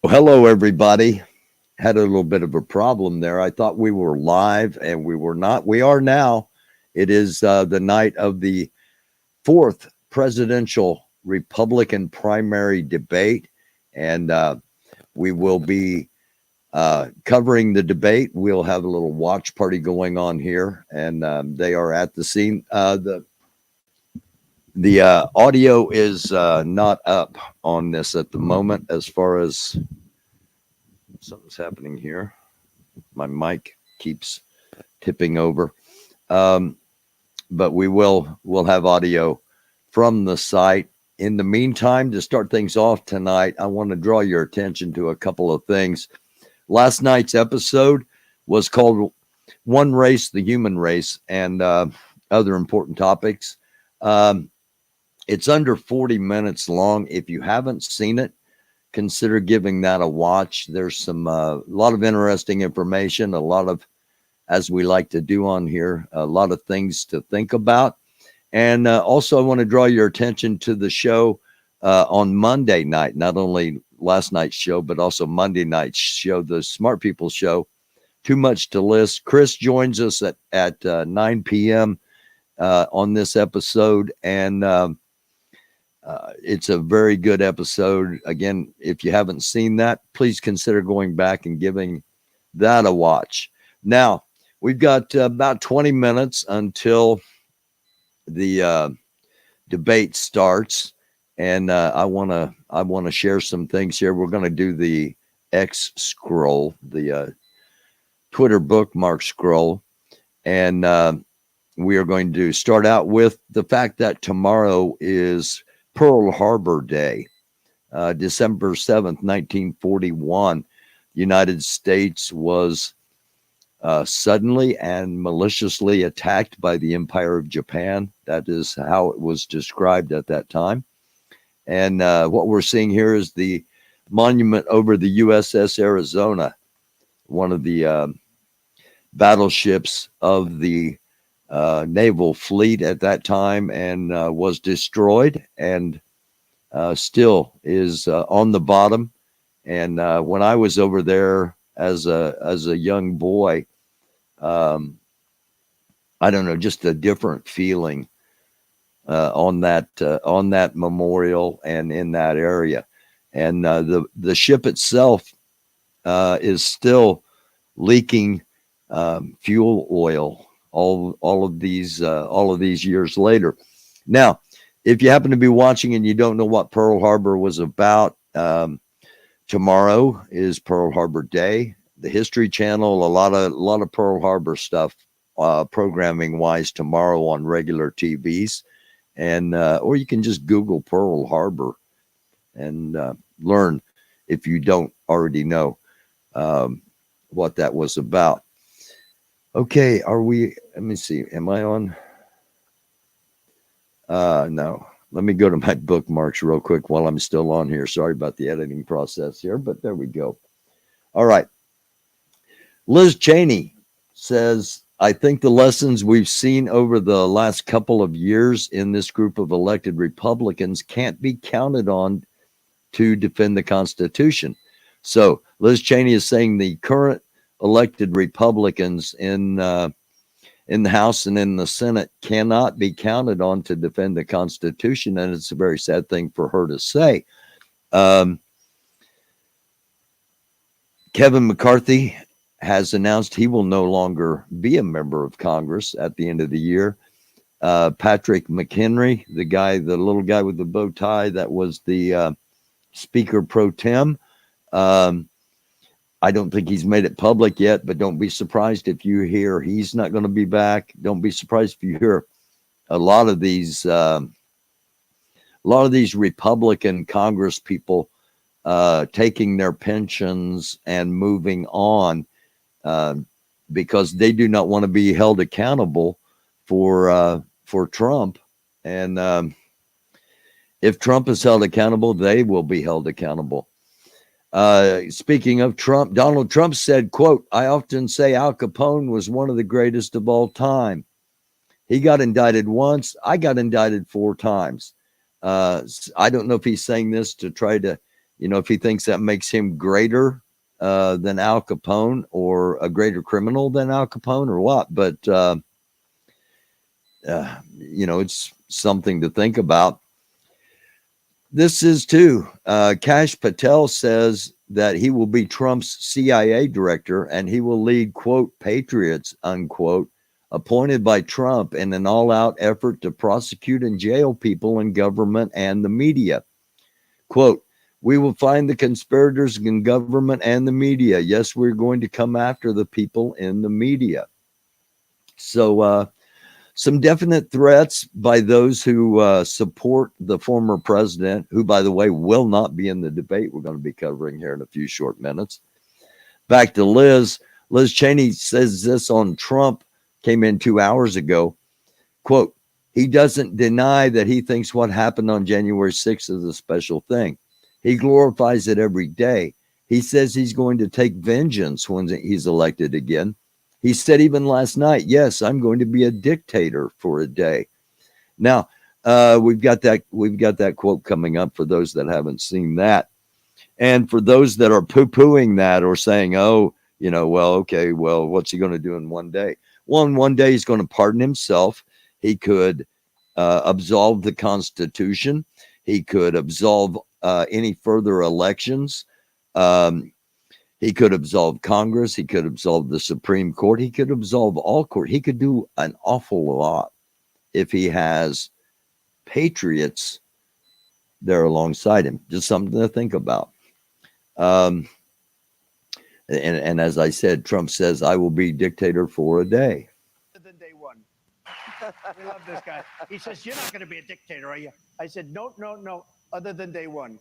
Hello, everybody. Had a little bit of a problem there. I thought we were live and we were not. We are now. It is the night of the fourth presidential Republican primary debate, and we will be covering the debate. We'll have a little watch party going on here, and they are at the scene. The audio is not up on this at the moment as far as something's happening here. My mic keeps tipping over. Um, but we'll have audio from the site. In the meantime, to start things off tonight, I want to draw your attention to a couple of things. Last night's episode was called One Race, the Human Race, and other important topics. It's under 40 minutes long. If you haven't seen it, consider giving that a watch. There's some a lot of interesting information, a lot of, as we like to do on here, a lot of things to think about. And also, I want to draw your attention to the show on Monday night, not only last night's show, but also Monday night's show, the Smart People Show. Too much to list. Chris joins us at 9 p.m. On this episode, and it's a very good episode. Again, if you haven't seen that, please consider going back and giving that a watch. Now, we've got about 20 minutes until the debate starts, and I want to share some things here. We're going to do the X scroll, the Twitter bookmark scroll, and we are going to start out with the fact that tomorrow is Pearl Harbor Day, December 7th, 1941. The United States was suddenly and maliciously attacked by the Empire of Japan. That is how it was described at that time. And what we're seeing here is the monument over the USS Arizona, one of the battleships of the naval fleet at that time, and was destroyed, and still is on the bottom. And when I was over there as a young boy, I don't know, just a different feeling on that memorial and in that area. And the ship itself is still leaking fuel oil all of these years later. Now, if you happen to be watching and you don't know what Pearl Harbor was about, tomorrow is Pearl Harbor Day. The History Channel, a lot of Pearl Harbor stuff, programming wise, tomorrow on regular TVs, and or you can just Google Pearl Harbor and learn if you don't already know what that was about. Okay, are we? Let me see. Am I on? No. Let me go to my bookmarks real quick while I'm still on here. Sorry about the editing process here, but there we go. All right. Liz Cheney says, I think the lessons we've seen over the last couple of years in this group of elected Republicans can't be counted on to defend the Constitution. So Liz Cheney is saying the current elected Republicans in the House and in the Senate cannot be counted on to defend the Constitution, and it's a very sad thing for her to say. Kevin McCarthy has announced he will no longer be a member of Congress at the end of the year. Patrick McHenry, the little guy with the bow tie, that was the Speaker pro tem. I don't think he's made it public yet, but don't be surprised if you hear he's not going to be back. Don't be surprised if you hear a lot of these Republican Congress people taking their pensions and moving on because they do not want to be held accountable for Trump. And if Trump is held accountable, they will be held accountable. Speaking of Trump, Donald Trump said, quote, I often say Al Capone was one of the greatest of all time. He got indicted once. I got indicted 4 times. I don't know if he's saying this to try to You know, if he thinks that makes him greater than Al Capone or a greater criminal than Al Capone or what. But, you know, it's something to think about. This is too. Kash Patel says that he will be Trump's CIA director and he will lead, quote, patriots, unquote, appointed by Trump in an all-out effort to prosecute and jail people in government and the media. Quote, we will find the conspirators in government and the media. Yes, we're going to come after the people in the media. So some definite threats by those who support the former president, who, by the way, will not be in the debate we're going to be covering here in a few short minutes. Back to Liz. Liz Cheney says this on Trump, came in 2 hours ago. Quote, he doesn't deny that he thinks what happened on January 6th is a special thing. He glorifies it every day. He says he's going to take vengeance when he's elected again. He said even last night, yes, I'm going to be a dictator for a day. Now, we've got that quote coming up for those that haven't seen that. And for those that are poo-pooing that or saying, oh, you know, well, okay, well, what's he going to do in one day? Well, in one day, he's going to pardon himself. He could absolve the Constitution. He could absolve any further elections. He could absolve Congress. He could absolve the Supreme Court. He could absolve all court. He could do an awful lot if he has patriots there alongside him. Just something to think about. And as I said, Trump says, I will be dictator for a day. Than day one. We love this guy. He says, you're not going to be a dictator, are you? I said, no, other than day one.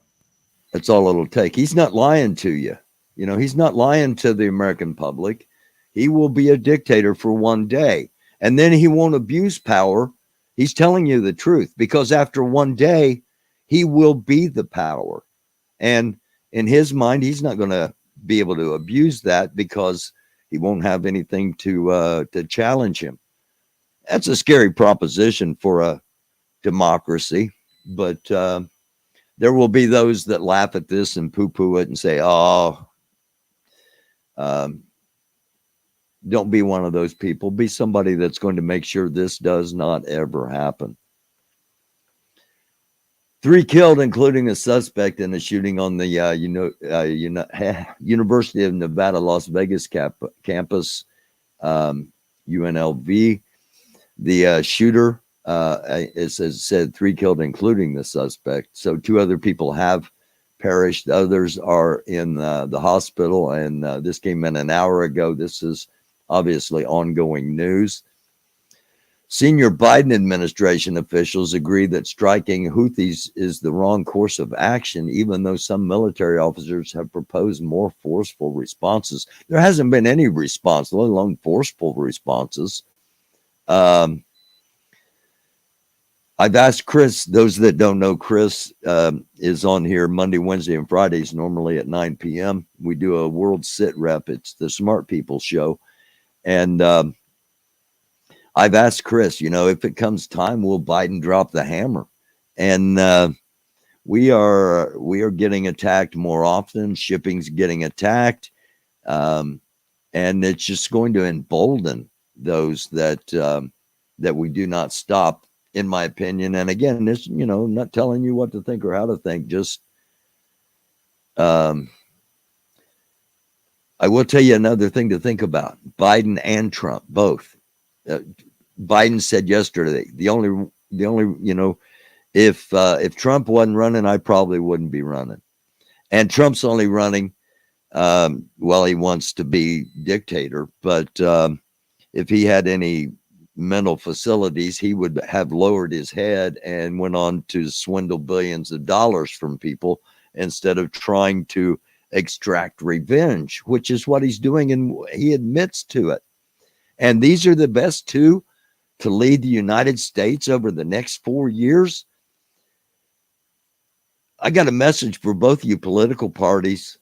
That's all it'll take. He's not lying to you. You know, he's not lying to the American public. He will be a dictator for one day. And then he won't abuse power. He's telling you the truth because after one day, he will be the power. And in his mind, he's not going to be able to abuse that because he won't have anything to challenge him. That's a scary proposition for a democracy, but there will be those that laugh at this and poo-poo it and say, oh, don't be one of those people. Be somebody that's going to make sure this does not ever happen. 3 killed, including a suspect in a shooting on the University of Nevada, Las Vegas campus, UNLV. The shooter, it said 3 killed, including the suspect. So 2 other people have perished. Others are in the hospital, and this came in an hour ago. This is obviously ongoing news. Senior Biden administration officials agree that striking Houthis is the wrong course of action, even though some military officers have proposed more forceful responses. There hasn't been any response, let alone forceful responses. I've asked Chris, those that don't know, Chris is on here Monday, Wednesday, and Fridays, normally at 9 p.m. We do a World Sit Rep. It's the Smart People Show. And I've asked Chris, you know, if it comes time, will Biden drop the hammer? And we are getting attacked more often. Shipping's getting attacked. And it's just going to embolden those that we do not stop, in my opinion. And again, this, you know, not telling you what to think or how to think, just I will tell you another thing to think about. Biden and Trump, both. Biden said yesterday, the only, you know, if Trump wasn't running, I probably wouldn't be running. And Trump's only running, well, he wants to be dictator, but if he had any mental facilities, he would have lowered his head and went on to swindle billions of dollars from people instead of trying to extract revenge, which is what he's doing, and he admits to it. And these are the best 2 to lead the United States over the next 4 years. I got a message for both of you political parties.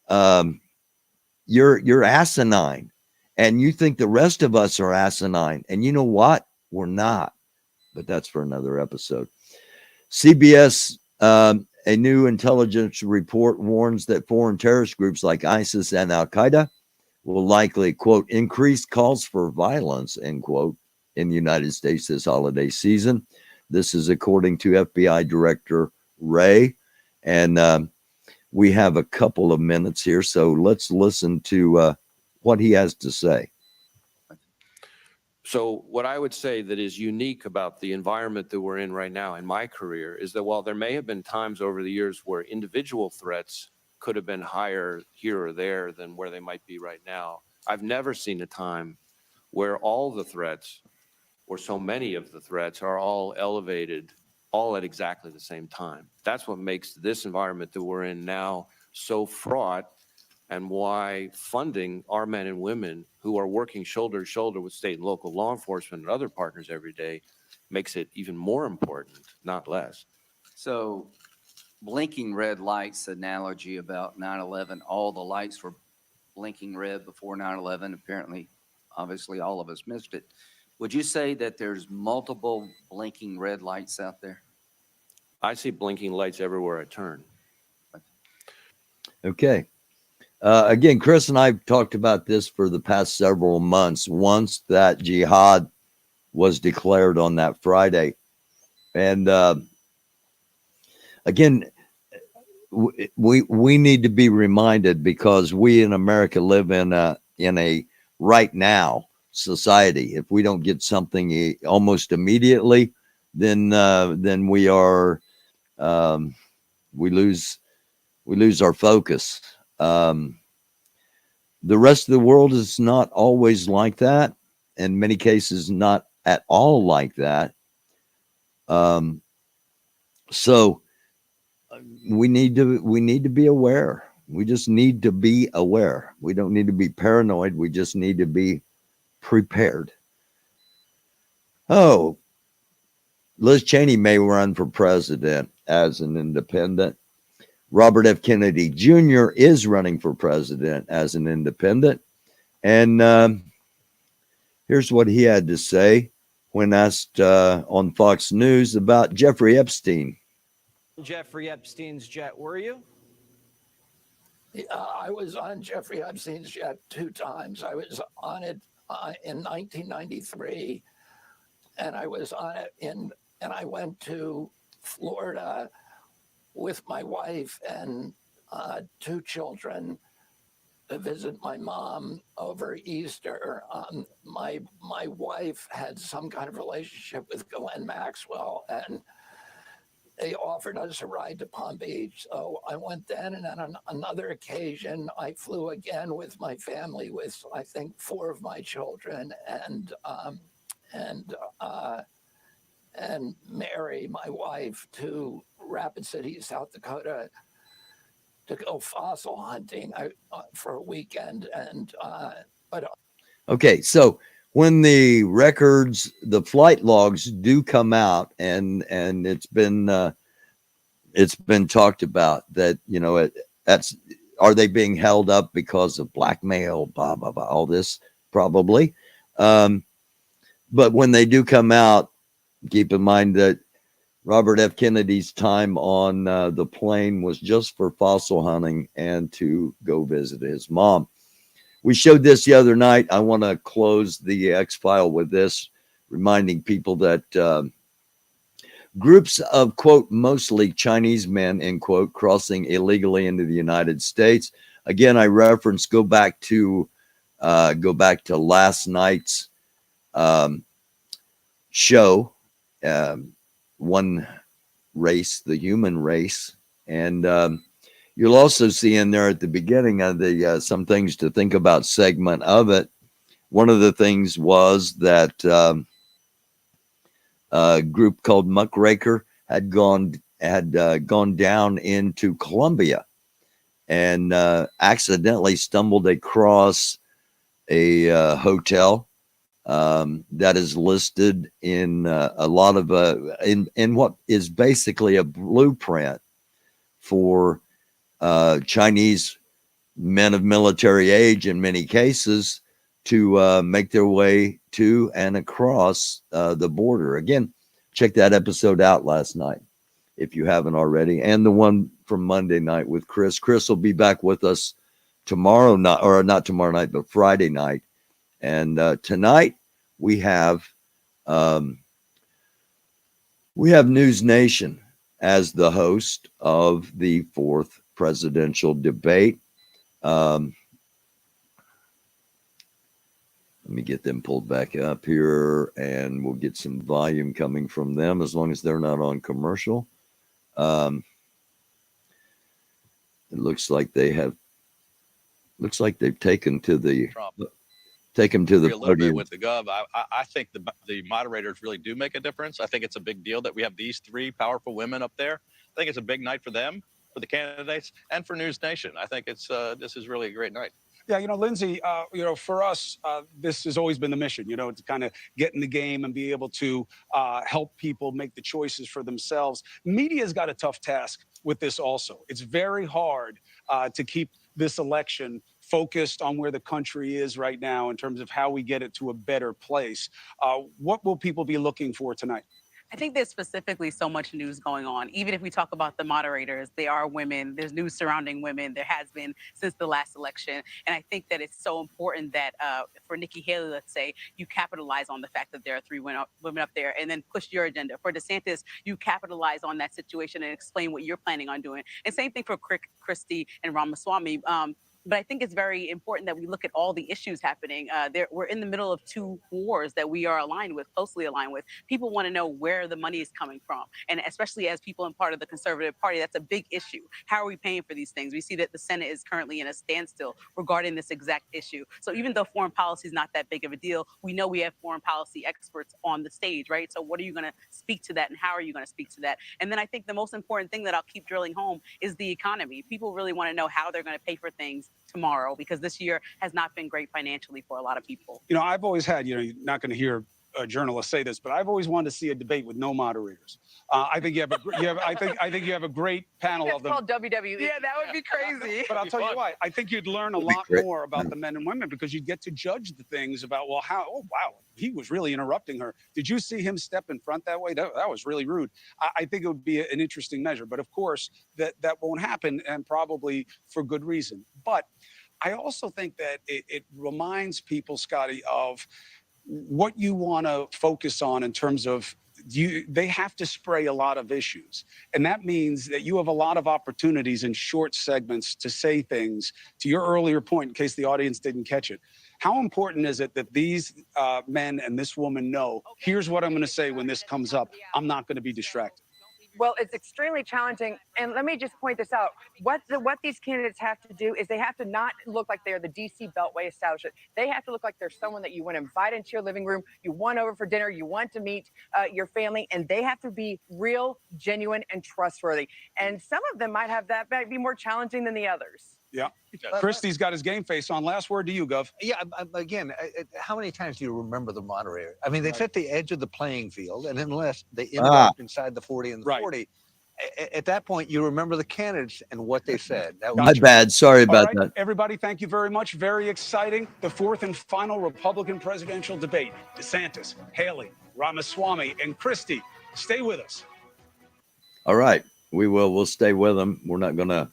You're asinine, and you think the rest of us are asinine. And you know what? We're not. But that's for another episode. CBS a new intelligence report warns that foreign terrorist groups like ISIS and Al Qaeda will likely, quote, increase calls for violence, end quote, in the United States this holiday season. This is according to FBI Director Wray. And we have a couple of minutes here, so let's listen to what he has to say. So what I would say that is unique about the environment that we're in right now in my career is that while there may have been times over the years where individual threats could have been higher here or there than where they might be right now, I've never seen a time where all the threats or so many of the threats are all elevated all at exactly the same time. That's what makes this environment that we're in now so fraught, and why funding our men and women who are working shoulder to shoulder with state and local law enforcement and other partners every day makes it even more important, not less. So blinking red lights analogy about 9/11, all the lights were blinking red before 9/11. Apparently, obviously, all of us missed it. Would you say that there's multiple blinking red lights out there? I see blinking lights everywhere I turn. Okay. Again, Chris and I have talked about this for the past several months. Once that jihad was declared on that Friday, and again, we need to be reminded, because we in America live in a right now society. If we don't get something almost immediately, then we are we lose our focus. The rest of the world is not always like that. In many cases, not at all like that. So we need to be aware. We just need to be aware. We don't need to be paranoid. We just need to be prepared. Oh, Liz Cheney may run for president as an independent. Robert F. Kennedy Jr. is running for president as an independent. And here's what he had to say when asked on Fox News about Jeffrey Epstein. Jeffrey Epstein's jet, were you? I was on Jeffrey Epstein's jet 2 times. I was on it in 1993, and I was on it and I went to Florida with my wife and 2 children to visit my mom over Easter. My wife had some kind of relationship with Ghislaine Maxwell, and they offered us a ride to Palm Beach. So I went then, and on another occasion, I flew again with my family, with I think 4 of my children, and Mary, my wife, to Rapid City, South Dakota, to go fossil hunting for a weekend. Okay, so when the records, the flight logs do come out, and it's been talked about that, you know, are they being held up because of blackmail, blah blah blah, all this probably. But when they do come out, keep in mind that Robert F. Kennedy's time on the plane was just for fossil hunting and to go visit his mom. We showed this the other night. I want to close the X-File with this, reminding people that groups of, quote, mostly Chinese men, end quote, crossing illegally into the United States. Again, I reference, go back to last night's show, One Race, the Human Race. And you'll also see in there at the beginning of the some things to think about segment of it. One of the things was that a group called Muckraker had gone down into Colombia and accidentally stumbled across a hotel that is listed in a lot of in what is basically a blueprint for Chinese men of military age, in many cases, to make their way to and across the border. Again, check that episode out last night. if you haven't already, and the one from Monday night with Chris. Chris will be back with us tomorrow night, or not tomorrow night, but Friday night. And tonight we have News Nation as the host of the fourth presidential debate. Let me get them pulled back up here, and we'll get some volume coming from them as long as they're not on commercial. It looks like they've taken to the Trump. podium. A little bit with the gov. I think the moderators really do make a difference. I think it's a big deal that we have these three powerful women up there. I think it's a big night for them, for the candidates, and for News Nation. I think this is really a great night. Yeah, Lindsay, for us, this has always been the mission, to kind of get in the game and be able to help people make the choices for themselves. Media's got a tough task with this also. It's very hard to keep this election focused on where the country is right now in terms of how we get it to a better place. What will people be looking for tonight? I think there's specifically so much news going on. Even if we talk about the moderators, they are women. There's news surrounding women. There has been since the last election. And I think that it's so important that for Nikki Haley, let's say, you capitalize on the fact that there are three women up there and then push your agenda. For DeSantis, you capitalize on that situation and explain what you're planning on doing. And same thing for Christie and Ramaswamy. But I think it's very important that we look at all the issues happening. We're in the middle of two wars that we are closely aligned with. People want to know where the money is coming from. And especially as people in part of the Conservative Party, that's a big issue. How are we paying for these things? We see that the Senate is currently in a standstill regarding this exact issue. So even though foreign policy is not that big of a deal, we know we have foreign policy experts on the stage, right? So what are you going to speak to that, and how are you going to speak to that? And then I think the most important thing that I'll keep drilling home is the economy. People really want to know how they're going to pay for things tomorrow, because this year has not been great financially for a lot of people. I've always had, you're not going to hear a journalist say this, but I've always wanted to see a debate with no moderators. I think you have a great panel of them. It's called WWE. Yeah, that would be crazy. But I'll tell you why. I think you'd learn a lot more about the men and women, because you'd get to judge the things about, well, wow, he was really interrupting her. Did you see him step in front that way? That was really rude. I think it would be an interesting measure. But of course, that won't happen, and probably for good reason. But I also think that it reminds people, Scotty, of what you want to focus on in terms of they have to spray a lot of issues. And that means that you have a lot of opportunities in short segments to say things. To your earlier point, in case the audience didn't catch it, how important is it that these men and this woman know, here's what I'm going to say when this comes up. I'm not going to be distracted. Well, it's extremely challenging. And let me just point this out. What these candidates have to do is they have to not look like they're the DC Beltway establishment. They have to look like they're someone that you want to invite into your living room, you want over for dinner, you want to meet your family, and they have to be real, genuine, and trustworthy. And some of them might be more challenging than the others. Yeah. Christie's got his game face on. Last word to you, Gov. Yeah, again, how many times do you remember the moderator? I mean, they set the edge of the playing field, and unless they ended up inside the 40 and the 40, at that point, you remember the candidates and what they said. That was My bad. Sorry about that. Everybody, thank you very much. Very exciting. The fourth and final Republican presidential debate. DeSantis, Haley, Ramaswamy, and Christie. Stay with us. All right. We'll stay with them. We're not going to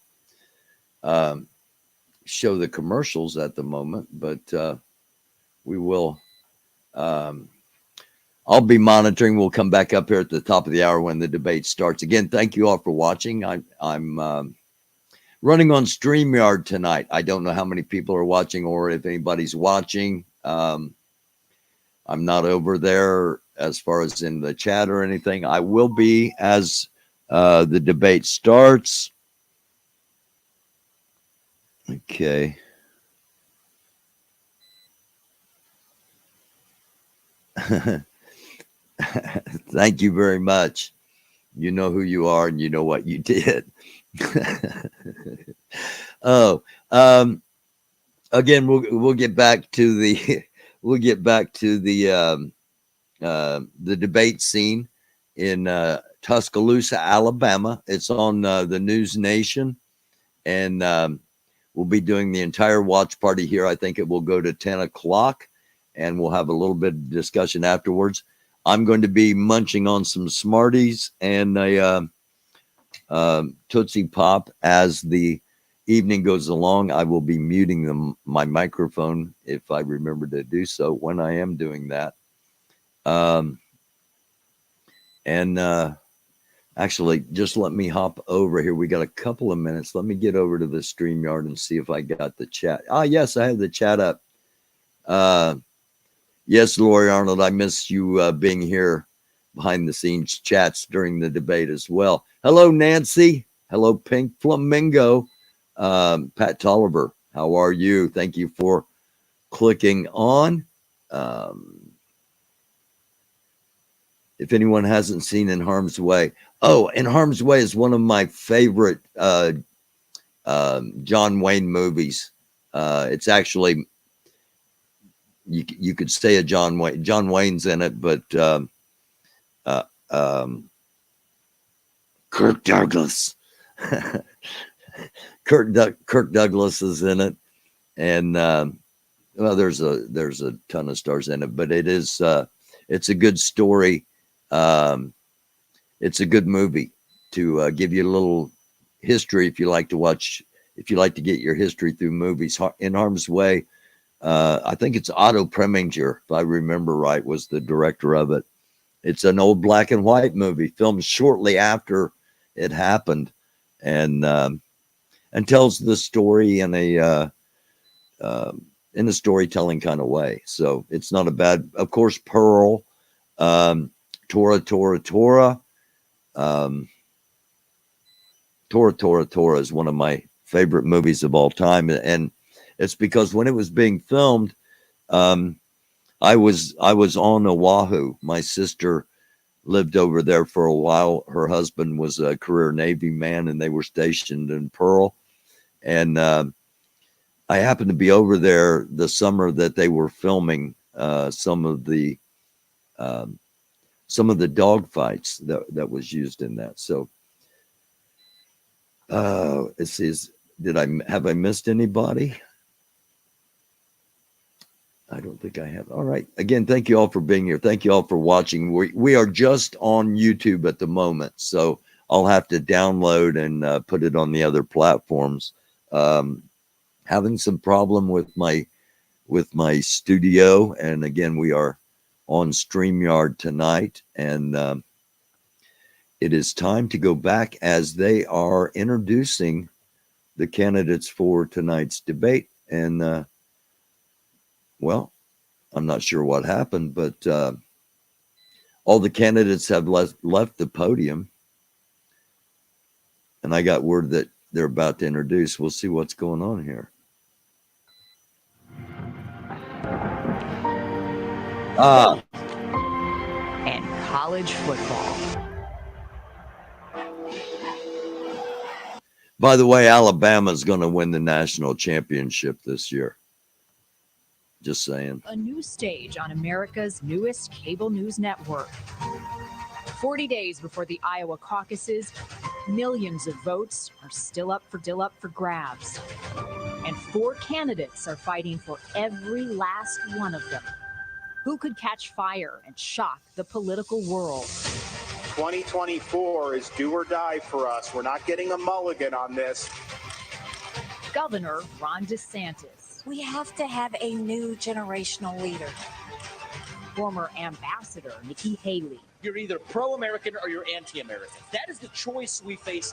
show the commercials at the moment, but we will. I'll be monitoring. We'll come back up here at the top of the hour when the debate starts. Again, thank you all for watching. I'm running on StreamYard tonight. I don't know how many people are watching or if anybody's watching. I'm not over there as far as in the chat or anything. I will be as the debate starts. Okay. Thank you very much. You know who you are and you know what you did. Again, we'll get back to the the debate scene in Tuscaloosa, Alabama. It's on the News Nation, and we'll be doing the entire watch party here. I think it will go to 10 o'clock, and we'll have a little bit of discussion afterwards. I'm going to be munching on some Smarties and a Tootsie Pop. As the evening goes along, I will be muting my microphone if I remember to do so when I am doing that. Actually, just let me hop over here. We got a couple of minutes. Let me get over to the StreamYard and see if I got the chat. Yes, I have the chat up. Yes, Lori Arnold, I miss you being here behind the scenes chats during the debate as well. Hello, Nancy. Hello, Pink Flamingo. Pat Tolliver, how are you? Thank you for clicking on. If anyone hasn't seen In Harm's Way, In Harm's Way is one of my favorite John Wayne movies. It's actually, you could say a John Wayne. John Wayne's in it, but Kirk Douglas. Kirk Douglas is in it, and well, there's a ton of stars in it, but it's a good story. It's a good movie to give you a little history if you like to get your history through movies. In Harm's Way, I think it's Otto Preminger, if I remember right, was the director of it. It's an old black and white movie filmed shortly after it happened, and tells the story in a storytelling kind of way. So it's not a bad. Of course, Pearl, Tora is one of my favorite movies of all time, and it's because when it was being filmed, I was on Oahu. My sister lived over there for a while. Her husband was a career Navy man, and they were stationed in Pearl. And I happened to be over there the summer that they were filming some of the dog fights that was used in that. So it says, have I missed anybody? I don't think I have. All right. Again, thank you all for being here. Thank you all for watching. We are just on YouTube at the moment, so I'll have to download and put it on the other platforms. Having some problem with my studio, and again, we are on StreamYard tonight, and it is time to go back as they are introducing the candidates for tonight's debate. And well, I'm not sure what happened, but all the candidates have left the podium, and I got word that they're about to introduce. We'll see what's going on here. And college football. By the way, Alabama's going to win the national championship this year. Just saying. A new stage on America's newest cable news network. 40 days before the Iowa caucuses, millions of votes are still up for grabs. And 4 candidates are fighting for every last one of them. Who could catch fire and shock the political world? 2024 is do or die for us. We're not getting a mulligan on this. Governor Ron DeSantis. We have to have a new generational leader. Former Ambassador Nikki Haley. You're either pro-American or you're anti-American. That is the choice we face.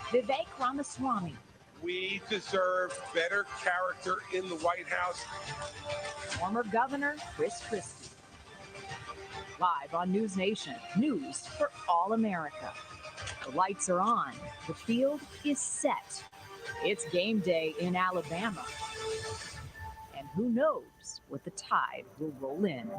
Vivek Ramaswamy. We deserve better character in the White House. Former Governor Chris Christie. Live on News Nation, news for all America. The lights are on. The field is set. It's game day in Alabama. And who knows what the tide will roll in.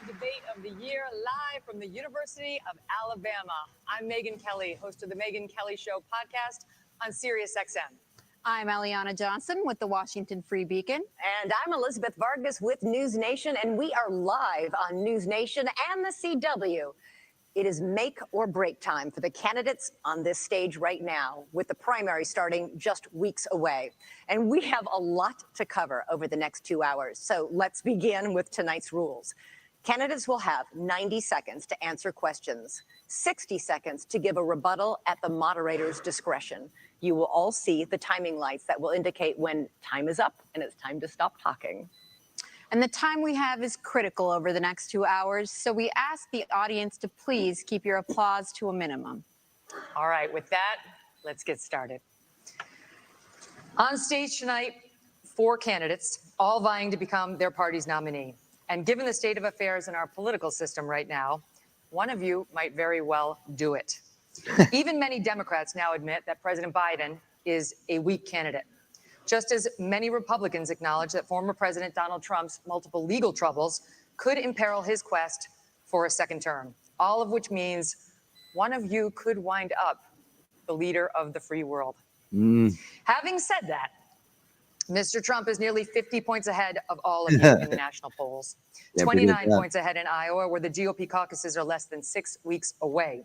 Debate of the year, live from the University of Alabama. I'm Megyn Kelly, host of the Megyn Kelly Show podcast on SiriusXM. I'm Aliana Johnson with the Washington Free Beacon. And I'm Elizabeth Vargas with News Nation, and we are live on News Nation and the CW. It is make or break time for the candidates on this stage right now, with the primary starting just weeks away. And we have a lot to cover over the next 2 hours. So let's begin with tonight's rules. Candidates will have 90 seconds to answer questions, 60 seconds to give a rebuttal at the moderator's discretion. You will all see the timing lights that will indicate when time is up and it's time to stop talking. And the time we have is critical over the next 2 hours, so we ask the audience to please keep your applause to a minimum. All right, with that, let's get started. On stage tonight, 4 candidates, all vying to become their party's nominee. And given the state of affairs in our political system right now, one of you might very well do it. Even many Democrats now admit that President Biden is a weak candidate. Just as many Republicans acknowledge that former President Donald Trump's multiple legal troubles could imperil his quest for a second term, all of which means one of you could wind up the leader of the free world. Having said that, Mr. Trump is nearly 50 points ahead of all of you in the national polls, 29 points ahead in Iowa, where the GOP caucuses are less than 6 weeks away.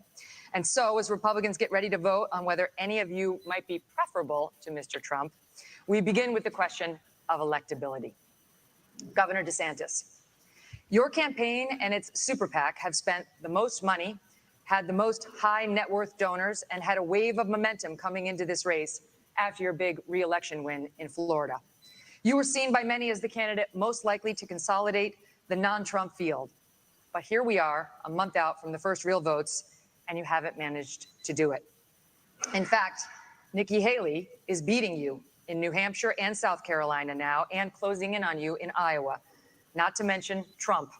And so as Republicans get ready to vote on whether any of you might be preferable to Mr. Trump, we begin with the question of electability. Governor DeSantis, your campaign and its super PAC have spent the most money, had the most high net worth donors, and had a wave of momentum coming into this race after your big re-election win in Florida. You were seen by many as the candidate most likely to consolidate the non-Trump field. But here we are, a month out from the first real votes, and you haven't managed to do it. In fact, Nikki Haley is beating you in New Hampshire and South Carolina now, and closing in on you in Iowa, not to mention Trump,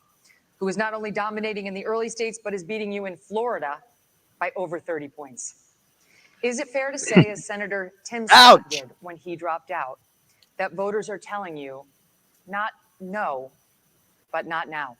who is not only dominating in the early states, but is beating you in Florida by over 30 points. Is it fair to say, as Senator Tim Scott did when he dropped out, that voters are telling you, not no, but not now?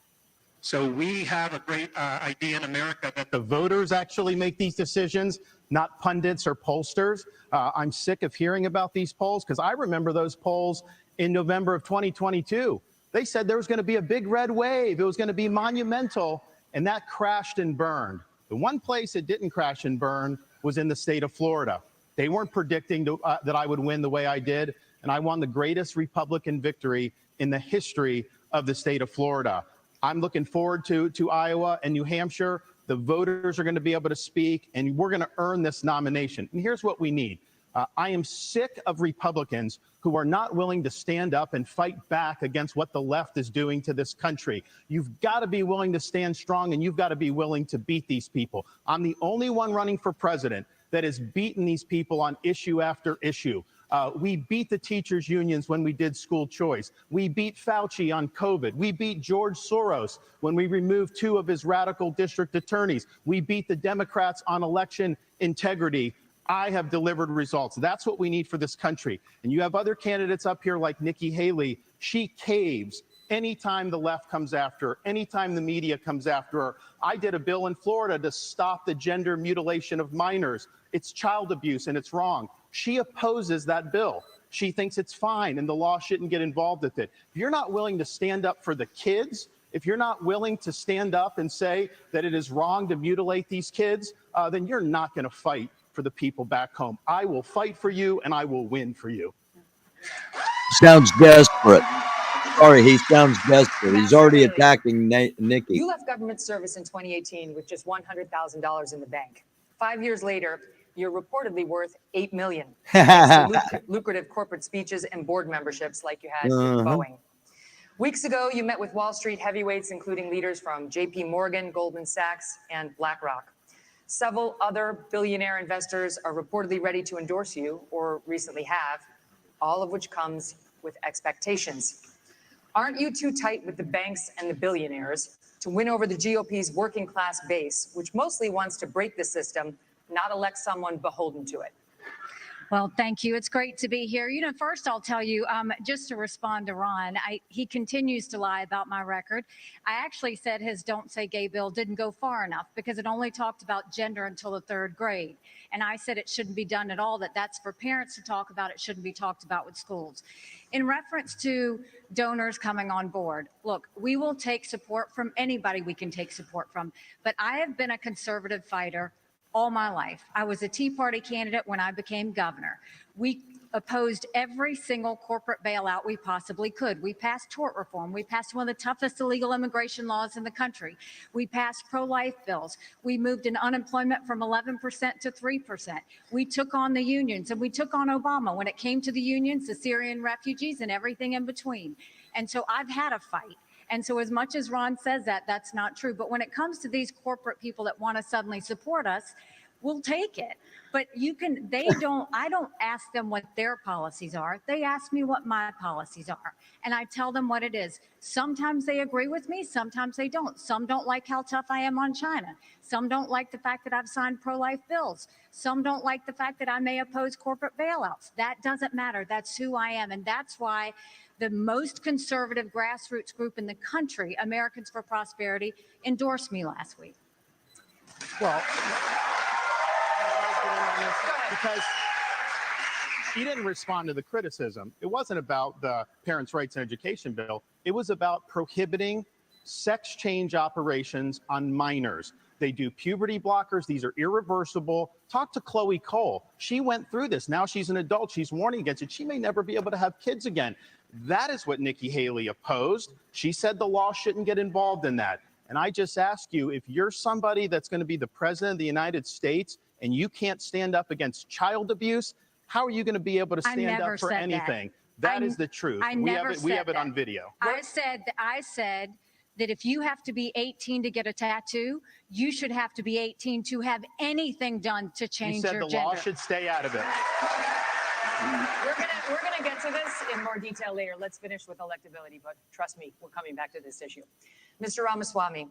So we have a great idea in America that the voters actually make these decisions, not pundits or pollsters. I'm sick of hearing about these polls because I remember those polls in November of 2022. They said there was going to be a big red wave. It was going to be monumental, and that crashed and burned. The one place it didn't crash and burn was in the state of Florida. They weren't predicting that I would win the way I did, and I won the greatest Republican victory in the history of the state of Florida. I'm looking forward to Iowa and New Hampshire. The voters are going to be able to speak, and we're going to earn this nomination. And here's what we need. I am sick of Republicans who are not willing to stand up and fight back against what the left is doing to this country. You've got to be willing to stand strong, and you've got to be willing to beat these people. I'm the only one running for president that has beaten these people on issue after issue. We beat the teachers' unions when we did school choice. We beat Fauci on COVID. We beat George Soros when we removed 2 of his radical district attorneys. We beat the Democrats on election integrity. I have delivered results. That's what we need for this country. And you have other candidates up here like Nikki Haley. She caves anytime the left comes after her, anytime the media comes after her. I did a bill in Florida to stop the gender mutilation of minors. It's child abuse and it's wrong. She opposes that bill. She thinks it's fine and the law shouldn't get involved with it. If you're not willing to stand up for the kids, if you're not willing to stand up and say that it is wrong to mutilate these kids, then you're not going to fight for the people back home. I will fight for you and I will win for you. Sounds desperate. Sorry, he sounds desperate. He's already attacking Nikki. You left government service in 2018 with just $100,000 in the bank. 5 years later, you're reportedly worth $8 million. Lucrative corporate speeches and board memberships like you had with Boeing. Weeks ago, you met with Wall Street heavyweights, including leaders from JP Morgan, Goldman Sachs, and BlackRock. Several other billionaire investors are reportedly ready to endorse you, or recently have, all of which comes with expectations. Aren't you too tight with the banks and the billionaires to win over the GOP's working class base, which mostly wants to break the system, not elect someone beholden to it? Well, thank you. It's great to be here. First I'll tell you, just to respond to Ron, he continues to lie about my record. I actually said his Don't Say Gay bill didn't go far enough because it only talked about gender until the 3rd grade. And I said it shouldn't be done at all, that's for parents to talk about. It shouldn't be talked about with schools. In reference to donors coming on board, look, we will take support from anybody we can take support from, but I have been a conservative fighter all my life. I was a Tea Party candidate when I became governor. We opposed every single corporate bailout we possibly could. We passed tort reform. We passed one of the toughest illegal immigration laws in the country. We passed pro-life bills. We moved in unemployment from 11% to 3%. We took on the unions and we took on Obama when it came to the unions, the Syrian refugees, and everything in between. And so I've had a fight. And so as much as Ron says that, that's not true. But when it comes to these corporate people that want to suddenly support us, we'll take it. But I don't ask them what their policies are. They ask me what my policies are. And I tell them what it is. Sometimes they agree with me, sometimes they don't. Some don't like how tough I am on China. Some don't like the fact that I've signed pro-life bills. Some don't like the fact that I may oppose corporate bailouts. That doesn't matter. That's who I am. And that's why the most conservative grassroots group in the country, Americans for Prosperity, endorsed me last week. Well, because he didn't respond to the criticism. It wasn't about the Parents' Rights and Education bill. It was about prohibiting sex change operations on minors. They do puberty blockers. These are irreversible. Talk to Chloe Cole. She went through this. Now she's an adult. She's warning against it. She may never be able to have kids again. That is what Nikki Haley opposed. She said the law shouldn't get involved in that. And I just ask you, if you're somebody that's going to be the president of the United States and you can't stand up against child abuse, how are you going to be able to stand up for anything? That is the truth. We have it on video. I said that if you have to be 18 to get a tattoo, you should have to be 18 to have anything done to change your gender. You said the law should stay out of it. We're gonna get to this in more detail later. Let's finish with electability, but trust me, we're coming back to this issue. Mr. Ramaswamy,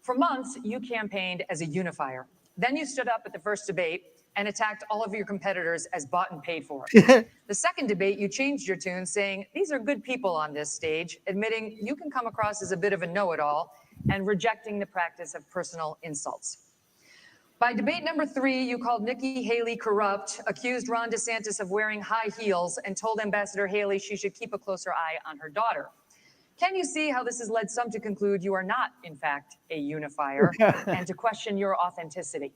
for months you campaigned as a unifier. Then you stood up at the first debate and attacked all of your competitors as bought and paid for. The second debate, you changed your tune, saying these are good people on this stage, admitting you can come across as a bit of a know-it-all and rejecting the practice of personal insults. By debate number 3, you called Nikki Haley corrupt, accused Ron DeSantis of wearing high heels, and told Ambassador Haley she should keep a closer eye on her daughter. Can you see how this has led some to conclude you are not, in fact, a unifier and to question your authenticity?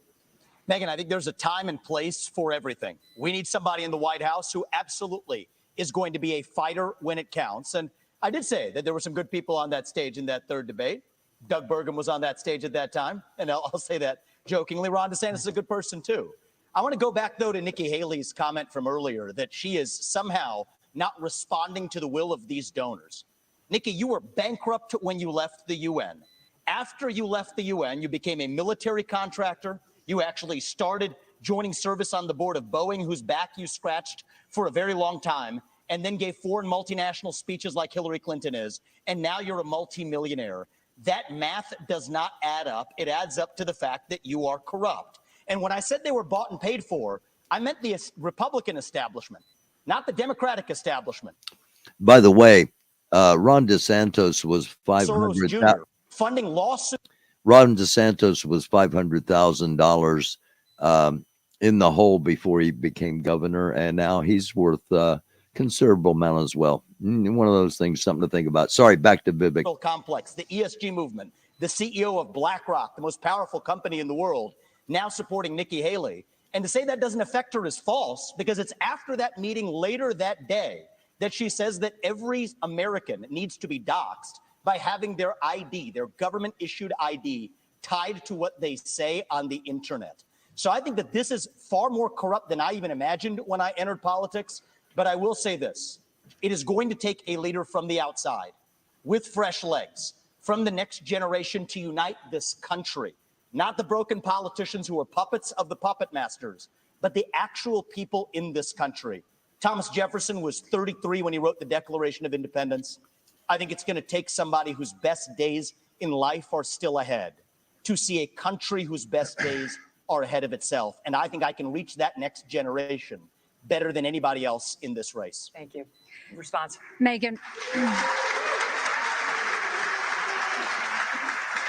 Megyn, I think there's a time and place for everything. We need somebody in the White House who absolutely is going to be a fighter when it counts. And I did say that there were some good people on that stage in that third debate. Doug Burgum was on that stage at that time. And I'll say that jokingly. Ron DeSantis is a good person, too. I want to go back, though, to Nikki Haley's comment from earlier that she is somehow not responding to the will of these donors. Nikki, you were bankrupt when you left the UN. After you left the UN, you became a military contractor. You actually started joining service on the board of Boeing, whose back you scratched for a very long time, and then gave foreign multinational speeches like Hillary Clinton is. And now you're a multimillionaire. That math does not add up. It adds up to the fact that you are corrupt. And when I said they were bought and paid for, I meant the Republican establishment, not the Democratic establishment. By the way, Ron DeSantis was $500,000 funding lawsuits. Ron DeSantis was $500,000 in the hole before he became governor, and now he's worth a considerable amount as well. One of those things, something to think about. Sorry, back to Vivek. Complex, the ESG movement, the CEO of BlackRock, the most powerful company in the world, now supporting Nikki Haley. And to say that doesn't affect her is false, because it's after that meeting later that day that she says that every American needs to be doxxed by having their ID, their government-issued ID, tied to what they say on the internet. So I think that this is far more corrupt than I even imagined when I entered politics. But I will say this. It is going to take a leader from the outside with fresh legs from the next generation to unite this country. Not the broken politicians who are puppets of the puppet masters, but the actual people in this country. Thomas Jefferson was 33 when he wrote the Declaration of Independence. I think it's going to take somebody whose best days in life are still ahead to see a country whose best days are ahead of itself. And I think I can reach that next generation better than anybody else in this race. Thank you. Response. Megan.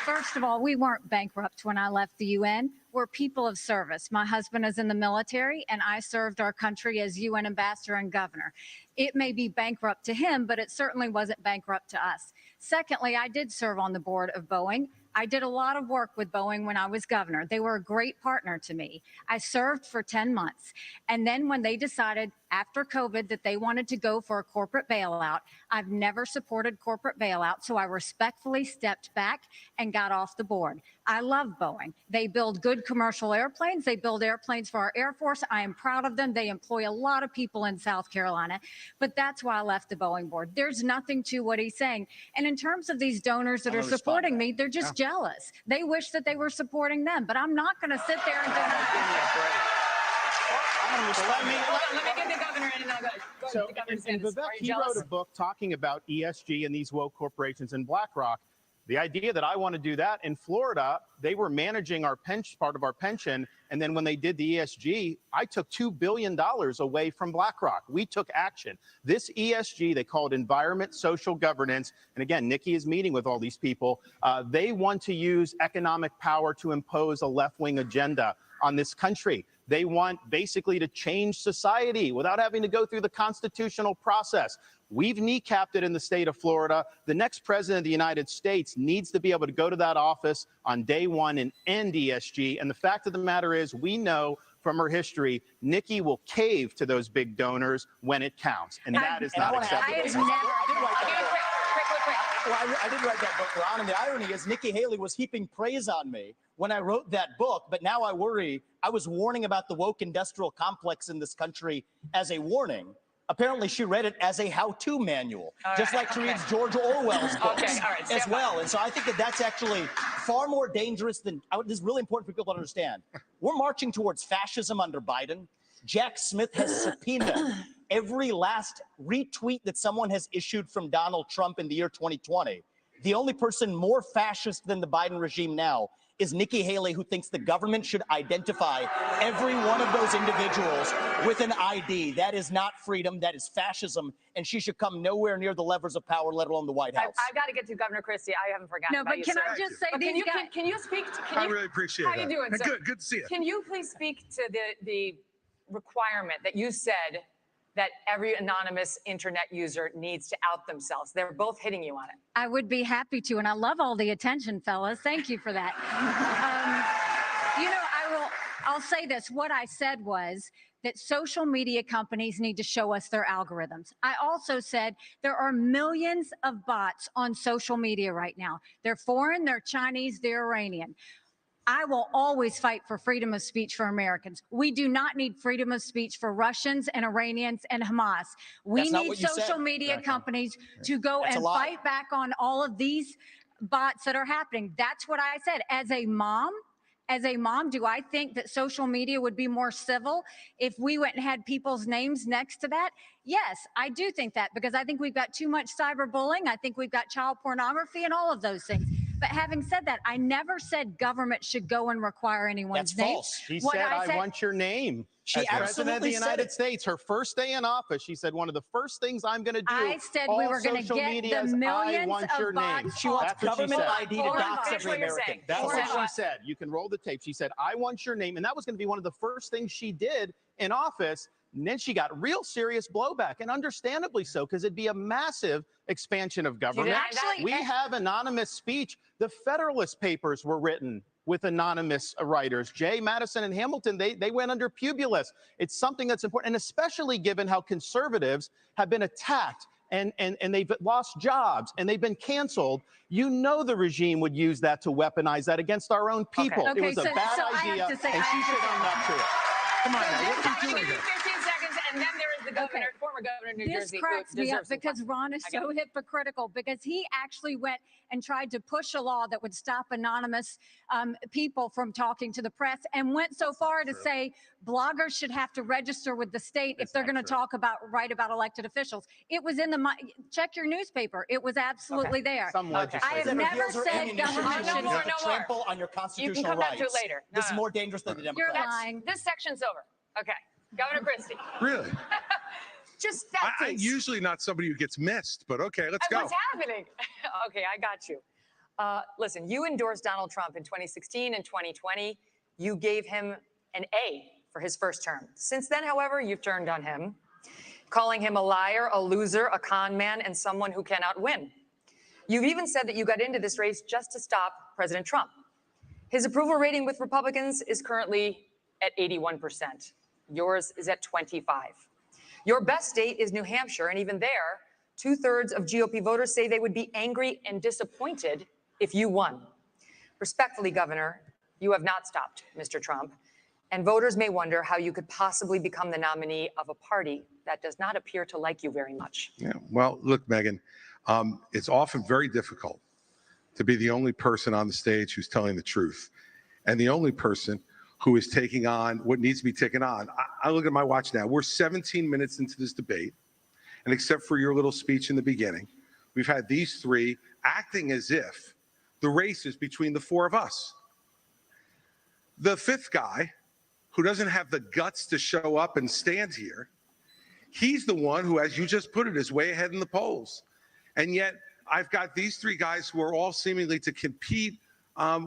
First of all, we weren't bankrupt when I left the UN. We're people of service. My husband is in the military, and I served our country as UN ambassador and governor. It may be bankrupt to him, but it certainly wasn't bankrupt to us. Secondly, I did serve on the board of Boeing. I did a lot of work with Boeing when I was governor. They were a great partner to me. I served for 10 months. And then when they decided after COVID that they wanted to go for a corporate bailout, I've never supported corporate bailout, so I respectfully stepped back and got off the board. I love Boeing. They build good commercial airplanes. They build airplanes for our Air Force. I am proud of them. They employ a lot of people in South Carolina, but that's why I left the Boeing board. There's nothing to what he's saying. And in terms of these donors that are supporting me, they're just jealous. They wish that they were supporting them, but I'm not going to sit there and deny. Let me get the governor in and I'll go. So, and Vivek, he wrote a book talking about ESG and these woke corporations in BlackRock. The idea that I want to do that in Florida, they were managing our part of our pension. And then when they did the ESG, I took $2 billion away from BlackRock. We took action. This ESG, they call it environment, social governance. And again, Nikki is meeting with all these people. They want to use economic power to impose a left-wing agenda on this country. They want basically to change society without having to go through the constitutional process. We've kneecapped it in the state of Florida. The next president of the United States needs to be able to go to that office on day one and end ESG. And the fact of the matter is, we know from her history, Nikki will cave to those big donors when it counts. And that is not acceptable. I did write that book, Ron, and the irony is Nikki Haley was heaping praise on me when I wrote that book, but now I worry. I was warning about the woke industrial complex in this country as a warning. Apparently, she read it as a how-to manual, just like she reads George Orwell's books as well. And so I think that that's actually far more dangerous than, this is really important for people to understand. We're marching towards fascism under Biden. Jack Smith has subpoenaed every last retweet that someone has issued from Donald Trump in the year 2020. The only person more fascist than the Biden regime now is Nikki Haley, who thinks the government should identify every one of those individuals with an ID. That is not freedom. That is fascism. And she should come nowhere near the levers of power, let alone the White House. I've got to get to Governor Christie. I haven't forgotten No, about but you, can sir. I just say, Can you speak? I really appreciate How that. you doing, sir? Good to see you. Can you please speak to the requirement that you said that every anonymous internet user needs to out themselves? They're both hitting you on it. I would be happy to, and I love all the attention, fellas. Thank you for that. I'll say this. What I said was that social media companies need to show us their algorithms. I also said there are millions of bots on social media right now. They're foreign, they're Chinese, they're Iranian. I will always fight for freedom of speech for Americans. We do not need freedom of speech for Russians and Iranians and Hamas. We need social media companies to go and fight back on all of these bots that are happening. That's what I said. As a mom, do I think that social media would be more civil if we went and had people's names next to that? Yes, I do think that, because I think we've got too much cyberbullying. I think we've got child pornography and all of those things. But having said that, I never said government should go and require anyone's name. False. She said, I want your name. She as president of the absolutely said United it. States, her first day in office, she said, one of the first things I'm going to do. I said we were going to get the millions of bots. She wants That's what she government said. ID to dox every American. That's what she said. You can roll the tape. She said, I want your name. And that was going to be one of the first things she did in office. And then she got real serious blowback, and understandably so, because it'd be a massive expansion of government. We have anonymous speech. The Federalist Papers were written with anonymous writers. Jay, Madison, and Hamilton, they went under Publius. It's something that's important, and especially given how conservatives have been attacked and they've lost jobs and they've been canceled. You know the regime would use that to weaponize that against our own people. It was a bad idea, and she should own up to it. Come on now, what's he doing here? 15 seconds, and then there is the governor, former governor of New Jersey. This cracks me up because Ron is so hypocritical, because he actually went and tried to push a law that would stop anonymous people from talking to the press, and went so far to say bloggers should have to register with the state if they're going to write about elected officials. It was in the, check your newspaper. It was absolutely there. I have never said government should trample on your constitutional rights. You can come back to it later. This is more dangerous than the Democrats. This section's over. Okay. Governor Christie. Really? Just that. I'm usually not somebody who gets missed, but okay, let's go. What's happening? Okay, I got you. Listen, you endorsed Donald Trump in 2016 and 2020. You gave him an A for his first term. Since then, however, you've turned on him, calling him a liar, a loser, a con man, and someone who cannot win. You've even said that you got into this race just to stop President Trump. His approval rating with Republicans is currently at 81%. Yours is at 25. Your best state is New Hampshire, and even there, 2/3 of GOP voters say they would be angry and disappointed if you won. Respectfully, Governor, you have not stopped Mr. Trump, and voters may wonder how you could possibly become the nominee of a party that does not appear to like you very much. Yeah. Well, look, Megan, it's often very difficult to be the only person on the stage who's telling the truth, and the only person who is taking on what needs to be taken on. I look at my watch now. We're 17 minutes into this debate, and except for your little speech in the beginning, we've had these three acting as if the race is between the four of us. The fifth guy, who doesn't have the guts to show up and stand here, he's the one who, as you just put it, is way ahead in the polls. And yet I've got these three guys who are all seemingly to compete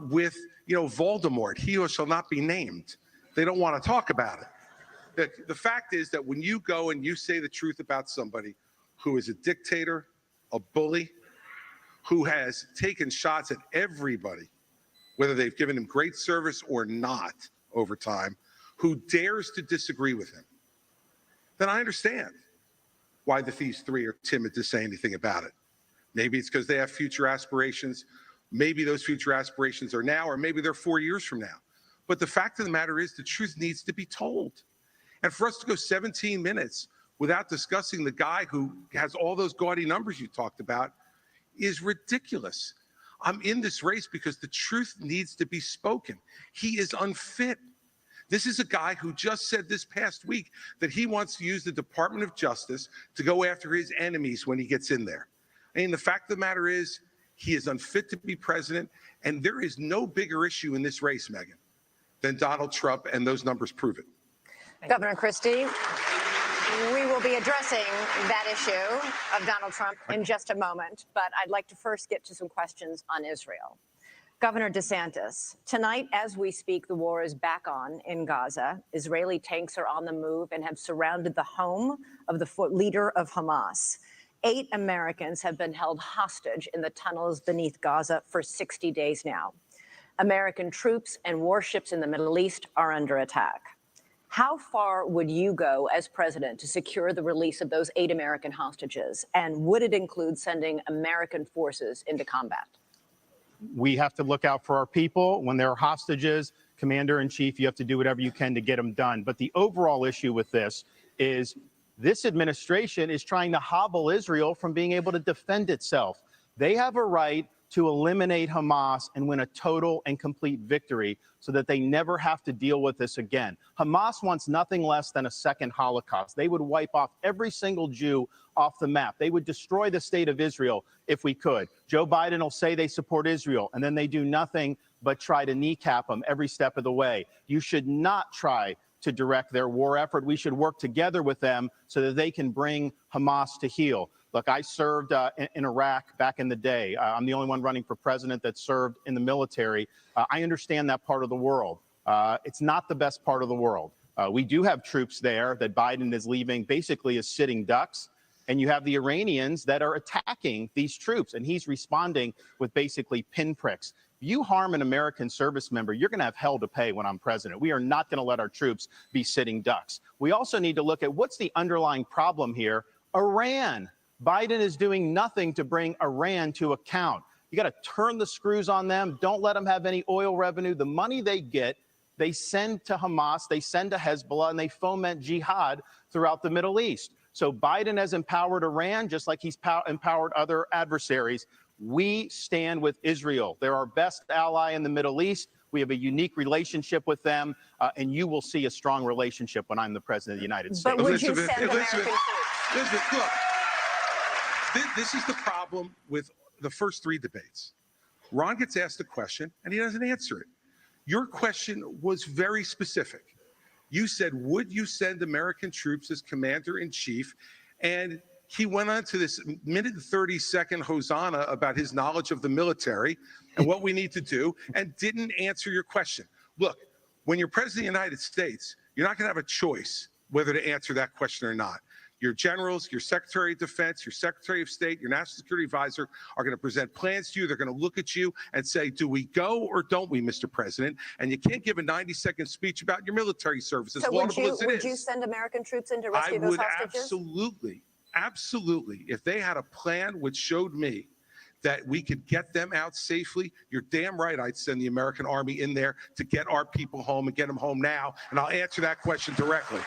with, Voldemort, he who shall not be named. They don't want to talk about it. The fact is that when you go and you say the truth about somebody who is a dictator, a bully, who has taken shots at everybody, whether they've given him great service or not over time, who dares to disagree with him, then I understand why these three are timid to say anything about it. Maybe it's because they have future aspirations. Maybe those future aspirations are now, or maybe they're 4 years from now. But the fact of the matter is the truth needs to be told. And for us to go 17 minutes without discussing the guy who has all those gaudy numbers you talked about is ridiculous. I'm in this race because the truth needs to be spoken. He is unfit. This is a guy who just said this past week that he wants to use the Department of Justice to go after his enemies when he gets in there. And the fact of the matter is, he is unfit to be president, and there is no bigger issue in this race, Megan, than Donald Trump, and those numbers prove it. Governor Christie, we will be addressing that issue of Donald Trump in just a moment, but I'd like to first get to some questions on Israel. Governor DeSantis, tonight as we speak, the war is back on in Gaza. Israeli tanks are on the move and have surrounded the home of the leader of Hamas. 8 Americans have been held hostage in the tunnels beneath Gaza for 60 days now. American troops and warships in the Middle East are under attack. How far would you go as president to secure the release of those 8 American hostages? And would it include sending American forces into combat? We have to look out for our people. When there are hostages, Commander in Chief, you have to do whatever you can to get them done. But the overall issue with this is this administration is trying to hobble Israel from being able to defend itself. They have a right to eliminate Hamas and win a total and complete victory so that they never have to deal with this again. Hamas wants nothing less than a second Holocaust. They would wipe off every single Jew off the map. They would destroy the state of Israel if we could. Joe Biden will say they support Israel, and then they do nothing but try to kneecap them every step of the way. You should not try to direct their war effort. We should work together with them so that they can bring Hamas to heel. Look, I served in Iraq back in the day. I'm the only one running for president that served in the military. I understand that part of the world. It's not the best part of the world. We do have troops there that Biden is leaving basically as sitting ducks. And you have the Iranians that are attacking these troops, and he's responding with basically pinpricks. If you harm an American service member, you're going to have hell to pay when I'm president. We are not going to let our troops be sitting ducks. We also need to look at what's the underlying problem here. Iran. Biden is doing nothing to bring Iran to account. You got to turn the screws on them. Don't let them have any oil revenue. The money they get, they send to Hamas, they send to Hezbollah, and they foment jihad throughout the Middle East. So Biden has empowered Iran just like he's empowered other adversaries. We stand with Israel. They're our best ally in the Middle East. We have a unique relationship with them, and you will see a strong relationship when I'm the president of the United States. But would you send American troops? Elizabeth, look, this is the problem with the first 3 debates. Ron gets asked a question, and he doesn't answer it. Your question was very specific. You said, would you send American troops as commander in chief? And he went on to this minute and 30-second hosanna about his knowledge of the military and what we need to do, and didn't answer your question. Look, when you're president of the United States, you're not going to have a choice whether to answer that question or not. Your generals, your Secretary of Defense, your Secretary of State, your National Security Advisor are going to present plans to you. They're going to look at you and say, do we go or don't we, Mr. President? And you can't give a 90-second speech about your military service, as So laudable as it would you is. send American troops in to rescue I those would hostages? absolutely, if they had a plan which showed me that we could get them out safely, you're damn right I'd send the American Army in there to get our people home and get them home now. And I'll answer that question directly.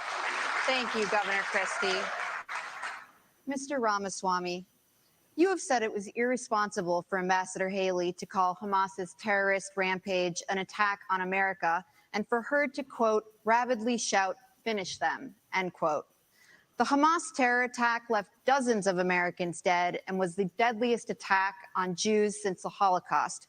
Thank you, Governor Christie. Mr. Ramaswamy, you have said it was irresponsible for Ambassador Haley to call Hamas's terrorist rampage an attack on America and for her to, quote, rabidly shout, finish them, end quote. The Hamas terror attack left dozens of Americans dead and was the deadliest attack on Jews since the Holocaust.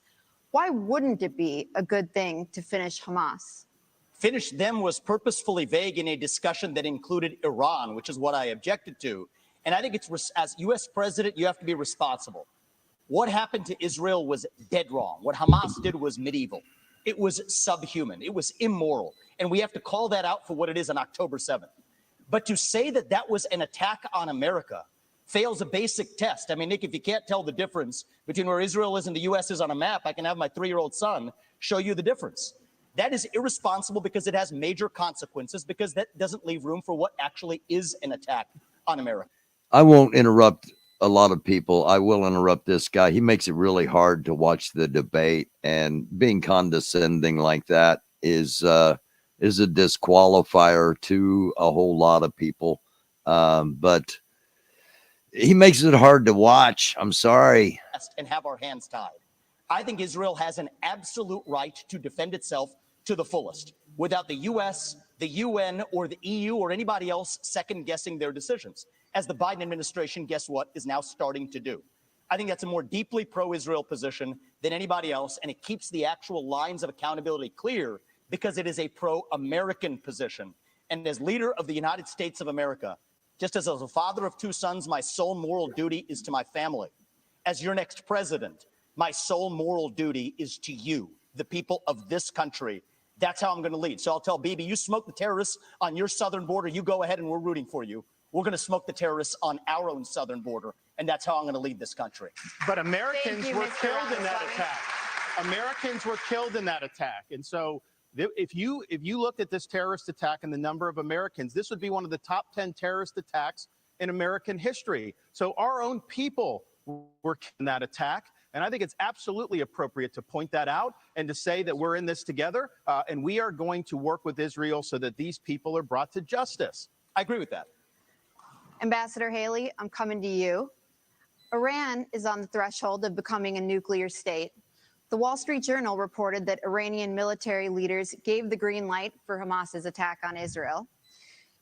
Why wouldn't it be a good thing to finish Hamas? Finish them was purposefully vague in a discussion that included Iran, which is what I objected to. And I think it's, as U.S. president, you have to be responsible. What happened to Israel was dead wrong. What Hamas did was medieval. It was subhuman. It was immoral. And we have to call that out for what it is on October 7th. But to say that that was an attack on America fails a basic test. I mean, Nick, if you can't tell the difference between where Israel is and the U.S. is on a map, I can have my 3-year-old son show you the difference. That is irresponsible because it has major consequences, because that doesn't leave room for what actually is an attack on America. I won't interrupt a lot of people. I will interrupt this guy. He makes it really hard to watch the debate, and being condescending like that is a disqualifier to a whole lot of people. But he makes it hard to watch. I'm sorry. And have our hands tied. I think Israel has an absolute right to defend itself to the fullest without the U.S., the UN, or the EU, or anybody else second-guessing their decisions, as the Biden administration, guess what, is now starting to do. I think that's a more deeply pro-Israel position than anybody else, and it keeps the actual lines of accountability clear because it is a pro-American position. And as leader of the United States of America, just as a father of 2 sons, my sole moral duty is to my family. As your next president, my sole moral duty is to you, the people of this country. That's how I'm going to lead. So I'll tell Bibi, you smoke the terrorists on your southern border, you go ahead and we're rooting for you. We're going to smoke the terrorists on our own southern border, and that's how I'm going to lead this country. But Americans were killed in that attack. Americans were killed in that attack. And so if you looked at this terrorist attack and the number of Americans, this would be one of the top 10 terrorist attacks in American history. So our own people were killed in that attack. And I think it's absolutely appropriate to point that out and to say that we're in this together, and we are going to work with Israel so that these people are brought to justice. I agree with that. Ambassador Haley, I'm coming to you. Iran is on the threshold of becoming a nuclear state. The Wall Street Journal reported that Iranian military leaders gave the green light for Hamas's attack on Israel.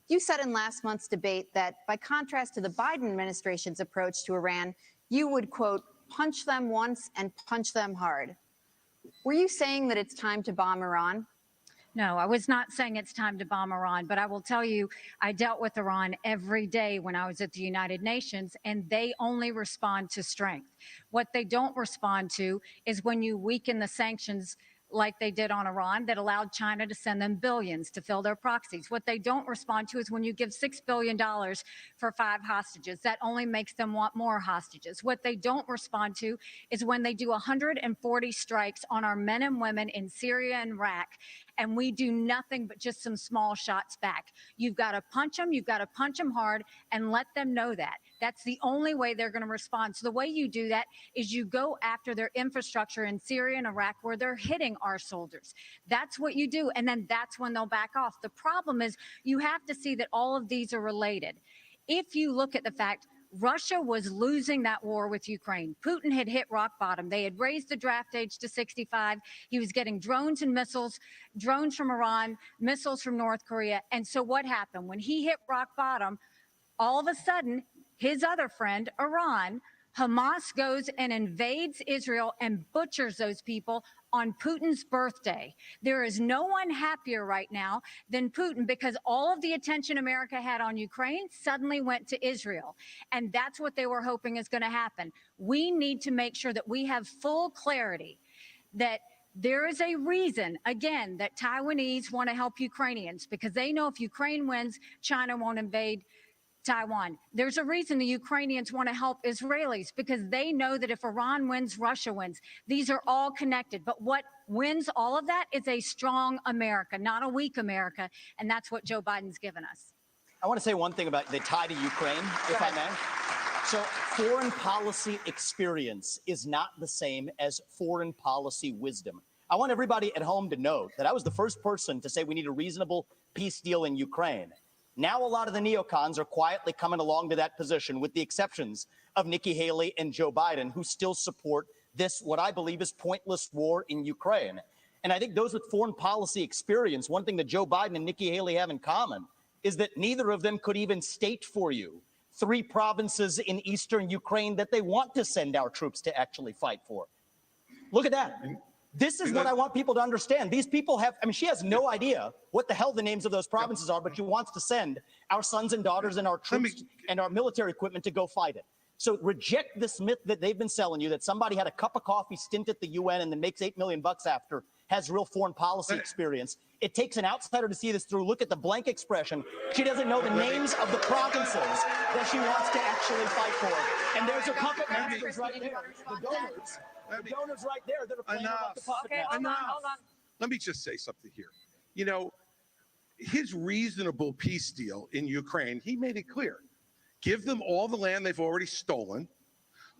You said in last month's debate that, by contrast to the Biden administration's approach to Iran, you would, quote, punch them once and punch them hard. Were you saying that it's time to bomb Iran? No, I was not saying it's time to bomb Iran, but I will tell you, I dealt with Iran every day when I was at the United Nations, and they only respond to strength. What they don't respond to is when you weaken the sanctions like they did on Iran that allowed China to send them billions to fill their proxies. What they don't respond to is when you give $6 billion for 5 hostages. That only makes them want more hostages. What they don't respond to is when they do 140 strikes on our men and women in Syria and Iraq, and we do nothing but just some small shots back. You've got to punch them. You've got to punch them hard and let them know that. That's the only way they're going to respond. So the way you do that is you go after their infrastructure in Syria and Iraq where they're hitting our soldiers. That's what you do. And then that's when they'll back off. The problem is you have to see that all of these are related. If you look at the fact Russia was losing that war with Ukraine. Putin had hit rock bottom. They had raised the draft age to 65. He was getting drones and missiles, drones from Iran, missiles from North Korea. And so what happened? When he hit rock bottom, all of a sudden, his other friend, Iran, Hamas goes and invades Israel and butchers those people on Putin's birthday. There is no one happier right now than Putin because all of the attention America had on Ukraine suddenly went to Israel. And that's what they were hoping is going to happen. We need to make sure that we have full clarity that there is a reason, again, that Taiwanese want to help Ukrainians because they know if Ukraine wins, China won't invade Taiwan. There's a reason the Ukrainians want to help Israelis because they know that if Iran wins, Russia wins. These are all connected. But what wins all of that is a strong America, not a weak America. And that's what Joe Biden's given us. I want to say one thing about the tie to Ukraine, if I may. So foreign policy experience is not the same as foreign policy wisdom. I want everybody at home to know that I was the first person to say we need a reasonable peace deal in Ukraine. Now a lot of the neocons are quietly coming along to that position, with the exceptions of Nikki Haley and Joe Biden, who still support this, what I believe is pointless war in Ukraine. And I think those with foreign policy experience, one thing that Joe Biden and Nikki Haley have in common is that neither of them could even state for you 3 provinces in eastern Ukraine that they want to send our troops to actually fight for. Look at that. This is what I want people to understand. These people have, I mean, she has no idea what the hell the names of those provinces are, but she wants to send our sons and daughters and our troops and our military equipment to go fight it. So reject this myth that they've been selling you, that somebody had a cup of coffee stint at the UN and then makes $8 million after, has real foreign policy experience. It takes an outsider to see this through. Look at the blank expression. She doesn't know the names of the provinces that she wants to actually fight for. And there's a puppet masters right there. The donors right there that are playing about the puppet masters. Enough. Let me just say something here. You know, his reasonable peace deal in Ukraine, he made it clear. Give them all the land they've already stolen.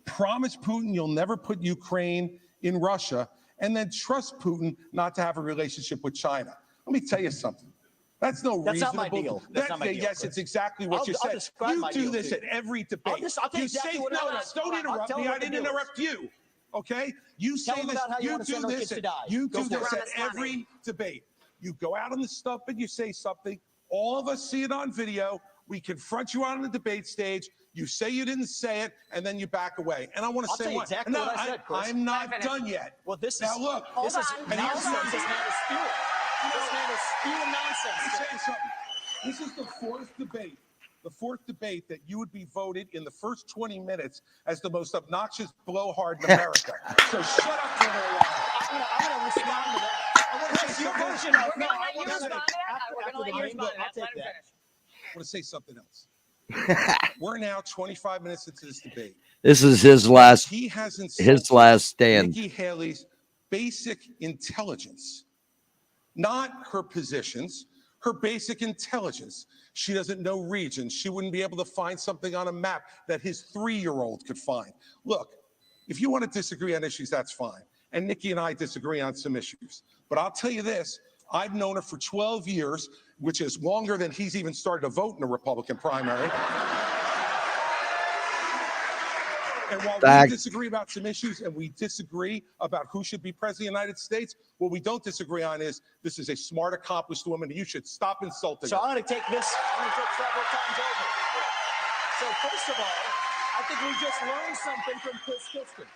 Promise Putin you'll never put Ukraine in Russia, and then trust Putin not to have a relationship with China. Let me tell you something. That's no That's reasonable. not my deal. That's not my deal, yes, Chris. it's exactly what I'll you said. describe You my do deal this to at you. every debate. I'll tell you you exactly say, what it no, is. don't I'll interrupt tell me. you I what the didn't deal interrupt you. Okay? You Tell say them this. about how you You want to do send our this. kids to die. You Go do for this it. at every debate. You go out on the stump and you say something. All of us see it on video. We confront you on the debate stage. You say you didn't say it, and then you back away. And I want to I'll say tell you one. exactly No, what I said, Chris. I'm not done yet. Well, this Now is look. this is and here's nonsense. something. This man is spewing. This man is spewing nonsense. Let me tell you something. This is the fourth debate. The fourth debate that you would be voted in the first 20 minutes as the most obnoxious blowhard in America. So shut up for a while. I'm going to respond to that. I want to say your something. version of We're no, going to I let you want to respond say, to that. We're going to let you respond to that. Let him finish. I want to say something else. We're now 25 minutes into this debate. This is his last He has his insulted last stand. Nikki Haley's basic intelligence, not her positions, her basic intelligence. She doesn't know regions. She wouldn't be able to find something on a map that his 3-year-old could find. Look, if you want to disagree on issues, that's fine. And Nikki and I disagree on some issues. But I'll tell you this, I've known her for 12 years, which is longer than he's even started to vote in a Republican primary. And while we disagree about some issues and we disagree about who should be president of the United States, what we don't disagree on is this is a smart, accomplished woman. You should stop insulting So her. I'm going to take this. I'm going to take several times over. So first of all, I think we just learned something from Chris Christie.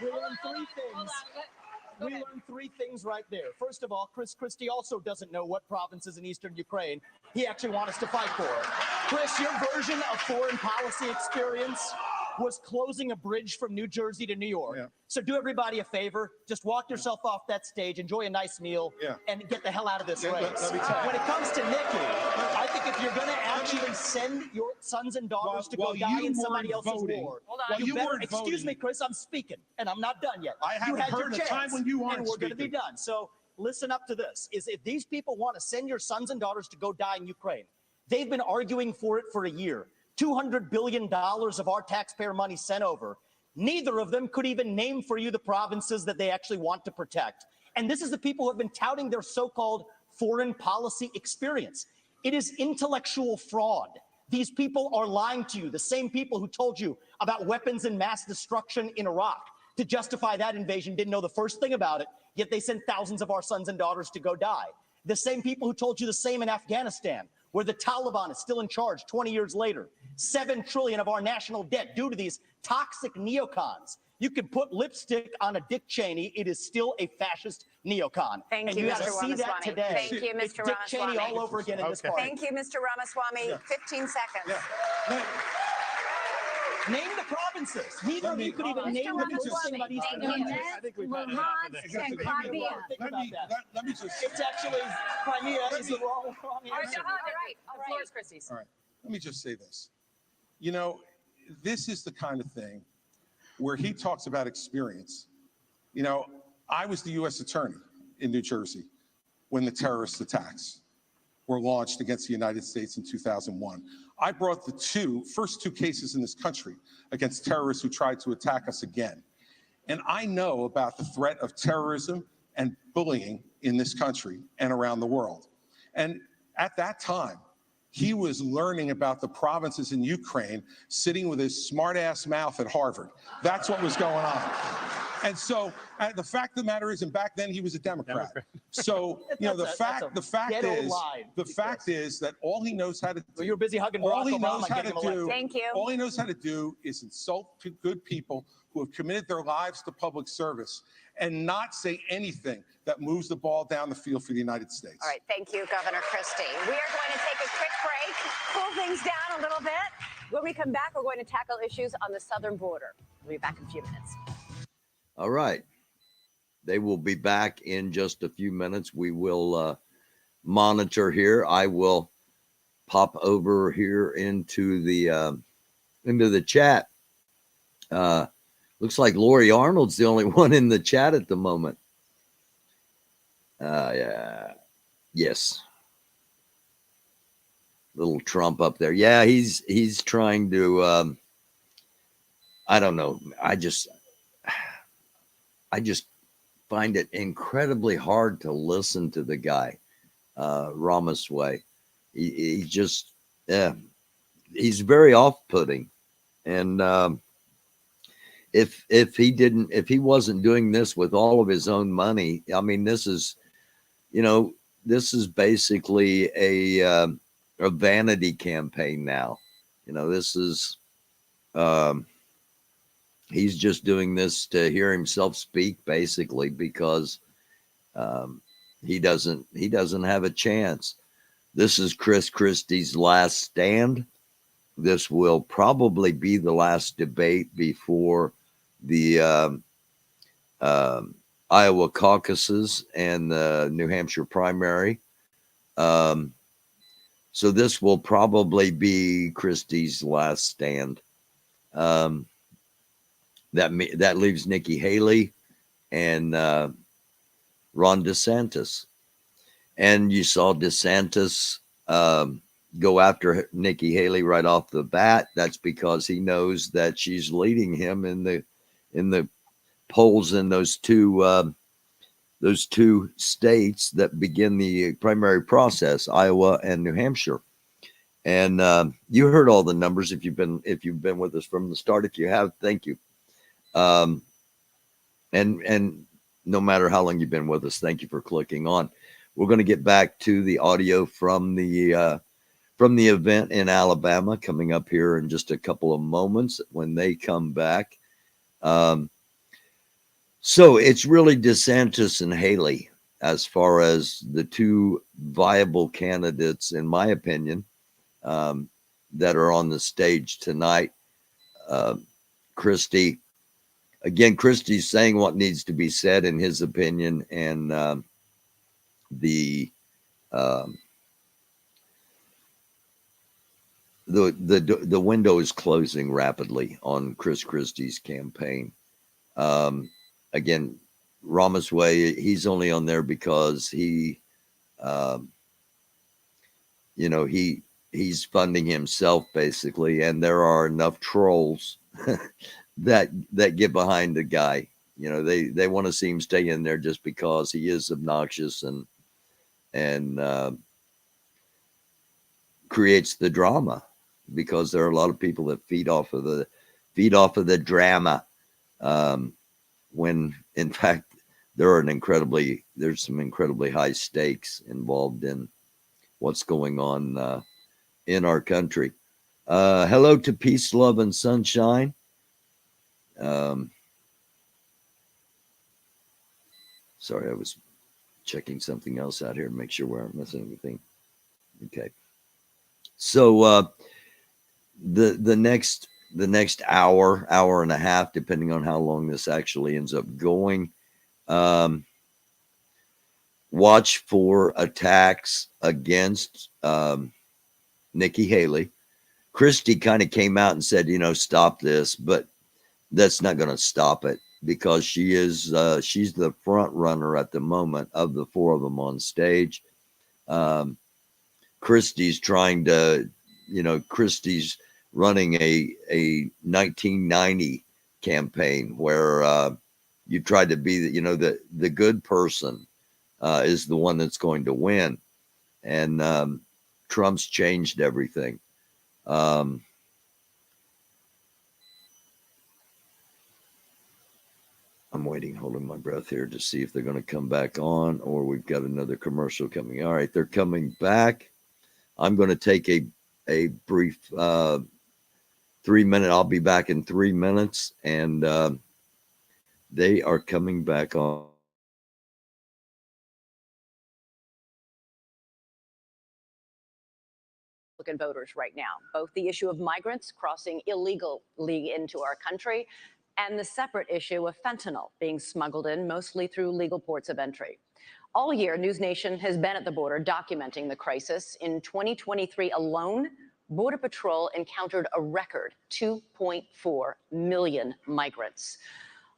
We learned 3 things. We learned 3 things right there. First of all, Chris Christie also doesn't know what provinces in eastern Ukraine he actually wants us to fight for. Chris, your version of foreign policy experience was closing a bridge from New Jersey to New York. Yeah. So do everybody a favor, just walk yourself off that stage, enjoy a nice meal, and get the hell out of this Yeah, race. let me tell you. When it comes to Nikki, I think if you're going to actually send your sons and daughters to go While die you in somebody weren't else's voting- war, while you better, weren't excuse voting- me, Chris, I'm speaking, and I'm not done yet. I haven't you had heard your a chance, time when you aren't and we're going to be speaking. done. So listen up to this, is if these people want to send your sons and daughters to go die in Ukraine, they've been arguing for it for a year. $200 billion of our taxpayer money sent over. Neither of them could even name for you the provinces that they actually want to protect. And this is the people who have been touting their so-called foreign policy experience. It is intellectual fraud. These people are lying to you, the same people who told you about weapons and mass destruction in Iraq to justify that invasion, didn't know the first thing about it, yet they sent thousands of our sons and daughters to go die. The same people who told you the same in Afghanistan, where the Taliban is still in charge 20 years later. $7 trillion of our national debt due to these toxic neocons. You can put lipstick on a Dick Cheney. It is still a fascist neocon. Thank and you, you Mr. gotta see that Ramaswamy. today. Thank you, It's Mr. Dick Cheney Ramaswamy. all over again in this party. Thank you, Mr. Ramaswamy. 15 seconds. Name the provinces. Neither of you could even name the first thing about Eastern countries. I think we've had enough of this. And Crimea. Let me just. It's actually Crimea is the wrong answer. The floor is Christie's. All right. Let me just say this. You know, this is the kind of thing where he talks about experience. You know, I was the U.S. attorney in New Jersey when the terrorist attacks were launched against the United States in 2001. I brought the first two cases in this country against terrorists who tried to attack us again. And I know about the threat of terrorism and bullying in this country and around the world. And at that time, he was learning about the provinces in Ukraine, sitting with his smart-ass mouth at Harvard. That's what was going on. And so the fact of the matter is, and back then he was a Democrat. So, you know, the fact is that all he knows how to do. Well, you're busy hugging all Barack he knows Obama how getting to him elected. do. Thank you. All he knows how to do is insult good people who have committed their lives to public service and not say anything that moves the ball down the field for the United States. All right. Thank you, Governor Christie. We are going to take a quick break, cool things down a little bit. When we come back, we're going to tackle issues on the southern border. We'll be back in a few minutes. All right. They will be back in just a few minutes. We will monitor here. I will pop over here into the chat. Looks like Lori Arnold's the only one in the chat at the moment. Yeah. Yes. Little Trump up there. Yeah, he's trying to I don't know. I just find it incredibly hard to listen to the guy, Ramaswamy. He just, he's very off-putting. And if he wasn't doing this with all of his own money, I mean, this is basically a vanity campaign now. You know, this is, he's just doing this to hear himself speak, basically, because he doesn't have a chance. This is Chris Christie's last stand. This will probably be the last debate before the Iowa caucuses and the New Hampshire primary. So this will probably be Christie's last stand. That leaves Nikki Haley and Ron DeSantis. And you saw DeSantis go after Nikki Haley right off the bat. That's because he knows that she's leading him in the polls in those two states that begin the primary process, Iowa and New Hampshire. And you heard all the numbers if you've been with us from the start. If you have, thank you. And no matter how long you've been with us, thank you for clicking on. We're going to get back to the audio from the event in Alabama coming up here in just a couple of moments when they come back. So it's really DeSantis and Haley as far as the two viable candidates, in my opinion, that are on the stage tonight. Christie's saying what needs to be said in his opinion, and the window is closing rapidly on Chris Christie's campaign. Again, Ramaswamy, he's only on there because he's funding himself basically, and there are enough trolls that get behind the guy. You know, they want to see him stay in there just because he is obnoxious and creates the drama, because there are a lot of people that feed off of the drama, when in fact there's some incredibly high stakes involved in what's going on in our country. Hello to peace, love, and sunshine. Sorry, I was checking something else out here to make sure we aren't missing anything. Okay. So the next hour and a half, depending on how long this actually ends up going, watch for attacks against Nikki Haley. Christie kind of came out and said, stop this, but that's not going to stop it, because she's the front runner at the moment of the four of them on stage. Christie's trying to, Christie's running a 1990 campaign where you try to be the good person is the one that's going to win, and Trump's changed everything. I'm waiting, holding my breath here to see if they're going to come back on, or we've got another commercial coming. All right, they're coming back. I'm going to take a brief 3-minute. I'll be back in 3 minutes, and they are coming back on. Voters right now, both the issue of migrants crossing illegally into our country and the separate issue of fentanyl being smuggled in mostly through legal ports of entry. All year, News Nation has been at the border documenting the crisis. In 2023 alone, Border Patrol encountered a record 2.4 million migrants.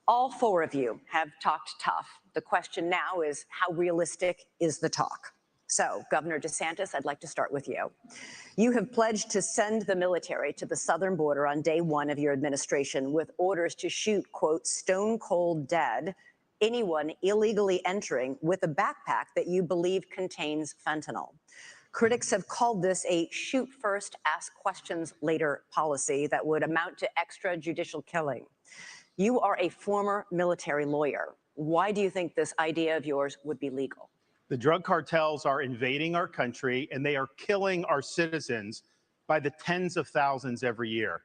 All four of you have talked tough. The question now is, how realistic is the talk? So, Governor DeSantis, I'd like to start with you. You have pledged to send the military to the southern border on day one of your administration with orders to shoot, quote, stone cold dead anyone illegally entering with a backpack that you believe contains fentanyl. Critics have called this a shoot first, ask questions later policy that would amount to extrajudicial killing. You are a former military lawyer. Why do you think this idea of yours would be legal? The drug cartels are invading our country, and they are killing our citizens by the tens of thousands every year.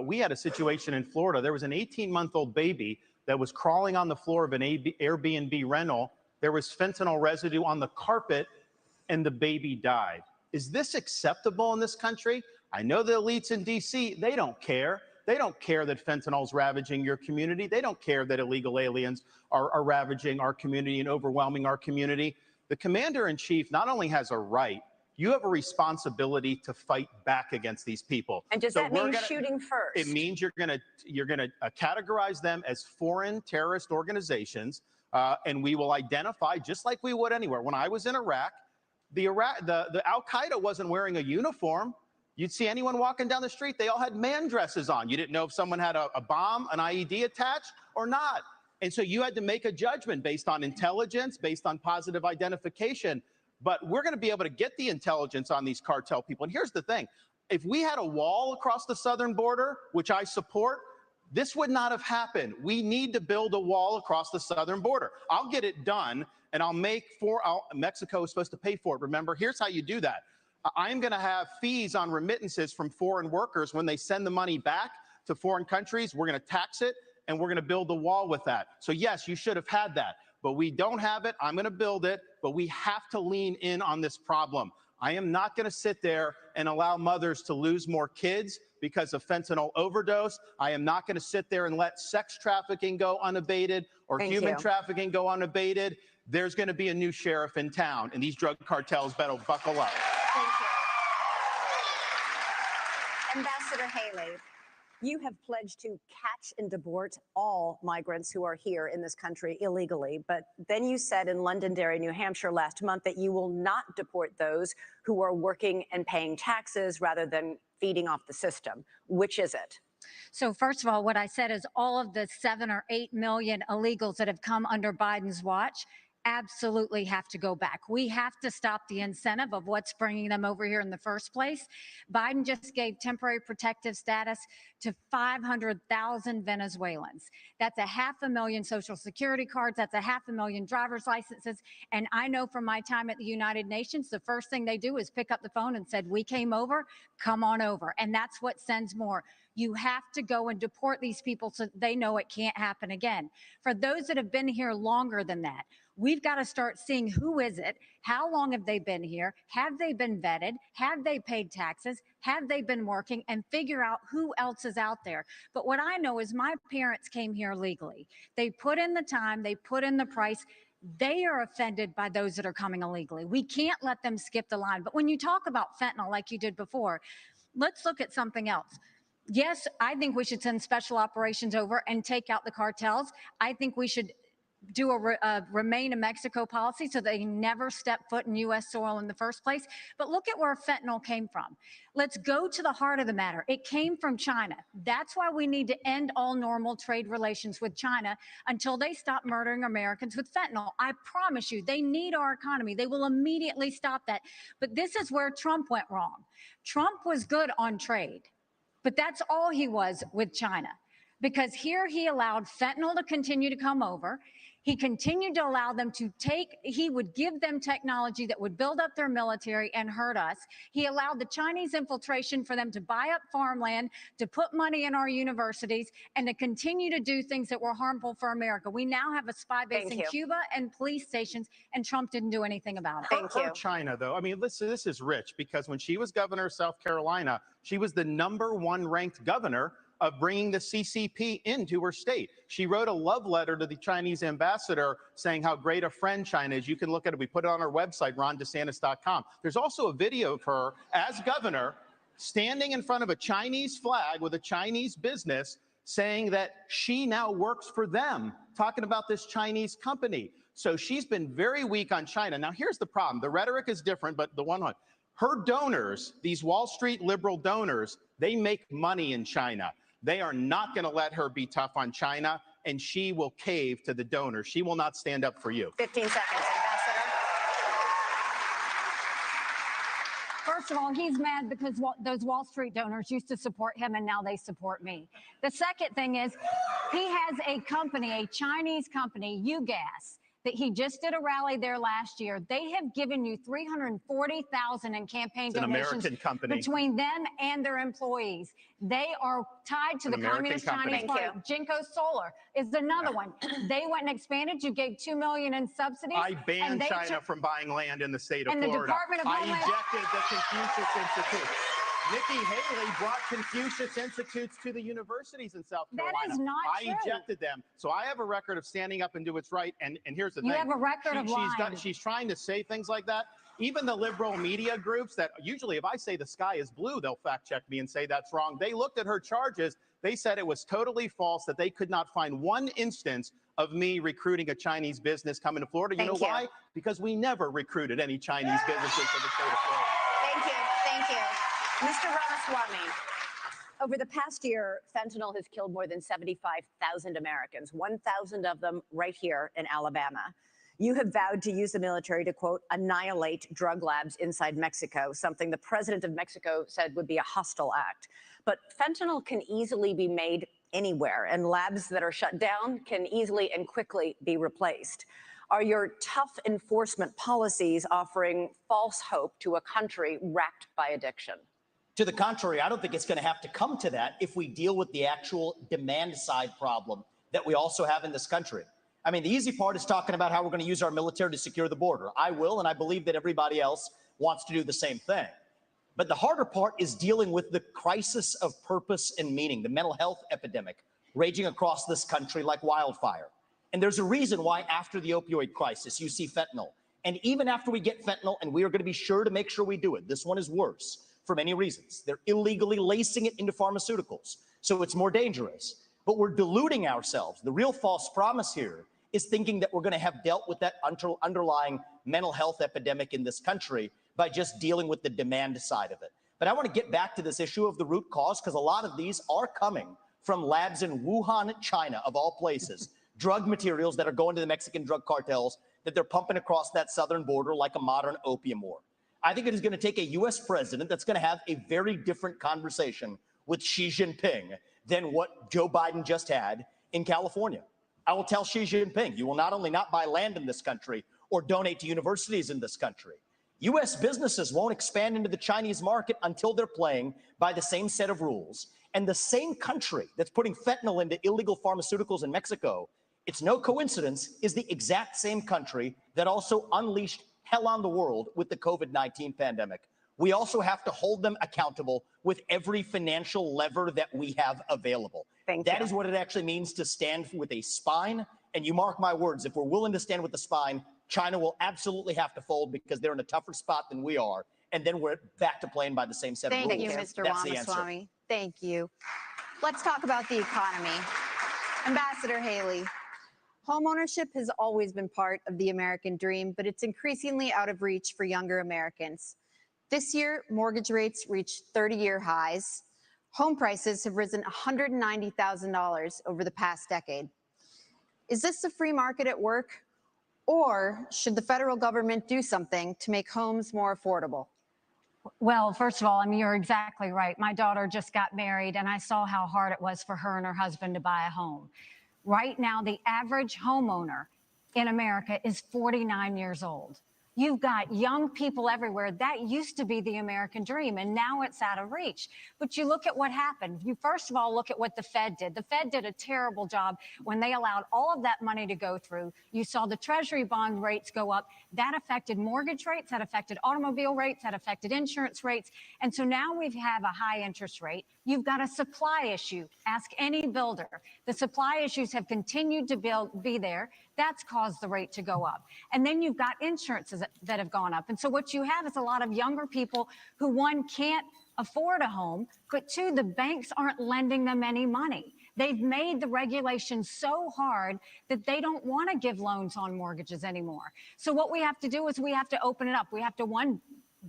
We had a situation in Florida. There was an 18-month-old baby that was crawling on the floor of an Airbnb rental. There was fentanyl residue on the carpet, and the baby died. Is this acceptable in this country? I know the elites in D.C., they don't care. They don't care that fentanyl is ravaging your community. They don't care that illegal aliens are ravaging our community and overwhelming our community. The commander-in-chief not only has a right, you have a responsibility to fight back against these people. And does that mean shooting first? It means you're gonna categorize them as foreign terrorist organizations, and we will identify just like we would anywhere. When I was in Iraq, the Al-Qaeda wasn't wearing a uniform. You'd see anyone walking down the street, they all had man dresses on. You didn't know if someone had a bomb, an IED attached or not. And so you had to make a judgment based on intelligence, based on positive identification. But we're going to be able to get the intelligence on these cartel people. And here's the thing. If we had a wall across the southern border, which I support, this would not have happened. We need to build a wall across the southern border. I'll get it done, and Mexico is supposed to pay for it. Remember, here's how you do that. I'm going to have fees on remittances from foreign workers. When they send the money back to foreign countries, we're going to tax it, and we're going to build a wall with that. So yes, you should have had that, but we don't have it. I'm going to build it, but we have to lean in on this problem. I am not going to sit there and allow mothers to lose more kids because of fentanyl overdose. I am not going to sit there and let sex trafficking go unabated or human trafficking go unabated. There's going to be a new sheriff in town, and these drug cartels better buckle up. Thank you. Ambassador Haley, you have pledged to catch and deport all migrants who are here in this country illegally. But then you said in Londonderry, New Hampshire last month that you will not deport those who are working and paying taxes rather than feeding off the system. Which is it? So first of all, what I said is all of the 7 or 8 million illegals that have come under Biden's watch, absolutely have to go back. We have to stop the incentive of what's bringing them over here in the first place. Biden just gave temporary protective status to 500,000 Venezuelans. That's 500,000 Social Security cards. That's 500,000 driver's licenses. And I know from my time at the United Nations, the first thing they do is pick up the phone and said, we came over, come on over. And that's what sends more. You have to go and deport these people so they know it can't happen again. For those that have been here longer than that, we've got to start seeing who is it, how long have they been here, have they been vetted, have they paid taxes, have they been working, and figure out who else is out there. But what I know is my parents came here legally. They put in the time, they put in the price. They are offended by those that are coming illegally. We can't let them skip the line. But when you talk about fentanyl like you did before, let's look at something else. Yes, I think we should send special operations over and take out the cartels. I think we should do a remain in Mexico policy so they never step foot in U.S. soil in the first place. But look at where fentanyl came from. Let's go to the heart of the matter. It came from China. That's why we need to end all normal trade relations with China until they stop murdering Americans with fentanyl. I promise you, they need our economy. They will immediately stop that. But this is where Trump went wrong. Trump was good on trade, but that's all he was with China. Because here he allowed fentanyl to continue to come over. He continued to allow them to he would give them technology that would build up their military and hurt us. He allowed the Chinese infiltration for them to buy up farmland, to put money in our universities, and to continue to do things that were harmful for America. We now have a spy base in Cuba and police stations, and Trump didn't do anything about it. For China, though, I mean, listen, this is rich because when she was governor of South Carolina, she was the #1 ranked governor of bringing the CCP into her state. She wrote a love letter to the Chinese ambassador saying how great a friend China is. You can look at it. We put it on our website, rondesantis.com. There's also a video of her as governor standing in front of a Chinese flag with a Chinese business saying that she now works for them, talking about this Chinese company. So she's been very weak on China. Now, here's the problem. The rhetoric is different, but her donors, these Wall Street liberal donors, they make money in China. They are not going to let her be tough on China, and she will cave to the donors. She will not stand up for you. 15 seconds, Ambassador. First of all, he's mad because those Wall Street donors used to support him and now they support me. The second thing is he has a company, a Chinese company, UGAS, that he just did a rally there last year. They have given you $340,000 in campaign donations between them and their employees. They are tied to the Communist Chinese Party. Jinko Solar is another one. They went and expanded. You gave $2 million in subsidies. I banned China from buying land in the state of Florida. The Department of Homeland I ejected the Confucius Institute. Nikki Haley brought Confucius Institutes to the universities in South Carolina. That is not true. I ejected them. So I have a record of standing up and do what's right. And here's the thing. You have a record of lying. She's trying to say things like that. Even the liberal media groups that usually if I say the sky is blue, they'll fact check me and say that's wrong. They looked at her charges. They said it was totally false, that they could not find one instance of me recruiting a Chinese business coming to Florida. You know why? Because we never recruited any Chinese businesses to the state of Florida. Thank you. Thank you. Mr. Ramaswamy, over the past year, fentanyl has killed more than 75,000 Americans, 1,000 of them right here in Alabama. You have vowed to use the military to, quote, annihilate drug labs inside Mexico, something the president of Mexico said would be a hostile act. But fentanyl can easily be made anywhere, and labs that are shut down can easily and quickly be replaced. Are your tough enforcement policies offering false hope to a country racked by addiction? To the contrary, I don't think it's going to have to come to that if we deal with the actual demand side problem that we also have in this country. I mean, the easy part is talking about how we're going to use our military to secure the border. I will, and I believe that everybody else wants to do the same thing. But the harder part is dealing with the crisis of purpose and meaning, the mental health epidemic raging across this country like wildfire. And there's a reason why after the opioid crisis, you see fentanyl. And even after we get fentanyl, and we are going to be sure to make sure we do it, this one is worse for many reasons. They're illegally lacing it into pharmaceuticals, so it's more dangerous. But we're deluding ourselves. The real false promise here is thinking that we're going to have dealt with that underlying mental health epidemic in this country by just dealing with the demand side of it. But I want to get back to this issue of the root cause, because a lot of these are coming from labs in Wuhan, China, of all places, drug materials that are going to the Mexican drug cartels that they're pumping across that southern border like a modern opium war. I think it is going to take a U.S. president that's going to have a very different conversation with Xi Jinping than what Joe Biden just had in California. I will tell Xi Jinping, you will not only not buy land in this country or donate to universities in this country, U.S. businesses won't expand into the Chinese market until they're playing by the same set of rules. And the same country that's putting fentanyl into illegal pharmaceuticals in Mexico, it's no coincidence, is the exact same country that also unleashed hell on the world with the COVID-19 pandemic. We also have to hold them accountable with every financial lever that we have available. That is what it actually means to stand with a spine. And you mark my words, if we're willing to stand with the spine, China will absolutely have to fold because they're in a tougher spot than we are. And then we're back to playing by the same set of rules. Thank you, Mr. That's the answer. Ramaswamy. Thank you. Let's talk about the economy. Ambassador Haley, homeownership has always been part of the American dream, but it's increasingly out of reach for younger Americans. This year, mortgage rates reached 30-year highs. Home prices have risen $190,000 over the past decade. Is this the free market at work? Or should the federal government do something to make homes more affordable? Well, first of all, I mean, you're exactly right. My daughter just got married, and I saw how hard it was for her and her husband to buy a home. Right now, the average homeowner in America is 49 years old. You've got young people everywhere. That used to be the American dream, and now it's out of reach. But you look at what happened. You first of all look at what the Fed did. The Fed did a terrible job when they allowed all of that money to go through. You saw the Treasury bond rates go up. That affected mortgage rates, that affected automobile rates, that affected insurance rates. And so now we have a high interest rate. You've got a supply issue. Ask any builder. The supply issues have continued to be there. That's caused the rate to go up. And then you've got insurances that have gone up. And so what you have is a lot of younger people who, one, can't afford a home, but two, the banks aren't lending them any money. They've made the regulations so hard that they don't want to give loans on mortgages anymore. So what we have to do is we have to open it up. We have to, one,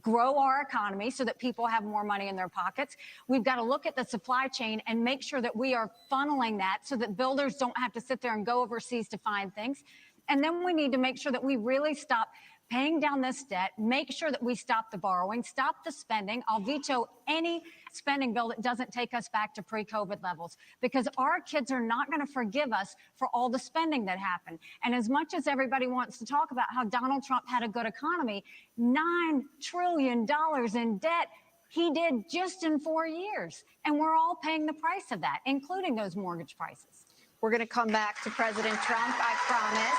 grow our economy so that people have more money in their pockets. We've got to look at the supply chain and make sure that we are funneling that so that builders don't have to sit there and go overseas to find things. And then we need to make sure that we really stop paying down this debt, make sure that we stop the borrowing, stop the spending. I'll veto any spending bill that doesn't take us back to pre-COVID levels, because our kids are not going to forgive us for all the spending that happened. And as much as everybody wants to talk about how Donald Trump had a good economy, $9 trillion in debt, he did just in 4 years. And we're all paying the price of that, including those mortgage prices. We're going to come back to President Trump, I promise.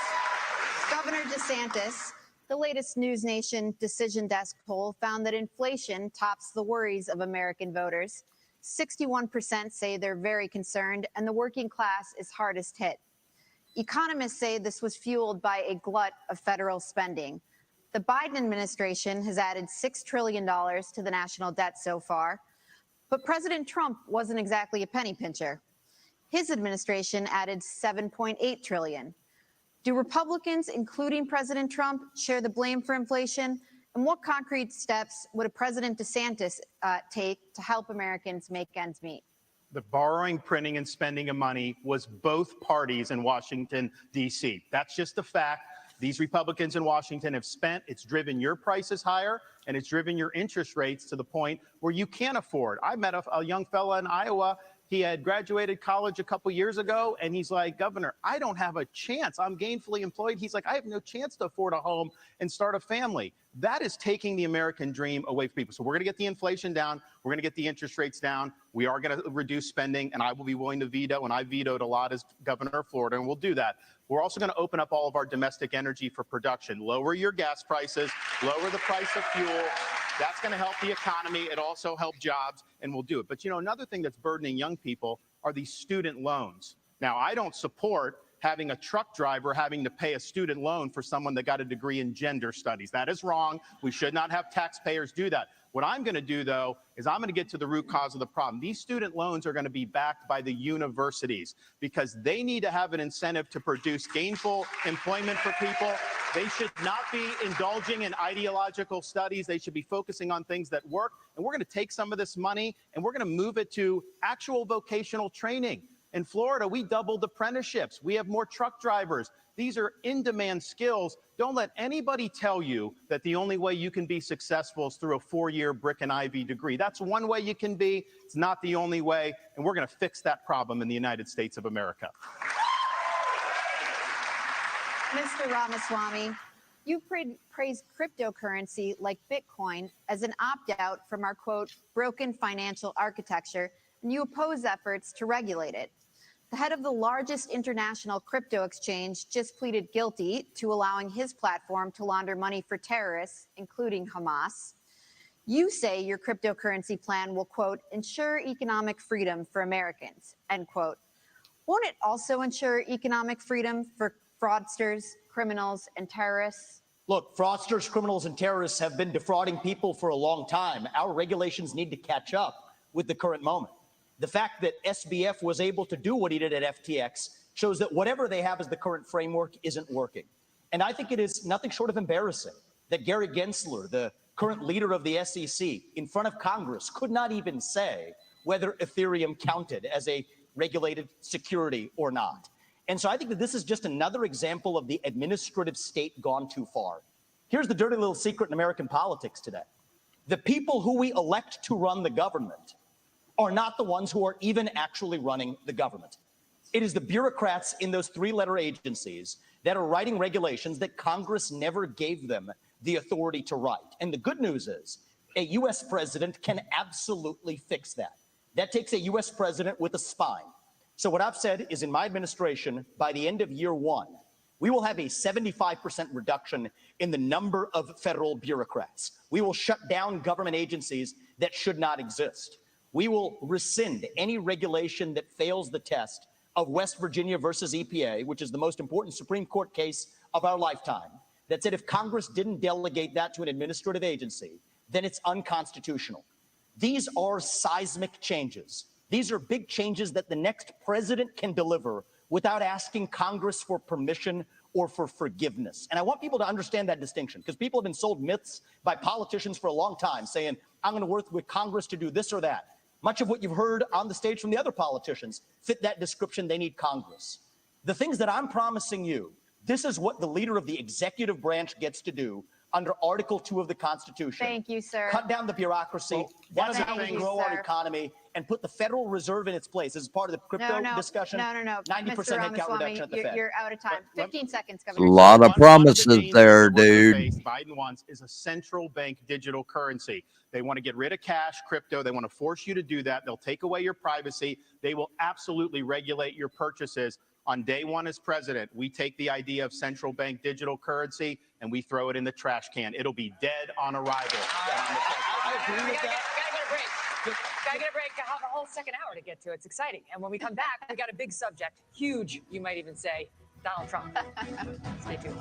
Governor DeSantis, the latest News Nation Decision Desk poll found that inflation tops the worries of American voters. 61% say they're very concerned, and the working class is hardest hit. Economists say this was fueled by a glut of federal spending. The Biden administration has added $6 trillion to the national debt so far, but President Trump wasn't exactly a penny pincher. His administration added $7.8 trillion. Do Republicans, including President Trump, share the blame for inflation? And what concrete steps would President DeSantis take to help Americans make ends meet? The borrowing, printing, and spending of money was both parties in Washington, D.C. That's just a fact. These Republicans in Washington have spent. It's driven your prices higher, and it's driven your interest rates to the point where you can't afford. I met a young fella in Iowa. He had graduated college a couple years ago, and he's like, Governor, I don't have a chance. I'm gainfully employed. He's like, I have no chance to afford a home and start a family. That is taking the American dream away from people. So we're going to get the inflation down. We're going to get the interest rates down. We are going to reduce spending, and I will be willing to veto, and I vetoed a lot as governor of Florida, and we'll do that. We're also going to open up all of our domestic energy for production, lower your gas prices, lower the price of fuel. That's going to help the economy. It also help jobs, and we'll do it. But, you know, another thing that's burdening young people are these student loans. Now, I don't support having a truck driver having to pay a student loan for someone that got a degree in gender studies. That is wrong. We should not have taxpayers do that. What I'm going to do, though, is I'm going to get to the root cause of the problem. These student loans are going to be backed by the universities because they need to have an incentive to produce gainful employment for people. They should not be indulging in ideological studies. They should be focusing on things that work. And we're going to take some of this money and we're going to move it to actual vocational training. In Florida, we doubled apprenticeships. We have more truck drivers. These are in-demand skills. Don't let anybody tell you that the only way you can be successful is through a 4-year brick and ivy degree. That's one way you can be. It's not the only way, and we're going to fix that problem in the United States of America. Mr. Ramaswamy, you praised cryptocurrency like Bitcoin as an opt-out from our, quote, broken financial architecture, and you oppose efforts to regulate it. The head of the largest international crypto exchange just pleaded guilty to allowing his platform to launder money for terrorists, including Hamas. You say your cryptocurrency plan will, quote, ensure economic freedom for Americans, end quote. Won't it also ensure economic freedom for fraudsters, criminals, and terrorists? Look, fraudsters, criminals, and terrorists have been defrauding people for a long time. Our regulations need to catch up with the current moment. The fact that SBF was able to do what he did at FTX shows that whatever they have as the current framework isn't working. And I think it is nothing short of embarrassing that Gary Gensler, the current leader of the SEC, in front of Congress, could not even say whether Ethereum counted as a regulated security or not. And so I think that this is just another example of the administrative state gone too far. Here's the dirty little secret in American politics today. The people who we elect to run the government are not the ones who are even actually running the government. It is the bureaucrats in those 3-letter agencies that are writing regulations that Congress never gave them the authority to write. And the good news is a U.S. president can absolutely fix that. That takes a U.S. president with a spine. So what I've said is in my administration, by the end of year 1, we will have a 75% reduction in the number of federal bureaucrats. We will shut down government agencies that should not exist. We will rescind any regulation that fails the test of West Virginia versus EPA, which is the most important Supreme Court case of our lifetime, that said if Congress didn't delegate that to an administrative agency, then it's unconstitutional. These are seismic changes. These are big changes that the next president can deliver without asking Congress for permission or for forgiveness. And I want people to understand that distinction, because people have been sold myths by politicians for a long time saying, I'm going to work with Congress to do this or that. Much of what you've heard on the stage from the other politicians fit that description. They need Congress. The things that I'm promising you, this is what the leader of the executive branch gets to do under Article 2 of the Constitution. Thank you, sir. Cut down the bureaucracy, that's how we grow our economy, and put the Federal Reserve in its place. This is part of the crypto discussion. No. 90% Mr. headcount Ramaswamy, reduction at the Fed. you're out of time. 15 seconds, A Governor. lot of promises there, What we're dude. faced, Biden wants is a central bank digital currency. They want to get rid of cash, crypto. They want to force you to do that. They'll take away your privacy. They will absolutely regulate your purchases. On day 1 as president, we take the idea of central bank digital currency and we throw it in the trash can. It'll be dead on arrival. I agree with that. Gotta get a break. I have a whole second hour to get to. It's exciting. And when we come back, we got a big subject. Huge, you might even say, Donald Trump. Stay tuned.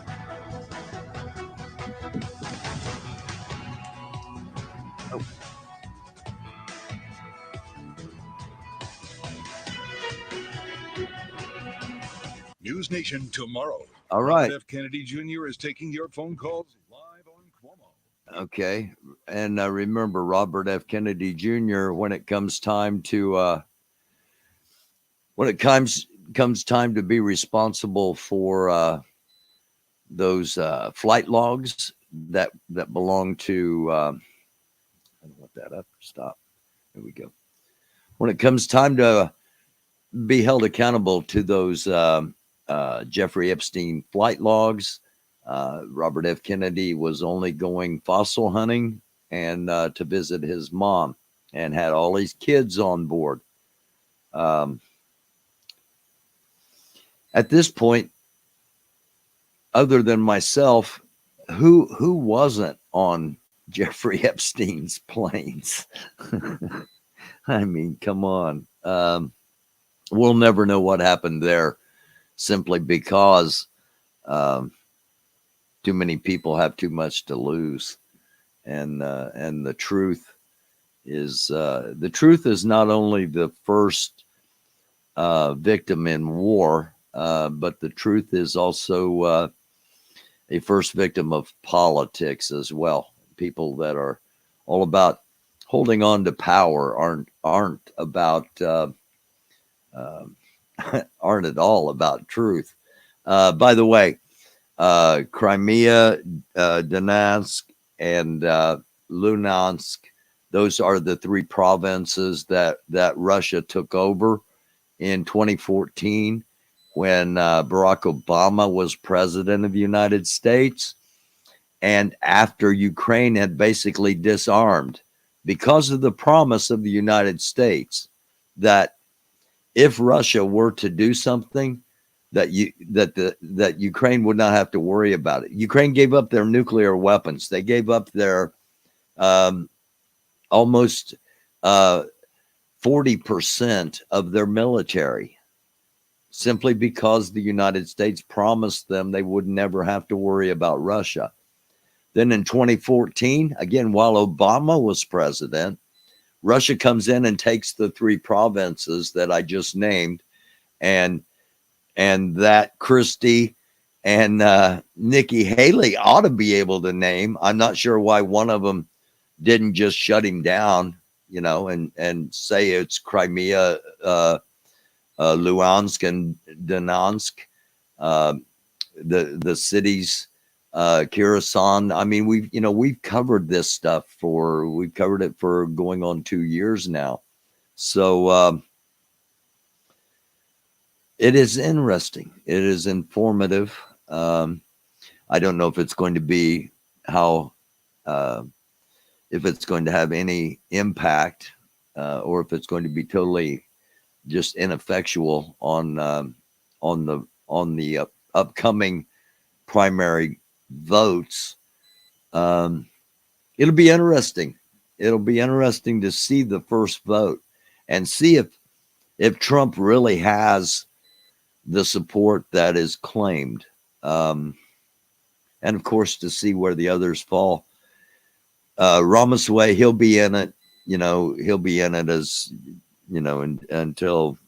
News Nation tomorrow. All right. Robert F. Kennedy Jr. is taking your phone calls live on Cuomo. Okay. And remember, Robert F. Kennedy Jr., when it comes time to time to be responsible for those flight logs that belong to I don't want that up. Stop. There we go. When it comes time to be held accountable to those Jeffrey Epstein flight logs, Robert F. Kennedy was only going fossil hunting and to visit his mom, and had all his kids on board. At this point, other than myself, who wasn't on Jeffrey Epstein's planes? I mean, come on. We'll never know what happened there, simply because too many people have too much to lose. And the truth is not only the first victim in war, but the truth is also a first victim of politics as well. People that are all about holding on to power aren't about aren't at all about truth. By the way, Crimea, Donetsk, and Luhansk, those are the three provinces that Russia took over in 2014 when Barack Obama was president of the United States, and after Ukraine had basically disarmed, because of the promise of the United States that if Russia were to do something, that Ukraine would not have to worry about it. Ukraine gave up their nuclear weapons. They gave up their almost 40% of their military, simply because the United States promised them they would never have to worry about Russia. Then in 2014, again, while Obama was president, Russia comes in and takes the three provinces that I just named, and that Christie and Nikki Haley ought to be able to name. I'm not sure why one of them didn't just shut him down, you know, and say it's Crimea, Luhansk and Donetsk, the cities, Kherson. I mean, we've covered this stuff we've covered it for going on 2 years now. So it is interesting. It is informative. I don't know if it's going to be if it's going to have any impact, or if it's going to be totally just ineffectual on the upcoming primary votes. It'll be interesting. It'll be interesting to see the first vote and see if Trump really has the support that is claimed. And of course, to see where the others fall. Ramaswamy, he'll be in it, he'll be in it as, until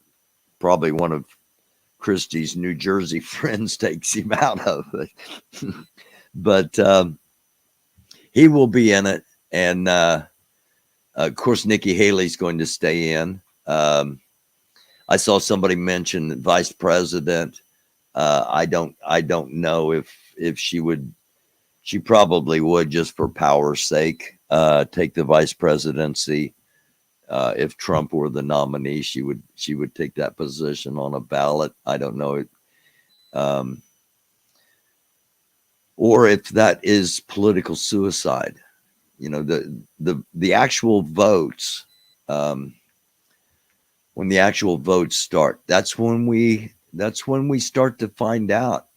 probably one of Christie's New Jersey friends takes him out of it. But he will be in it. And of course, Nikki Haley's going to stay in. I saw somebody mention vice president. I don't know if she would. She probably would, just for power's sake, take the vice presidency. If Trump were the nominee, she would take that position on a ballot. I don't know, or if that is political suicide. The actual votes. When the actual votes start, that's when we start to find out,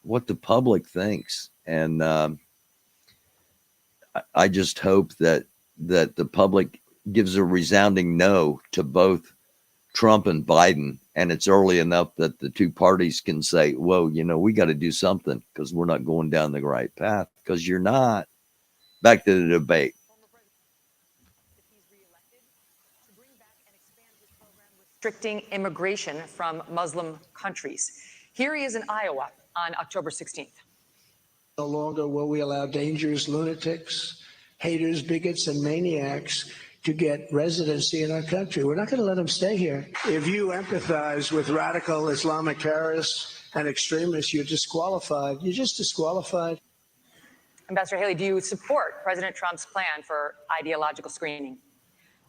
what the public thinks. And I just hope that the public gives a resounding no to both Trump and Biden. And it's early enough that the two parties can say, whoa, we got to do something, because we're not going down the right path, because you're not. Back to the debate. Restricting immigration from Muslim countries. Here he is in Iowa on October 16th. No longer will we allow dangerous lunatics, haters, bigots, and maniacs to get residency in our country. We're not going to let them stay here. If you empathize with radical Islamic terrorists and extremists, you're disqualified. You're just disqualified. Ambassador Haley, do you support President Trump's plan for ideological screening?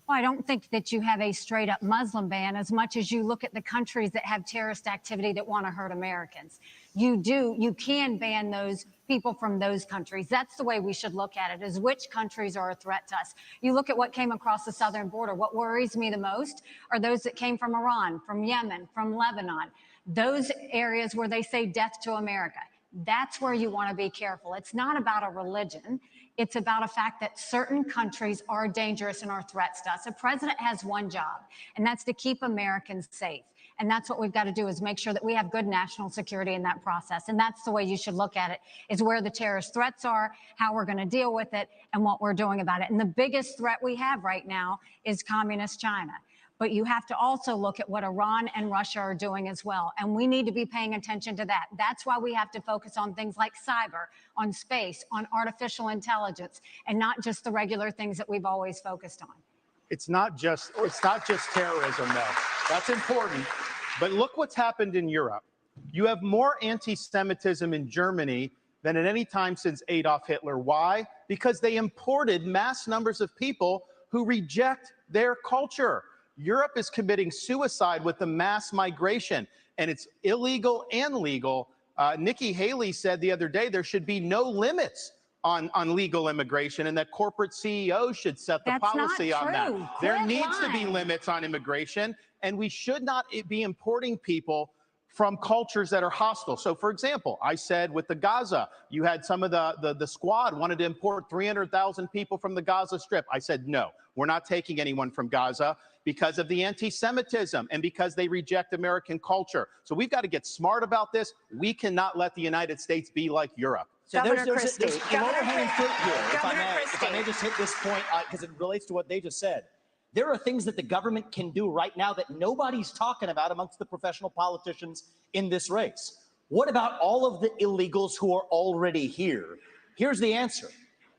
Well, I don't think that you have a straight up Muslim ban as much as you look at the countries that have terrorist activity that want to hurt Americans. You can ban those people from those countries. That's the way we should look at it, is which countries are a threat to us. You look at what came across the southern border. What worries me the most are those that came from Iran, from Yemen, from Lebanon, those areas where they say death to America. That's where you want to be careful. It's not about a religion. It's about a fact that certain countries are dangerous and are threats to us. A president has one job, and that's to keep Americans safe. And that's what we've got to do, is make sure that we have good national security in that process. And that's the way you should look at it, is where the terrorist threats are, how we're going to deal with it, and what we're doing about it. And the biggest threat we have right now is communist China. But you have to also look at what Iran and Russia are doing as well. And we need to be paying attention to that. That's why we have to focus on things like cyber, on space, on artificial intelligence, and not just the regular things that we've always focused on. It's not just terrorism, though. That's important. But look what's happened in Europe. You have more anti-Semitism in Germany than at any time since Adolf Hitler. Why? Because they imported mass numbers of people who reject their culture. Europe is committing suicide with the mass migration, and it's illegal and legal. Nikki Haley said the other day there should be no limits on legal immigration, and that corporate CEOs should set the policy on that. There needs to be limits on immigration, and we should not be importing people from cultures that are hostile. So, for example, I said with the Gaza, you had some of the squad wanted to import 300,000 people from the Gaza Strip. I said, no, we're not taking anyone from Gaza because of the anti-Semitism and because they reject American culture. So we've got to get smart about this. We cannot let the United States be like Europe. So Governor there's Christie. a low-hanging fruit here, if I Governor may just hit this point, because it relates to what they just said. There are things that the government can do right now that nobody's talking about amongst the professional politicians in this race. What about all of the illegals who are already here? Here's the answer.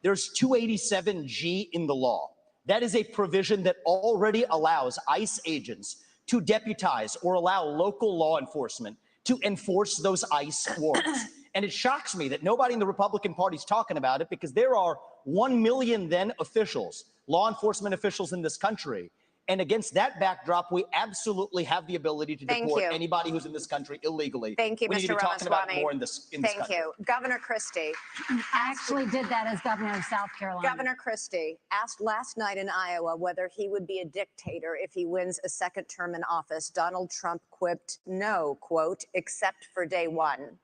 There's 287G in the law. That is a provision that already allows ICE agents to deputize or allow local law enforcement to enforce those ICE warrants. And it shocks me that nobody in the Republican Party is talking about it, because there are 1 million then officials, law enforcement officials in this country. And against that backdrop, we absolutely have the ability to deport anybody who's in this country illegally. Thank you, we Mr. need to be talking about Ramaswamy. more in this country. Thank you. Governor Christie. I actually did that as governor of South Carolina. Governor Christie asked last night in Iowa whether he would be a dictator if he wins a second term in office. Donald Trump quipped, no, quote, except for day one,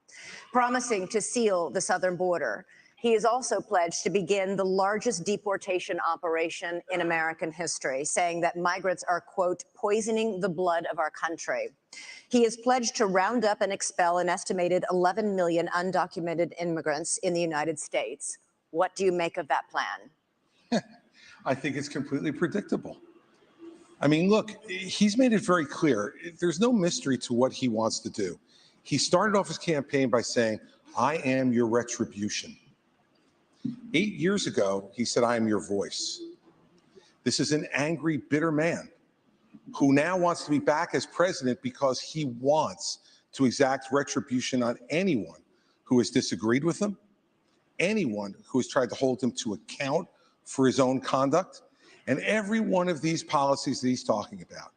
promising to seal the southern border. He has also pledged to begin the largest deportation operation in American history, saying that migrants are, quote, poisoning the blood of our country. He has pledged to round up and expel an estimated 11 million undocumented immigrants in the United States. What do you make of that plan? I think it's completely predictable. I mean, look, he's made it very clear. There's no mystery to what he wants to do. He started off his campaign by saying, I am your retribution. 8 years ago, he said, I am your voice. This is an angry, bitter man who now wants to be back as president because he wants to exact retribution on anyone who has disagreed with him, anyone who has tried to hold him to account for his own conduct. And every one of these policies that he's talking about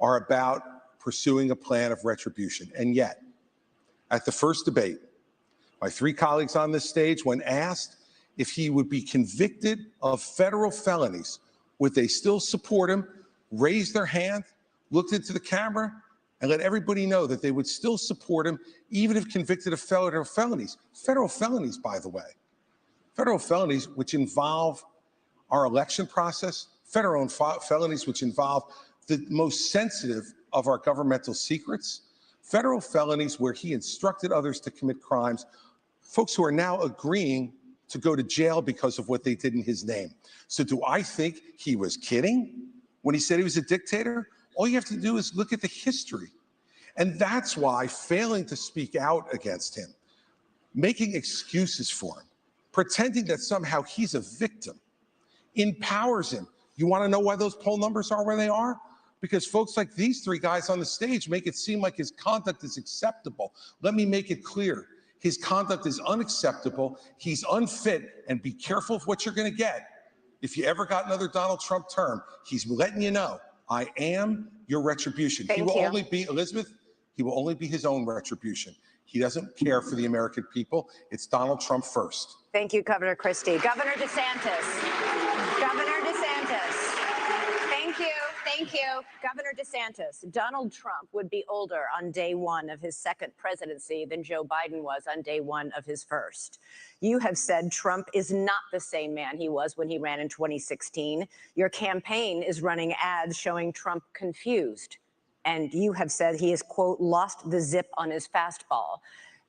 are about pursuing a plan of retribution. And yet, at the first debate, my three colleagues on this stage, when asked if he would be convicted of federal felonies, would they still support him, raise their hand, looked into the camera, and let everybody know that they would still support him, even if convicted of federal felonies. Federal felonies, by the way. Federal felonies which involve our election process, federal felonies which involve the most sensitive of our governmental secrets, federal felonies where he instructed others to commit crimes, folks who are now agreeing to go to jail because of what they did in his name. So do I think he was kidding when he said he was a dictator? All you have to do is look at the history. And that's why failing to speak out against him, making excuses for him, pretending that somehow he's a victim, empowers him. You want to know why those poll numbers are where they are? Because folks like these three guys on the stage make it seem like his conduct is acceptable. Let me make it clear. His conduct is unacceptable. He's unfit, and be careful of what you're going to get. If you ever got another Donald Trump term, he's letting you know, I am your retribution. He will only be, Elizabeth, he will only be his own retribution. He doesn't care for the American people. It's Donald Trump first. Thank you, Governor Christie. Governor DeSantis. Governor DeSantis. Thank you. Governor DeSantis. Donald Trump would be older on day one of his second presidency than Joe Biden was on day one of his first. You have said Trump is not the same man he was when he ran in 2016. Your campaign is running ads showing Trump confused. And you have said he has, quote, lost the zip on his fastball.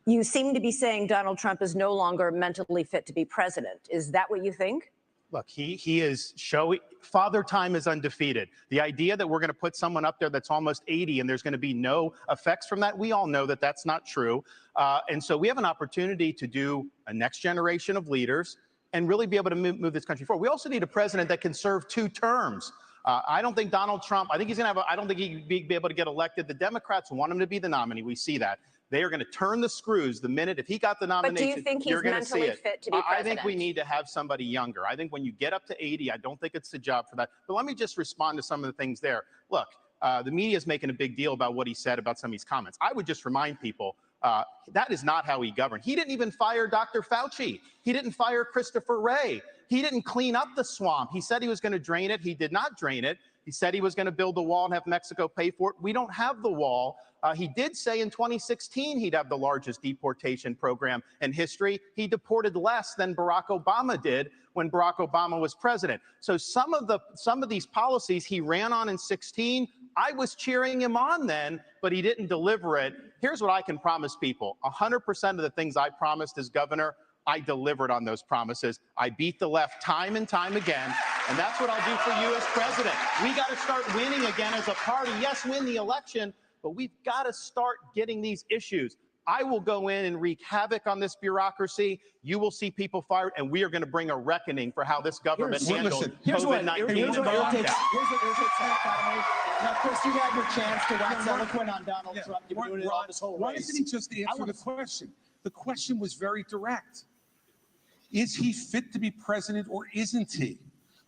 You seem to be saying Donald Trump is no longer mentally fit to be president. Is that what you think? Look, he is showing father time is undefeated. The idea that we're going to put someone up there that's almost 80 and there's going to be no effects from that, we all know that that's not true. And so we have an opportunity to do a next generation of leaders and really be able to move this country forward. We also need a president that can serve 2 terms. I don't think Donald Trump, I think he's going to have, I don't think he'd be able to get elected. The Democrats want him to be the nominee. We see that. They are going to turn the screws the minute, if he got the nomination, But do you think he's you're going to see mentally it. fit to be I think we president? need to have somebody younger. I think when you get up to 80, I don't think it's the job for that. But let me just respond to some of the things there. Look, the media is making a big deal about what he said about some of these comments. I would just remind people that is not how he governed. He didn't even fire Dr. Fauci. He didn't fire Christopher Wray. He didn't clean up the swamp. He said he was going to drain it. He did not drain it. He said he was going to build the wall and have Mexico pay for it. We don't have the wall. He did say in 2016 he'd have the largest deportation program in history. He deported less than Barack Obama did when Barack Obama was president. So some of these policies he ran on in 16, I was cheering him on then, but he didn't deliver it. Here's what I can promise people. 100% of the things I promised as governor, I delivered on those promises. I beat the left time and time again, and that's what I'll do for you as president. We got to start winning again as a party. Yes, win the election, but we've got to start getting these issues. I will go in and wreak havoc on this bureaucracy. You will see people fired, and we are going to bring a reckoning for how this government handled COVID-19. Now, Chris, you had your chance to wax eloquent on Donald Trump. You've been doing it all this whole Why race. doesn't he just answer the question? The question was very direct. Is he fit to be president or isn't he?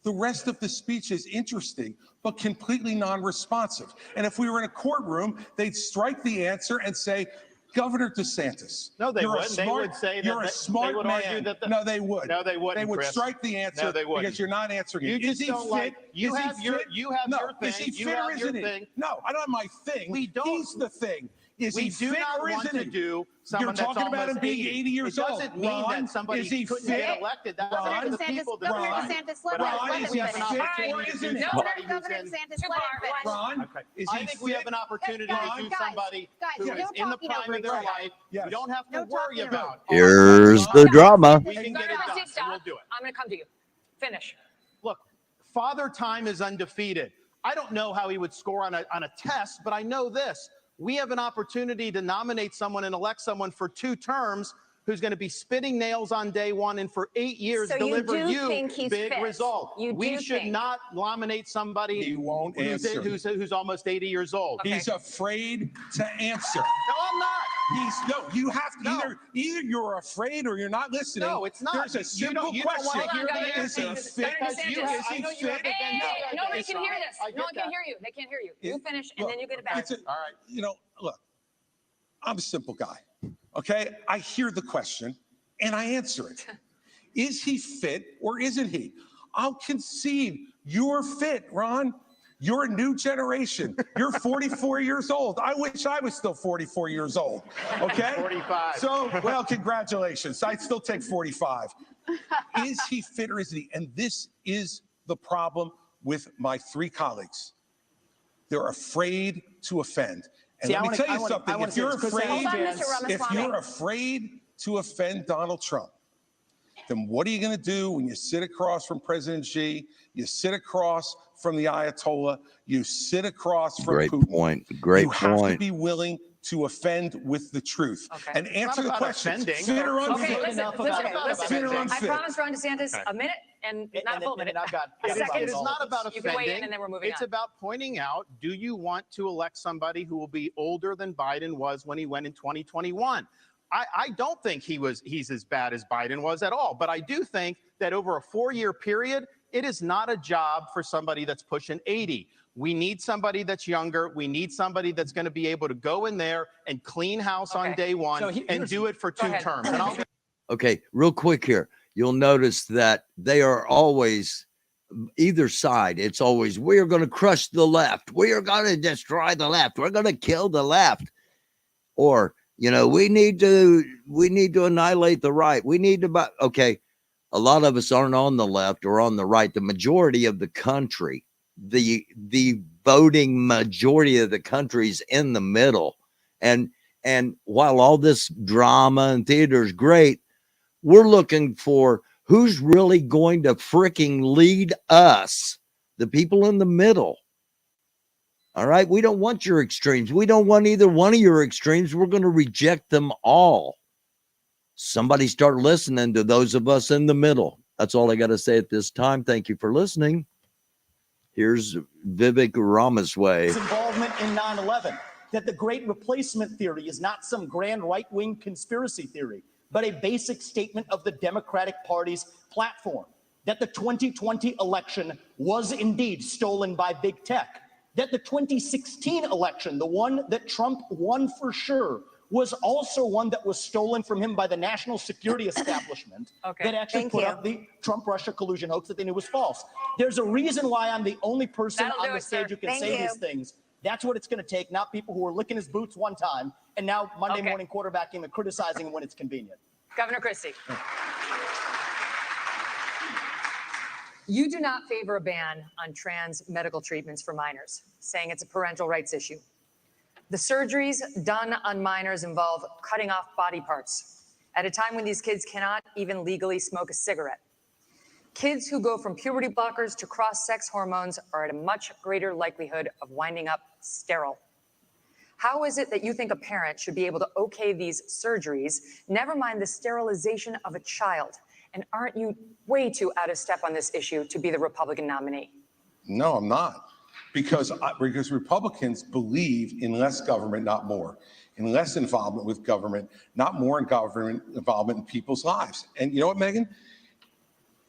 The rest of the speech is interesting, but completely non-responsive. And if we were in a courtroom, they'd strike the answer and say, Governor DeSantis. No, they you're wouldn't. They would say that you're a smart they would man. argue that No, they would. No, they wouldn't. They would Chris. strike the answer No, they wouldn't. because you're not answering You it. just Is he don't fit? like. You Is he have your. fit? You have No. your thing. Is he You fit have or your isn't he? thing. No, I don't have my thing. We don't. He's the thing. Is We he do fit not or want isn't to he? do You're someone that's talking about him almost being 80 years old. It doesn't mean Ron, that somebody is he couldn't fit? get elected. That's up Ron, to the people to Governor decide. DeSantis, But let I him think we have an finish. opportunity Or to isn't do he? somebody Governor who's in. DeSantis, let him finish. Ron, is he I think we have an opportunity Guys, to do guys, somebody guys, who no is in the talking prime over of their each other. life. Yes. We don't have to No worry talking over about. Here's the drama. We can get it Governor done. Christie, and stop. We'll do it. I'm going to come to you. Finish. Look, Father Time is undefeated. I don't know how he would score on a test, but I know this. We have an opportunity to nominate someone and elect someone for 2 terms who's going to be spitting nails on day one and for 8 years So you deliver do think he's big fit? result. You We do should think? not nominate somebody He won't answer. who's almost 80 years old. He's afraid to answer. No, I'm not. You have to No. either you're afraid or you're not listening. No, it's not. There's a You simple don't want question. to hear the Is he answer. fit? Because you have- I know you have the Hey, vendetta nobody against can hear Trump. this. I get No one can that. hear you. They can't hear you. You It- finish, and look, then you get it back. it's a- All right. Look, I'm a simple guy. Okay, I hear the question and I answer it. Is he fit or isn't he? I'll concede you're fit, Ron. You're a new generation. You're 44 years old. I wish I was still 44 years old. Okay? 45. So, well, congratulations. I'd still take 45. Is he fit or isn't he? And this is the problem with my 3 colleagues. They're afraid to offend. And See, let I me wanna- tell I you wanna- something. I wanna If say you're this. Chris, afraid, hold on, Mr. if Ramaswamy. you're afraid to offend Donald Trump, then what are you going to do when you sit across from President Xi, you sit across from the Ayatollah, you sit across from Great Putin? point. Great You have to point. be willing to offend with the truth. Okay. And It's answer not the about question. offending. Fit or Okay, unfit? listen. Fit or I unfit? promised Ron DeSantis a minute and not a full minute. I've got A It is, second. it is not about You can weigh in, offending. and then we're moving It's on. about pointing out, do you want to elect somebody who will be older than Biden was when he went in 2021? I don't think he's as bad as Biden was at all, but I do think that over a 4-year period, it is not a job for somebody that's pushing 80. We need somebody that's younger. We need somebody that's going to be able to go in there and clean house on Okay. day one So and here's- do it for Go 2 ahead. terms. And I'll Okay, real quick here. You'll notice that they are always either side. It's always, we are going to crush the left. We are going to destroy the left. We're going to kill the left. Or, we need to annihilate the right. We need to okay. A lot of us aren't on the left or on the right. The majority of the country, the voting majority of the country's in the middle. And while all this drama and theater is great, we're looking for who's really going to freaking lead us, the people in the middle. All right. We don't want your extremes. We don't want either one of your extremes. We're going to reject them all. Somebody start listening to those of us in the middle. That's all I got to say at this time. Thank you for listening. Here's Vivek Ramaswamy. His involvement in 9/11, that the Great Replacement theory is not some grand right-wing conspiracy theory, but a basic statement of the Democratic Party's platform, that the 2020 election was indeed stolen by big tech, that the 2016 election, the one that Trump won for sure, was also one that was stolen from him by the national security establishment that actually put up the Trump-Russia collusion hoax that they knew was false. There's a reason why I'm the only person on the stage who can say these things. That's what it's going to take, not people who are licking his boots one time and now Monday morning quarterbacking and criticizing him when it's convenient. Governor Christie. You do not favor a ban on trans medical treatments for minors, saying it's a parental rights issue. The surgeries done on minors involve cutting off body parts at a time when these kids cannot even legally smoke a cigarette. Kids who go from puberty blockers to cross-sex hormones are at a much greater likelihood of winding up sterile. How is it that you think a parent should be able to okay these surgeries, never mind the sterilization of a child? And aren't you way too out of step on this issue to be the Republican nominee? No, I'm not. Because Republicans believe in less government, not more, in less involvement with government, not more in government involvement in people's lives. And you know what, Megan?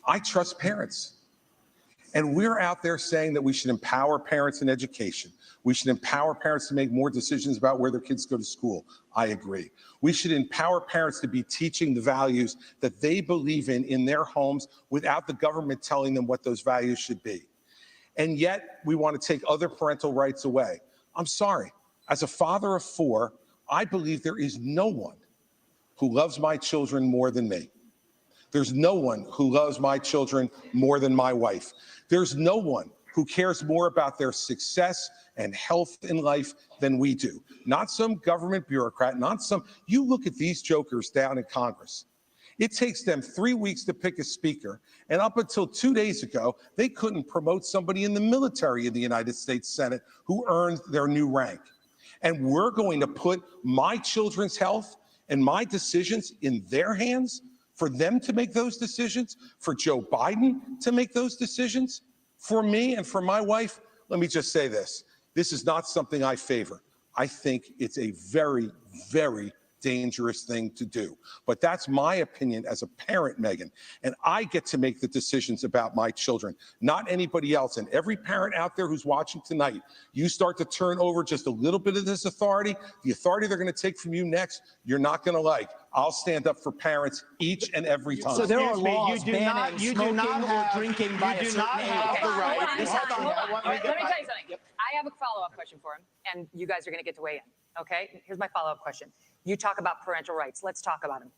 I trust parents. And we're out there saying that we should empower parents in education. We should empower parents to make more decisions about where their kids go to school. I agree. We should empower parents to be teaching the values that they believe in their homes without the government telling them what those values should be. And yet we want to take other parental rights away. I'm sorry. As a father of 4, I believe there is no one who loves my children more than me. There's no one who loves my children more than my wife. There's no one who cares more about their success and health in life than we do. Not some government bureaucrat, not some, you look at these jokers down in Congress. It takes them 3 weeks to pick a speaker. And up until 2 days ago, they couldn't promote somebody in the military in the United States Senate who earned their new rank. And we're going to put my children's health and my decisions in their hands for them to make those decisions, for Joe Biden to make those decisions, for me and for my wife. Let me just say this. This is not something I favor. I think it's a very, very dangerous thing to do. But that's my opinion as a parent, Megan. And I get to make the decisions about my children, not anybody else. And every parent out there who's watching tonight, you start to turn over just a little bit of this authority, the authority they're going to take from you next, you're not going to like. I'll stand up for parents each and every time. So there are laws banning smoking or drinking by a certain age. Let me tell you something. I have a follow-up question for him, and you guys are going to get to weigh in. Okay? Here's my follow-up question. You talk about parental rights. Let's talk about them.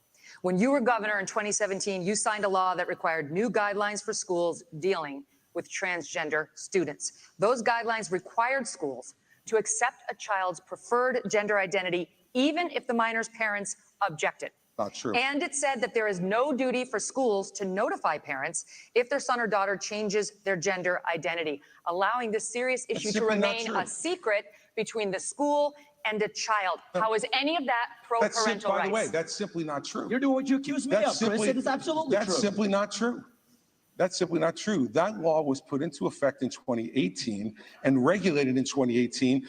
When you were governor in 2017, you signed a law that required new guidelines for schools dealing with transgender students. Those guidelines required schools to accept a child's preferred gender identity, even if the minor's parents objected. Not true. And it said that there is no duty for schools to notify parents if their son or daughter changes their gender identity, allowing this serious issue to remain a secret between the school and a child. How is any of that pro-parental rights? By the way, that's simply not true. You're doing what you accuse me of, Chris. It is absolutely true. That's simply not true. That's simply not true. That law was put into effect in 2018 and regulated in 2018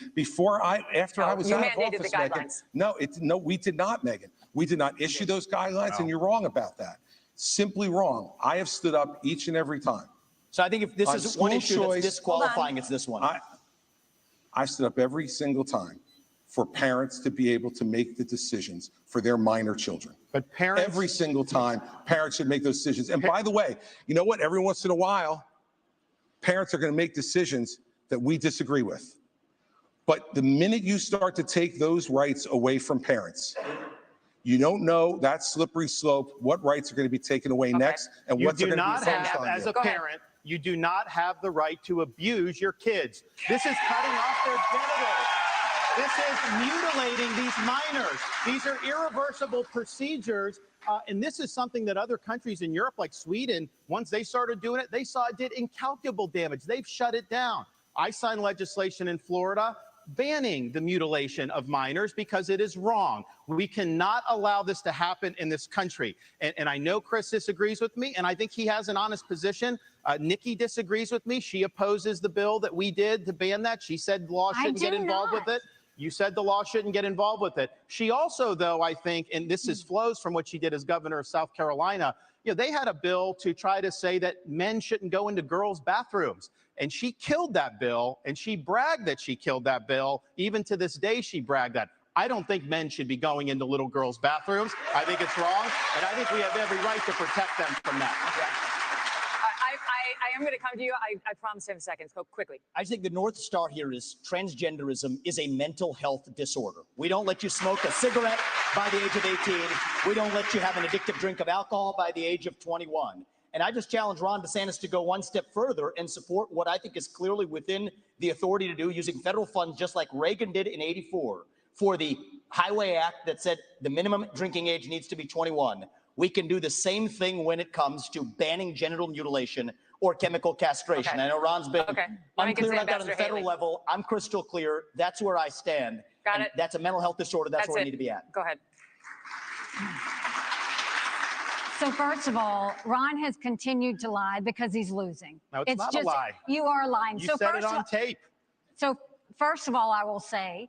after I was out of office, Megan. No, we did not, Megan. We did not issue those guidelines, and you're wrong about that. Simply wrong. I have stood up each and every time. So I think if this is one issue that's disqualifying, it's this one. I stood up every single time for parents to be able to make the decisions for their minor children. But parents, every single time, parents should make those decisions. And by the way, you know what? Every once in a while, parents are going to make decisions that we disagree with. But the minute you start to take those rights away from parents, you don't know that slippery slope, what rights are going to be taken away next, and what's going to be focused on. As a parent, you do not have the right to abuse your kids. This is cutting off their genitals. This is mutilating these minors. These are irreversible procedures. And this is something that other countries in Europe, like Sweden, once they started doing it, they saw it did incalculable damage. They've shut it down. I signed legislation in Florida banning the mutilation of minors because it is wrong. We cannot allow this to happen in this country. And I know Chris disagrees with me, and I think he has an honest position. Nikki disagrees with me. She opposes the bill that we did to ban that. She said the law shouldn't get involved with it. You said the law shouldn't get involved with it. She also, though, I think, and this flows from what she did as governor of South Carolina, they had a bill to try to say that men shouldn't go into girls' bathrooms. And she killed that bill, and she bragged that she killed that bill. Even to this day, she bragged that. I don't think men should be going into little girls' bathrooms. I think it's wrong, and I think we have every right to protect them from that. I am going to come to you. I promise in seconds. Go quickly. I think the North Star here is transgenderism is a mental health disorder. We don't let you smoke a cigarette by the age of 18. We don't let you have an addictive drink of alcohol by the age of 21. And I just challenge Ron DeSantis to go one step further and support what I think is clearly within the authority to do using federal funds, just like Reagan did in '84 for the Highway Act that said the minimum drinking age needs to be 21. We can do the same thing when it comes to banning genital mutilation or chemical castration. Okay. I know Ron's been Okay. Let me get unclear to about that on the Ambassador federal Haley. level. I'm crystal clear. That's where I stand. Got And it. That's a mental health disorder. That's where we it. need to be at. Go ahead. So first of all, Ron has continued to lie because he's losing. No, it's not a lie. You are lying. You so said first it on tape. So first of all, I will say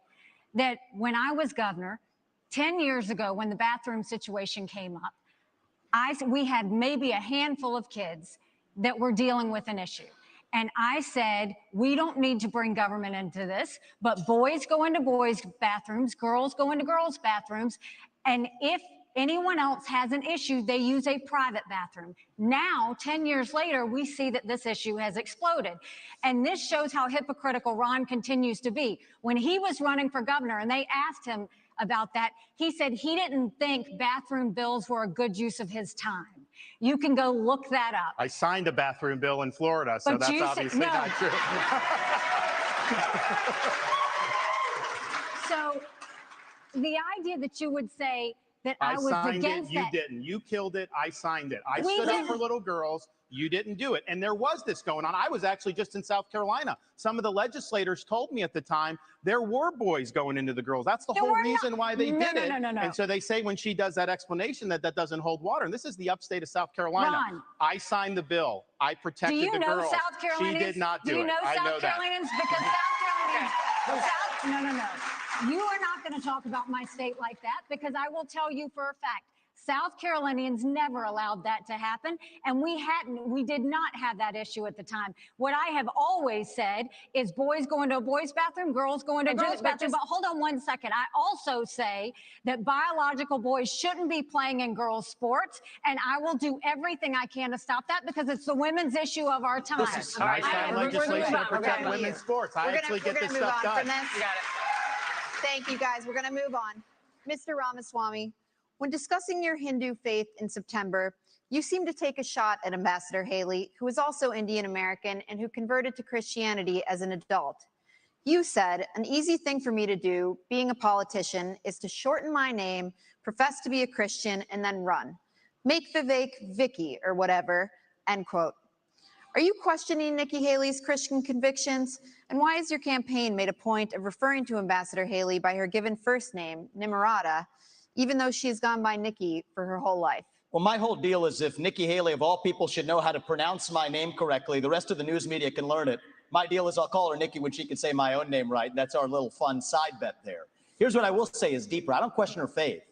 that when I was governor 10 years ago, when the bathroom situation came up, we had maybe a handful of kids that were dealing with an issue. And I said, we don't need to bring government into this, but boys go into boys' bathrooms, girls go into girls' bathrooms. And if anyone else has an issue, they use a private bathroom. Now, 10 years later, we see that this issue has exploded. And this shows how hypocritical Ron continues to be. When he was running for governor and they asked him about that, he said he didn't think bathroom bills were a good use of his time. You can go look that up. I signed a bathroom bill in Florida, so But that's you said- obviously no. not true. So the idea that you would say that I was signed against it, you that. didn't. You killed it, I signed it. I We stood up didn't- for little girls, you didn't do it. And there was this going on. I was actually just in South Carolina. Some of the legislators told me at the time there were boys going into the girls. That's the There whole were reason not. why they No, did no, it. no, no, no. And so they say when she does that explanation that that doesn't hold water. And this is the upstate of South Carolina. Ron. I signed the bill. I Do protected you the know girls. South Carolinians? She did not do, you it. know I South know that. Carolinians? Because no. You are not going to talk about my state like that, because I will tell you for a fact, South Carolinians never allowed that to happen, and we did not have that issue at the time. What I have always said is boys go into a boys' bathroom, girls go into a girls' bathroom. But hold on one second. I also say that biological boys shouldn't be playing in girls' sports, and I will do everything I can to stop that because it's the women's issue of our time. And I signed legislation to protect women's sports. I actually get this stuff done. Thank you, guys. We're going to move on. Mr. Ramaswamy, when discussing your Hindu faith in September, you seemed to take a shot at Ambassador Haley, who is also Indian American and who converted to Christianity as an adult. You said, an easy thing for me to do, being a politician, is to shorten my name, profess to be a Christian, and then run. Make Vivek Vicky or whatever, end quote. Are you questioning Nikki Haley's Christian convictions? And why has your campaign made a point of referring to Ambassador Haley by her given first name, Nimrata, even though she has gone by Nikki for her whole life? Well, my whole deal is if Nikki Haley, of all people, should know how to pronounce my name correctly, the rest of the news media can learn it. My deal is I'll call her Nikki when she can say my own name right. That's our little fun side bet there. Here's what I will say is deeper. I don't question her faith,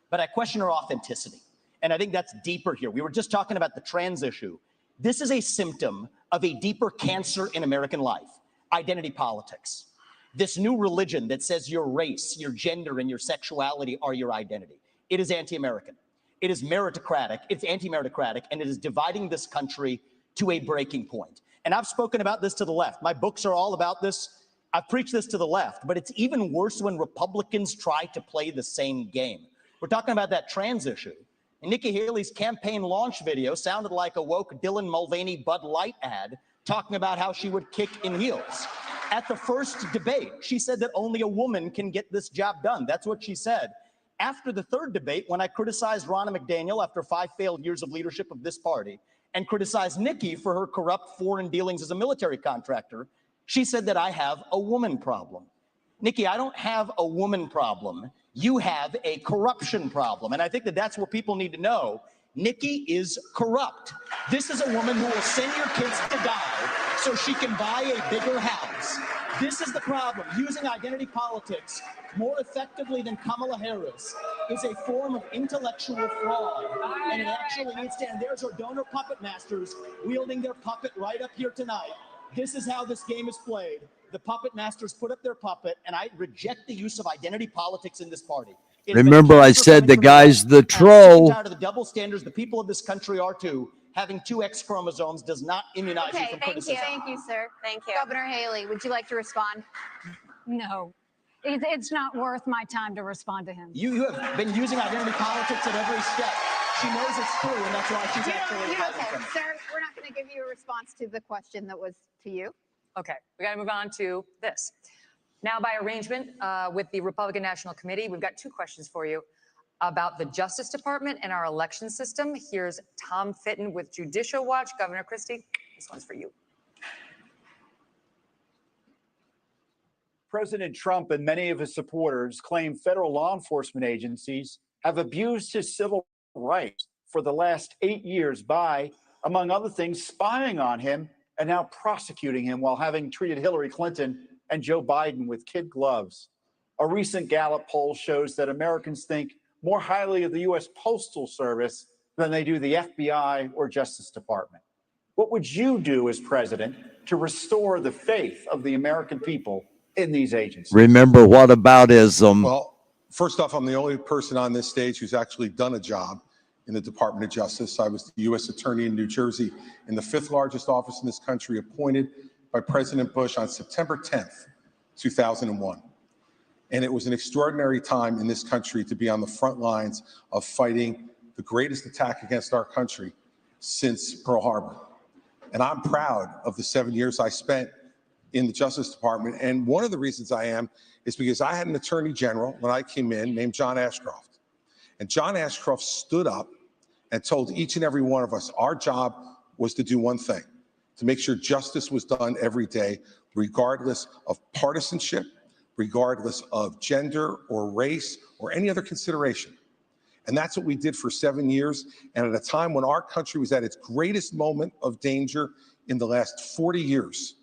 but I question her authenticity. And I think that's deeper here. We were just talking about the trans issue. This is a symptom of a deeper cancer in American life, identity politics. This new religion that says your race, your gender, and your sexuality are your identity. It is anti-American. It is meritocratic. It's anti-meritocratic, and it is dividing this country to a breaking point. And I've spoken about this to the left. My books are all about this. I've preached this to the left, but it's even worse when Republicans try to play the same game. We're talking about that trans issue. And Nikki Haley's campaign launch video sounded like a woke Dylan Mulvaney Bud Light ad talking about how she would kick in heels. At the first debate, she said that only a woman can get this job done. That's what she said. After the third debate, when I criticized Ronna McDaniel after 5 failed years of leadership of this party and criticized Nikki for her corrupt foreign dealings as a military contractor, she said that I have a woman problem. Nikki, I don't have a woman problem. You have a corruption problem. And I think that that's what people need to know. Nikki is corrupt. This is a woman who will send your kids to die so she can buy a bigger house. This is the problem. Using identity politics more effectively than Kamala Harris is a form of intellectual fraud. And it actually needs to end. There's our donor puppet masters wielding their puppet right up here tonight. This is how this game is played. The puppet masters put up their puppet, and I reject the use of identity politics in this party. Remember, I said the guy's the troll. Tired of the double standards. The people of this country are too. Having 2 X chromosomes does not immunize you from criticism. Thank you, sir. Thank you. Governor Haley, would you like to respond? No, it's not worth my time to respond to him. You have been using identity politics at every step. She knows it's true, and that's why she's actually hiding from it. Sir, we're not going to give you a response to the question that was to you. Okay, we got to move on to this. Now, by arrangement with the Republican National Committee, we've got 2 questions for you about the Justice Department and our election system. Here's Tom Fitton with Judicial Watch. Governor Christie, this one's for you. President Trump and many of his supporters claim federal law enforcement agencies have abused his civil rights for the last 8 years by, among other things, spying on him and now prosecuting him while having treated Hillary Clinton and Joe Biden with kid gloves. A recent Gallup poll shows that Americans think more highly of the U.S. Postal Service than they do the FBI or Justice Department. What would you do as president to restore the faith of the American people in these agencies? Remember, whataboutism? Well, first off, I'm the only person on this stage who's actually done a job in the Department of Justice. I was the U.S. Attorney in New Jersey, in the 5th largest office in this country, appointed by President Bush on September 10th, 2001. And it was an extraordinary time in this country to be on the front lines of fighting the greatest attack against our country since Pearl Harbor. And I'm proud of the 7 years I spent in the Justice Department. And one of the reasons I am is because I had an Attorney General when I came in named John Ashcroft. And John Ashcroft stood up and told each and every one of us our job was to do one thing, to make sure justice was done every day, regardless of partisanship, regardless of gender or race or any other consideration. And that's what we did for 7 years. And at a time when our country was at its greatest moment of danger in the last 40 years,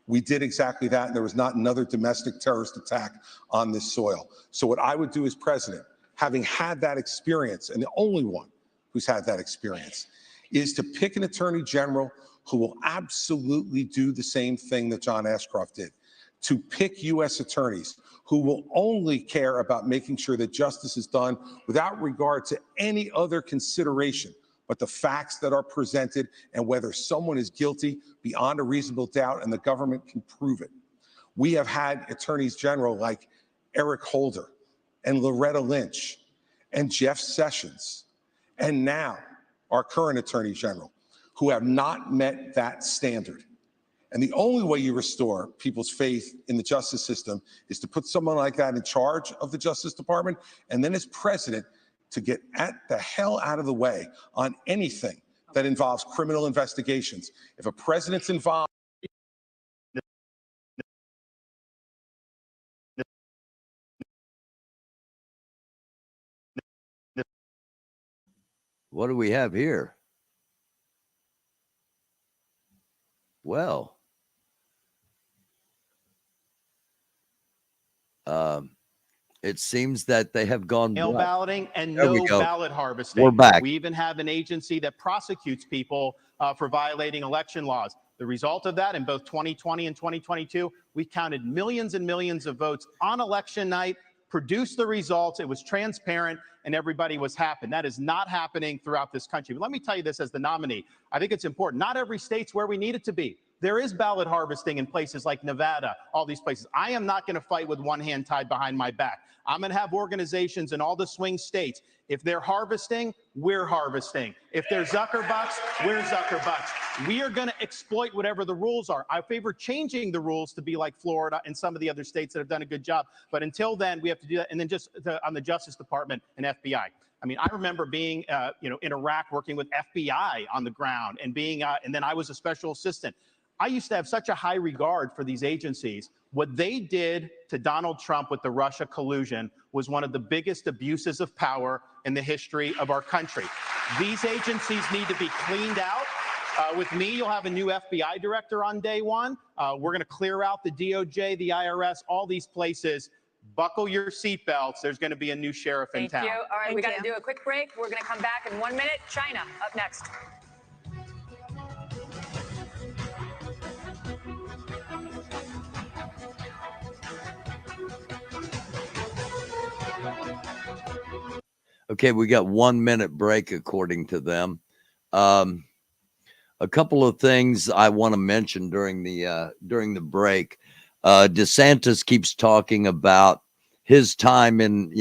we did exactly that. And there was not another domestic terrorist attack on this soil. So what I would do as president, having had that experience, and the only one who's had that experience, is to pick an attorney general who will absolutely do the same thing that John Ashcroft did, to pick U.S. attorneys who will only care about making sure that justice is done without regard to any other consideration but the facts that are presented and whether someone is guilty beyond a reasonable doubt and the government can prove it. We have had attorneys general like Eric Holder and Loretta Lynch and Jeff Sessions, and now our current attorney general, who have not met that standard. And the only way you restore people's faith in the justice system is to put someone like that in charge of the Justice Department, and then as president, to get the hell out of the way on anything that involves criminal investigations. If a president's involved, What do we have here? Well, it seems that they have gone mail black. balloting and There we no go. ballot harvesting. We're back. We even have an agency that prosecutes people for violating election laws. The result of that in both 2020 and 2022, we counted millions and millions of votes on election night, produced the results. It was transparent and everybody was happy. That is not happening throughout this country. But let me tell you this as the nominee. I think it's important. Not every state's where we need it to be. There is ballot harvesting in places like Nevada, all these places. I am not going to fight with one hand tied behind my back. I'm going to have organizations in all the swing states. If they're harvesting, we're harvesting. If they're Zuckerbucks, we're Zuckerbucks. We are going to exploit whatever the rules are. I favor changing the rules to be like Florida and some of the other states that have done a good job. But until then, we have to do that. And then just on the Justice Department and FBI. I mean, I remember being, in Iraq working with FBI on the ground and being, and then I was a special assistant. I used to have such a high regard for these agencies. What they did to Donald Trump with the Russia collusion was one of the biggest abuses of power in the history of our country. These agencies need to be cleaned out. With me, you'll have a new FBI director on day one. We're going to clear out the DOJ, the IRS, all these places. Buckle your seatbelts. There's going to be a new sheriff in town. Thank you. All right, we got to do a quick break. We're going to come back in 1 minute. China up next. Okay, we got 1 minute break according to them. A couple of things I want to mention during the break. DeSantis keeps talking about his time in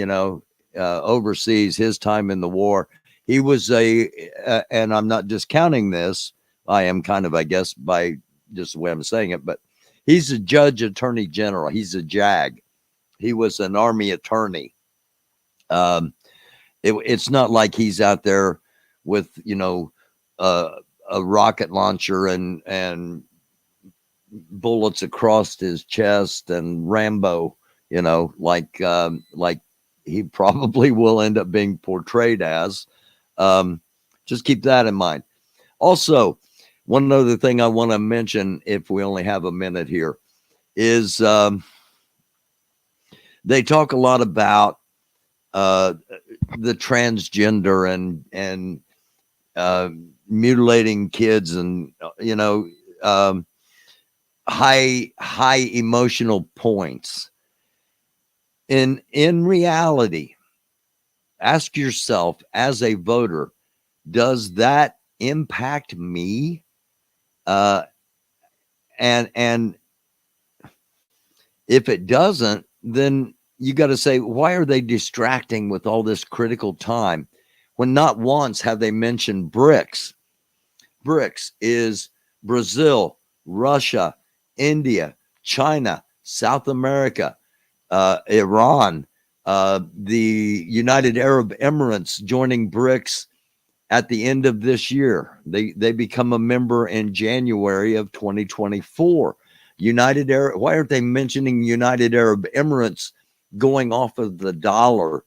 overseas, his time in the war. He was and I'm not discounting this. I am kind of, I guess, by just the way I'm saying it, but he's a judge attorney general. He's a JAG. He was an army attorney. It's not like he's out there with, a rocket launcher and bullets across his chest and Rambo, like he probably will end up being portrayed as. Just keep that in mind. Also, one other thing I want to mention, if we only have a minute here, is they talk a lot about the transgender and mutilating kids and high emotional points. In reality, ask yourself as a voter, does that impact me? And if it doesn't, then you got to say, why are they distracting with all this critical time when not once have they mentioned BRICS? BRICS is Brazil, Russia, India, China, South America, Iran, the United Arab Emirates joining BRICS at the end of this year. They become a member in January of 2024. Why aren't they mentioning United Arab Emirates going off of the dollar,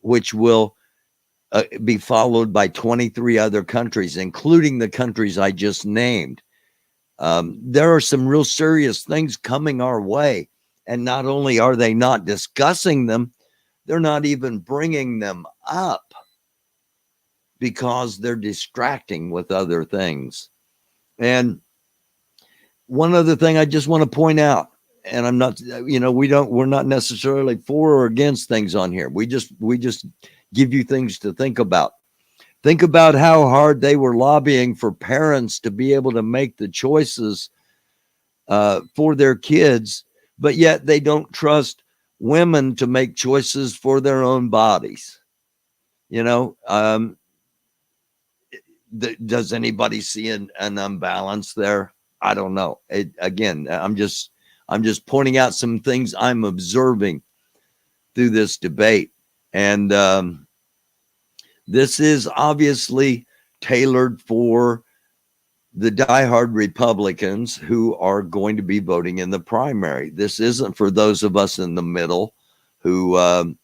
which will be followed by 23 other countries, including the countries I just named? There are some real serious things coming our way. And not only are they not discussing them, they're not even bringing them up because they're distracting with other things. And one other thing I just want to point out, and I'm not, we're not necessarily for or against things on here. We just give you things to think about. Think about how hard they were lobbying for parents to be able to make the choices for their kids, but yet they don't trust women to make choices for their own bodies. Does anybody see an imbalance there? I don't know. Again, I'm just pointing out some things I'm observing through this debate. And this is obviously tailored for the diehard Republicans who are going to be voting in the primary. This isn't for those of us in the middle who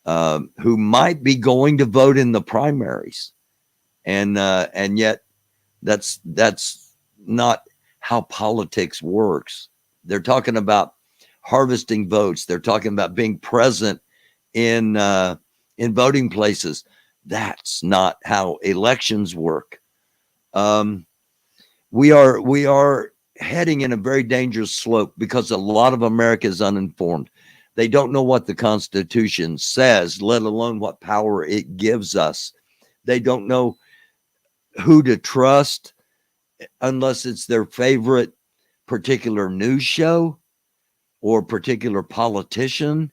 might be going to vote in the primaries. And yet that's not how politics works. They're talking about harvesting votes. They're talking about being present in voting places. That's not how elections work. We are heading in a very dangerous slope because a lot of America is uninformed. They don't know what the Constitution says, let alone what power it gives us. They don't know who to trust unless it's their favorite particular news show or particular politician.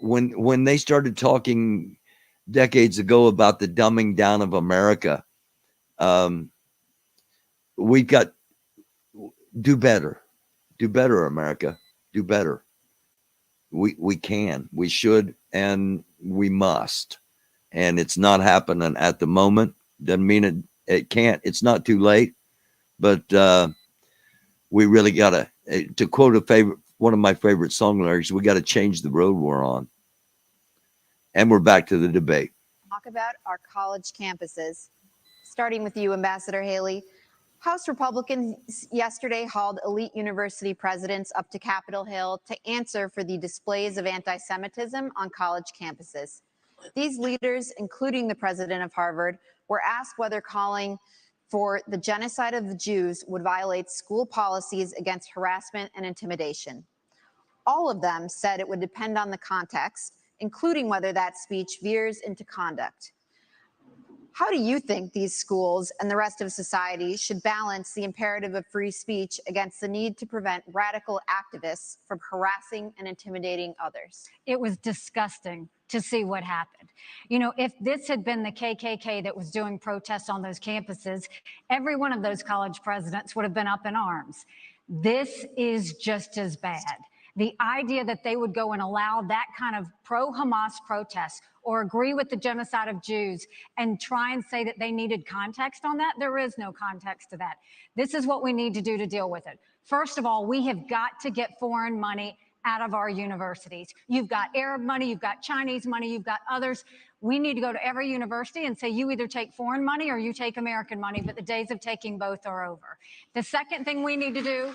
When they started talking decades ago about the dumbing down of America, we've got do better, America, do better. We can, we should, and we must. And it's not happening at the moment. Doesn't mean it can't. It's not too late, but we really got to quote one of my favorite song lyrics, we got to change the road we're on. And we're back to the debate. Talk about our college campuses. Starting with you, Ambassador Haley. House Republicans yesterday hauled elite university presidents up to Capitol Hill to answer for the displays of anti-Semitism on college campuses. These leaders, including the president of Harvard, were asked whether calling for the genocide of the Jews would violate school policies against harassment and intimidation. All of them said it would depend on the context, including whether that speech veers into conduct. How do you think these schools and the rest of society should balance the imperative of free speech against the need to prevent radical activists from harassing and intimidating others? It was disgusting to see what happened. You know, if this had been the KKK that was doing protests on those campuses, every one of those college presidents would have been up in arms. This is just as bad. The idea that they would go and allow that kind of pro-Hamas protest or agree with the genocide of Jews and try and say that they needed context on that, there is no context to that. This is what we need to do to deal with it. First of all, we have got to get foreign money out of our universities. You've got Arab money, you've got Chinese money, you've got others. We need to go to every university and say, you either take foreign money or you take American money, but the days of taking both are over. The second thing we need to do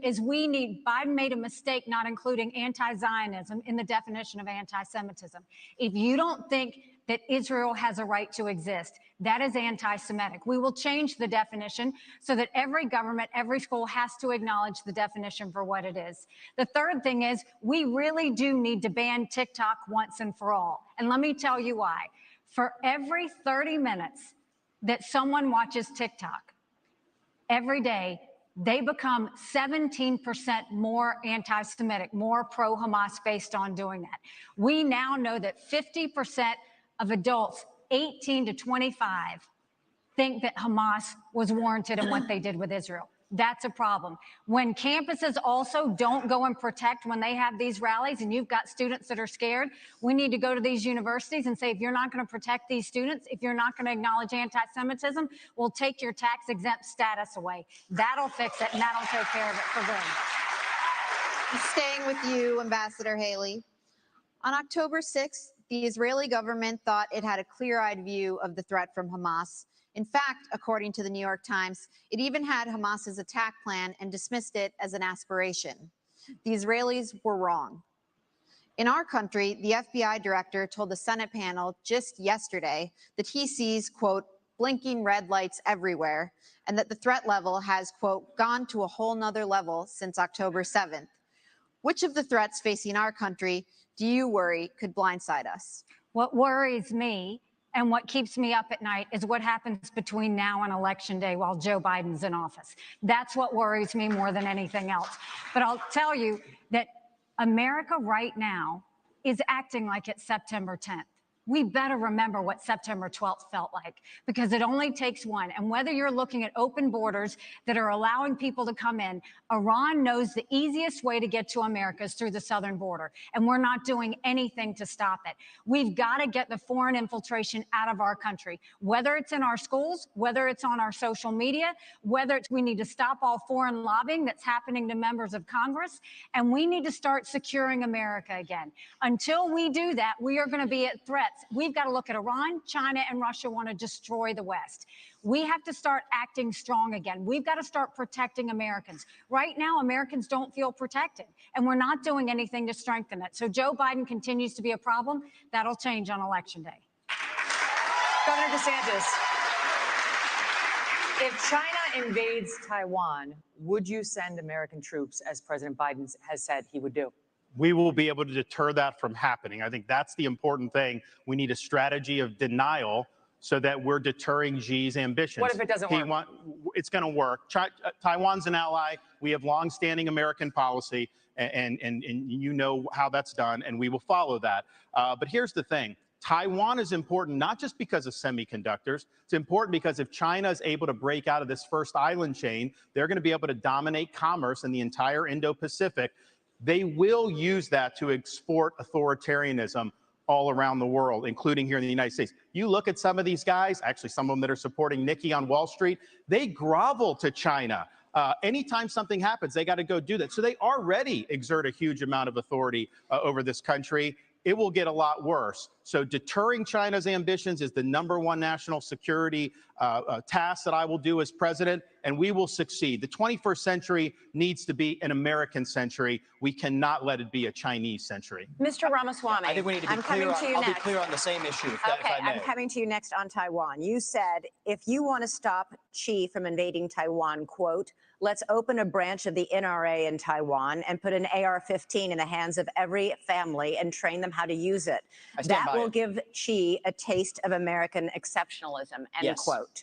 is Biden made a mistake not including anti-Zionism in the definition of anti-Semitism. If you don't think that Israel has a right to exist, that is anti-Semitic. We will change the definition so that every government, every school has to acknowledge the definition for what it is. The third thing is we really do need to ban TikTok once and for all. And let me tell you why. For every 30 minutes that someone watches TikTok every day, they become 17% more anti-Semitic, more pro-Hamas based on doing that. We now know that 50% of adults 18 to 25 think that Hamas was warranted in what they did with Israel. That's a problem. When campuses also don't go and protect when they have these rallies and you've got students that are scared, we need to go to these universities and say, if you're not going to protect these students, if you're not going to acknowledge anti-Semitism, we'll take your tax exempt status away. That'll fix it and that'll take care of it for good. Staying with you, Ambassador Haley. On October 6th, the Israeli government thought it had a clear-eyed view of the threat from Hamas. In fact, according to the New York Times, it even had Hamas's attack plan and dismissed it as an aspiration. The Israelis were wrong. In our country, the FBI director told the Senate panel just yesterday that he sees, quote, blinking red lights everywhere, and that the threat level has, quote, gone to a whole nother level since October 7th. Which of the threats facing our country do you worry could blindside us? What worries me and what keeps me up at night is what happens between now and Election Day while Joe Biden's in office. That's what worries me more than anything else. But I'll tell you that America right now is acting like it's September 10th. We better remember what September 12th felt like, because it only takes one. And whether you're looking at open borders that are allowing people to come in, Iran knows the easiest way to get to America is through the southern border. And we're not doing anything to stop it. We've got to get the foreign infiltration out of our country, whether it's in our schools, whether it's on our social media, whether it's we need to stop all foreign lobbying that's happening to members of Congress. And we need to start securing America again. Until we do that, we are going to be at threat. We've got to look at Iran, China, and Russia want to destroy the West. We have to start acting strong again. We've got to start protecting Americans. Right now, Americans don't feel protected, and we're not doing anything to strengthen it. So Joe Biden continues to be a problem. That'll change on Election Day. Governor DeSantis, if China invades Taiwan, would you send American troops, as President Biden has said he would do? We will be able to deter that from happening. I think that's the important thing. We need a strategy of denial so that we're deterring Xi's ambitions. What if it doesn't work? It's going to work. Taiwan's an ally. We have longstanding American policy, and you know how that's done, and we will follow that. But here's the thing. Taiwan is important not just because of semiconductors. It's important because if China is able to break out of this first island chain, they're going to be able to dominate commerce in the entire Indo-Pacific. They will use that to export authoritarianism all around the world, including here in the United States. You look at some of these guys, actually some of them that are supporting Nikki on Wall Street, they grovel to China. Anytime something happens, they got to go do that. So they already exert a huge amount of authority over this country. It will get a lot worse. So deterring China's ambitions is the #1 national security task that I will do as president, and we will succeed. The 21st century needs to be an American century. We cannot let it be a Chinese century. Mr. Ramaswamy, I think we need to be I'll be clear on the same issue, if I may. I'm coming to you next on Taiwan. You said if you want to stop Xi from invading Taiwan, quote, let's open a branch of the NRA in Taiwan and put an AR-15 in the hands of every family and train them how to use it. That will give Xi a taste of American exceptionalism, end quote.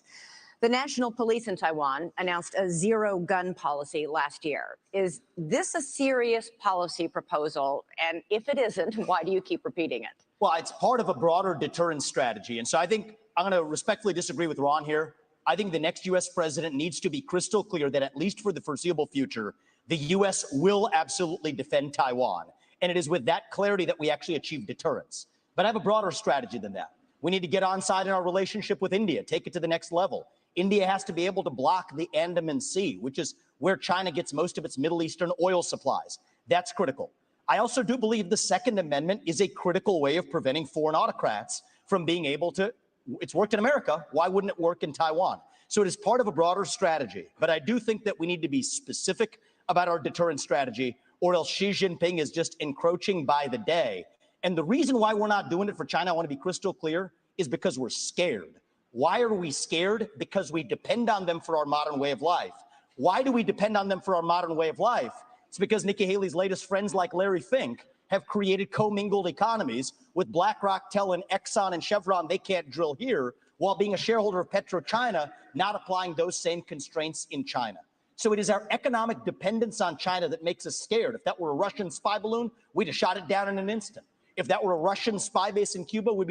The National Police in Taiwan announced a zero-gun policy last year. Is this a serious policy proposal? And if it isn't, why do you keep repeating it? Well, it's part of a broader deterrence strategy. And so I think I'm going to respectfully disagree with Ron here. I think the next U.S. president needs to be crystal clear that at least for the foreseeable future, the U.S. will absolutely defend Taiwan. And it is with that clarity that we actually achieve deterrence. But I have a broader strategy than that. We need to get on side in our relationship with India, take it to the next level. India has to be able to block the Andaman Sea, which is where China gets most of its Middle Eastern oil supplies. That's critical. I also do believe the Second Amendment is a critical way of preventing foreign autocrats from being able to. It's worked in America. Why wouldn't it work in Taiwan? So it is part of a broader strategy. But I do think that we need to be specific about our deterrence strategy, or else Xi Jinping is just encroaching by the day. And the reason why we're not doing it for China, I want to be crystal clear, is because we're scared. Why are we scared? Because we depend on them for our modern way of life. Why do we depend on them for our modern way of life? It's because Nikki Haley's latest friends like Larry Fink have created commingled economies with BlackRock telling Exxon and Chevron they can't drill here, while being a shareholder of PetroChina, not applying those same constraints in China. So it is our economic dependence on China that makes us scared. If that were a Russian spy balloon, we'd have shot it down in an instant. If that were a Russian spy base in Cuba, we'd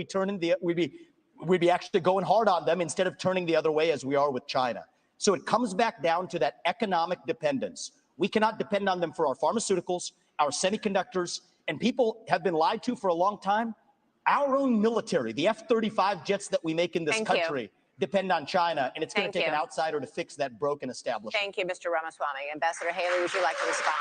be actually going hard on them instead of turning the other way as we are with China. So it comes back down to that economic dependence. We cannot depend on them for our pharmaceuticals, our semiconductors, and people have been lied to for a long time. Our own military, the F-35 jets that we make in this country, depend on China, and it's going to take an outsider to fix that broken establishment. Thank you, Mr. Ramaswamy. Ambassador Haley, would you like to respond?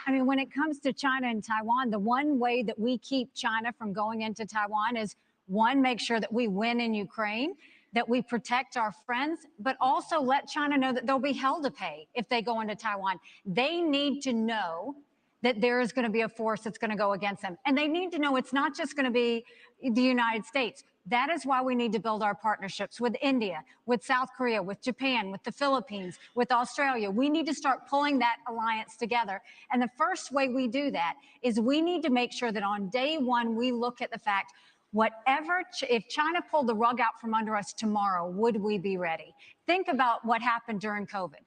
I mean, when it comes to China and Taiwan, the one way that we keep China from going into Taiwan is, one, make sure that we win in Ukraine, that we protect our friends, but also let China know that they'll be hell to pay if they go into Taiwan. They need to know that there is going to be a force that's going to go against them. And they need to know it's not just going to be the United States. That is why we need to build our partnerships with India, with South Korea, with Japan, with the Philippines, with Australia. We need to start pulling that alliance together. And the first way we do that is we need to make sure that on day one, we look at the fact, if China pulled the rug out from under us tomorrow, would we be ready? Think about what happened during COVID.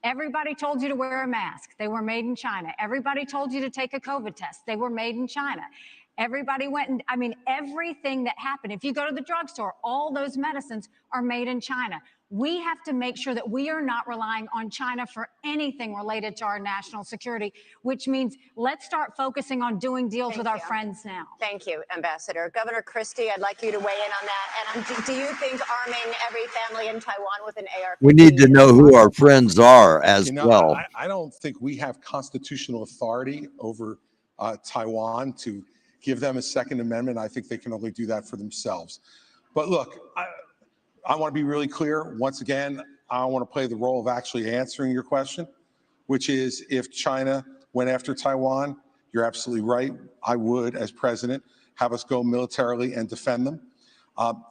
Everybody told you to wear a mask. They were made in China. Everybody told you to take a COVID test. They were made in China. Everybody went and, I mean, everything that happened, if you go to the drugstore, all those medicines are made in China. We have to make sure that we are not relying on China for anything related to our national security, which means let's start focusing on doing deals with our friends now. Thank you, Ambassador. Governor Christie, I'd like you to weigh in on that. And do you think arming every family in Taiwan with an AR-15? We need to know who our friends are as well. I don't think we have constitutional authority over Taiwan to give them a Second Amendment. I think they can only do that for themselves. But look, I want to be really clear. Once again, I want to play the role of actually answering your question, which is if China went after Taiwan, you're absolutely right. I would, as president, have us go militarily and defend them.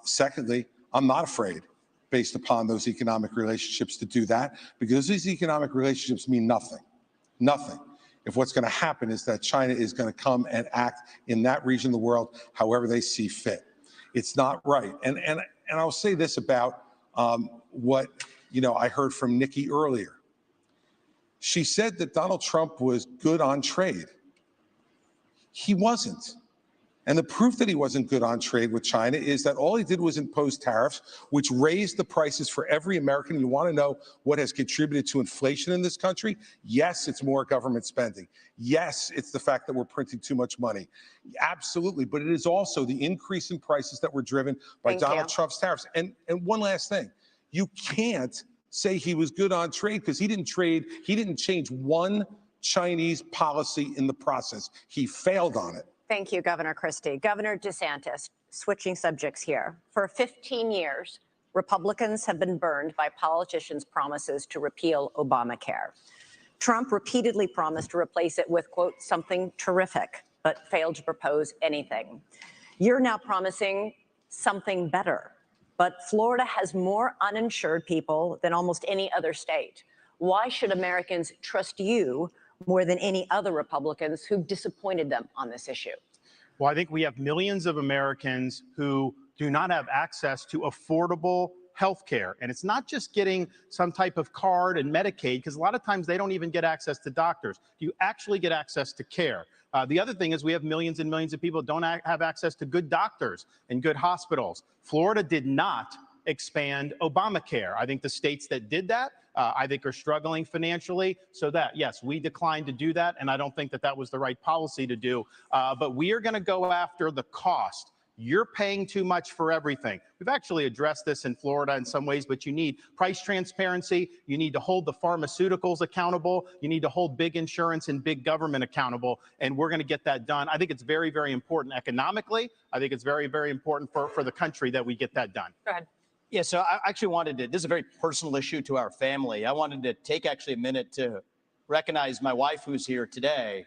Secondly, I'm not afraid, based upon those economic relationships, to do that, because these economic relationships mean nothing, nothing. If what's going to happen is that China is going to come and act in that region of the world however they see fit. It's not right. And I'll say this about what I heard from Nikki earlier. She said that Donald Trump was good on trade. He wasn't. And the proof that he wasn't good on trade with China is that all he did was impose tariffs, which raised the prices for every American. You want to know what has contributed to inflation in this country? Yes, it's more government spending. Yes, it's the fact that we're printing too much money. Absolutely. But it is also the increase in prices that were driven by Donald Trump's tariffs. And one last thing, you can't say he was good on trade because he didn't change one Chinese policy in the process. He failed on it. Thank you, Governor Christie. Governor DeSantis, switching subjects here. For 15 years, Republicans have been burned by politicians' promises to repeal Obamacare. Trump repeatedly promised to replace it with, quote, something terrific, but failed to propose anything. You're now promising something better, but Florida has more uninsured people than almost any other state. Why should Americans trust you more than any other Republicans who've disappointed them on this issue? Well, I think we have millions of Americans who do not have access to affordable health care. And it's not just getting some type of card and Medicaid, because a lot of times they don't even get access to doctors. You actually get access to care. The other thing is we have millions and millions of people who don't have access to good doctors and good hospitals. Florida did not expand Obamacare. I think the states that did that, I think are struggling financially. So that, yes, we declined to do that. And I don't think that that was the right policy to do. But we are going to go after the cost. You're paying too much for everything. We've actually addressed this in Florida in some ways, but you need price transparency. You need to hold the pharmaceuticals accountable. You need to hold big insurance and big government accountable. And we're going to get that done. I think it's very, very important economically. I think it's very, very important for the country that we get that done. Go ahead. Yeah, so I actually wanted to, this is a very personal issue to our family. I wanted to take actually a minute to recognize my wife who's here today.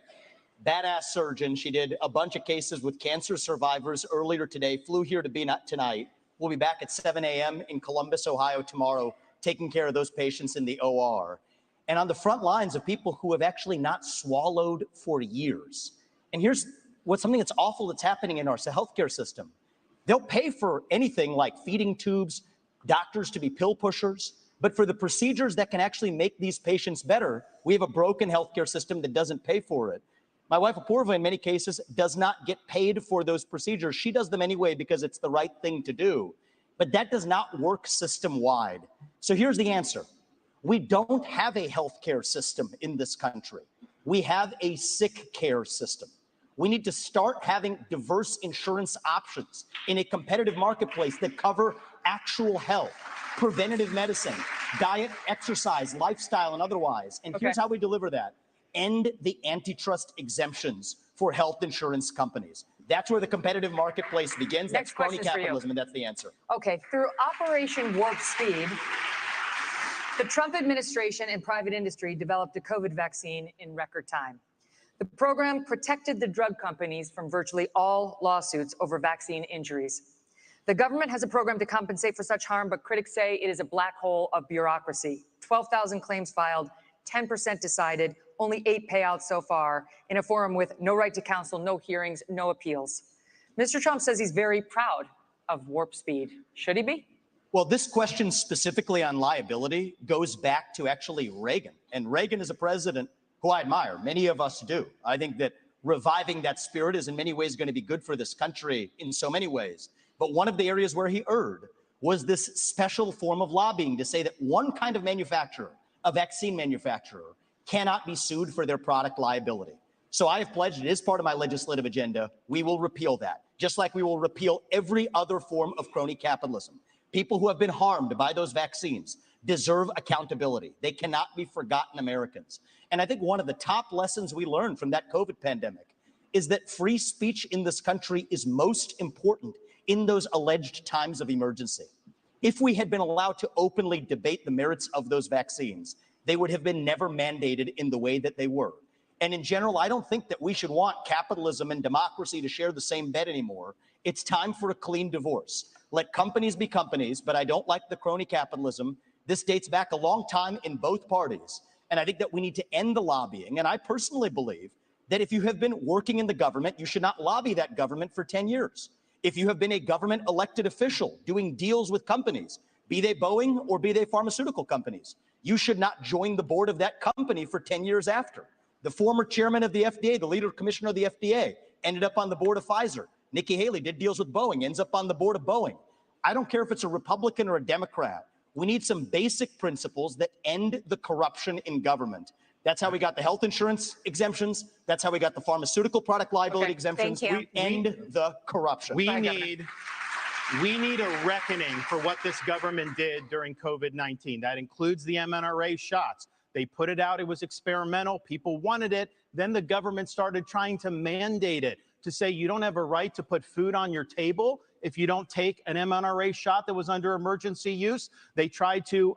Badass surgeon. She did a bunch of cases with cancer survivors earlier today, flew here to be tonight. We'll be back at 7 a.m. in Columbus, Ohio tomorrow, taking care of those patients in the OR. And on the front lines of people who have actually not swallowed for years. And here's what's something that's awful that's happening in our healthcare system. They'll pay for anything like feeding tubes, doctors to be pill pushers, but for the procedures that can actually make these patients better, we have a broken healthcare system that doesn't pay for it. My wife, Apoorva, in many cases, does not get paid for those procedures. She does them anyway because it's the right thing to do. But that does not work system-wide. So here's the answer. We don't have a healthcare system in this country. We have a sick care system. We need to start having diverse insurance options in a competitive marketplace that cover actual health, preventative medicine, diet, exercise, lifestyle, and otherwise. And here's how we deliver that. End the antitrust exemptions for health insurance companies. That's where the competitive marketplace begins. That's crony capitalism, and that's the answer. Okay, through Operation Warp Speed, the Trump administration and private industry developed a COVID vaccine in record time. The program protected the drug companies from virtually all lawsuits over vaccine injuries. The government has a program to compensate for such harm, but critics say it is a black hole of bureaucracy. 12,000 claims filed, 10% decided, only 8 payouts so far, in a forum with no right to counsel, no hearings, no appeals. Mr. Trump says he's very proud of Warp Speed. Should he be? Well, this question specifically on liability goes back to actually Reagan. And Reagan is a president who I admire. Many of us do. I think that reviving that spirit is in many ways going to be good for this country in so many ways. But one of the areas where he erred was this special form of lobbying to say that one kind of manufacturer, a vaccine manufacturer, cannot be sued for their product liability. So I have pledged, it is part of my legislative agenda, we will repeal that, just like we will repeal every other form of crony capitalism. People who have been harmed by those vaccines deserve accountability. They cannot be forgotten Americans. And I think one of the top lessons we learned from that COVID pandemic is that free speech in this country is most important in those alleged times of emergency. If we had been allowed to openly debate the merits of those vaccines, they would have been never mandated in the way that they were. And in general, I don't think that we should want capitalism and democracy to share the same bed anymore. It's time for a clean divorce. Let companies be companies, but I don't like the crony capitalism. This dates back a long time in both parties. And I think that we need to end the lobbying. And I personally believe that if you have been working in the government, you should not lobby that government for 10 years. If you have been a government elected official doing deals with companies, be they Boeing or be they pharmaceutical companies, you should not join the board of that company for 10 years after. The former chairman of the FDA, the leader commissioner of the FDA, ended up on the board of Pfizer. Nikki Haley did deals with Boeing, ends up on the board of Boeing. I don't care if it's a Republican or a Democrat. We need some basic principles that end the corruption in government. That's how we got the health insurance exemptions. That's how we got the pharmaceutical product liability exemptions. thank you. We end the corruption. We need a reckoning for what this government did during COVID-19. That includes the mNRA shots. They put it out. It was experimental. People wanted it. Then the government started trying to mandate it, to say you don't have a right to put food on your table if you don't take an mNRA shot that was under emergency use. They tried to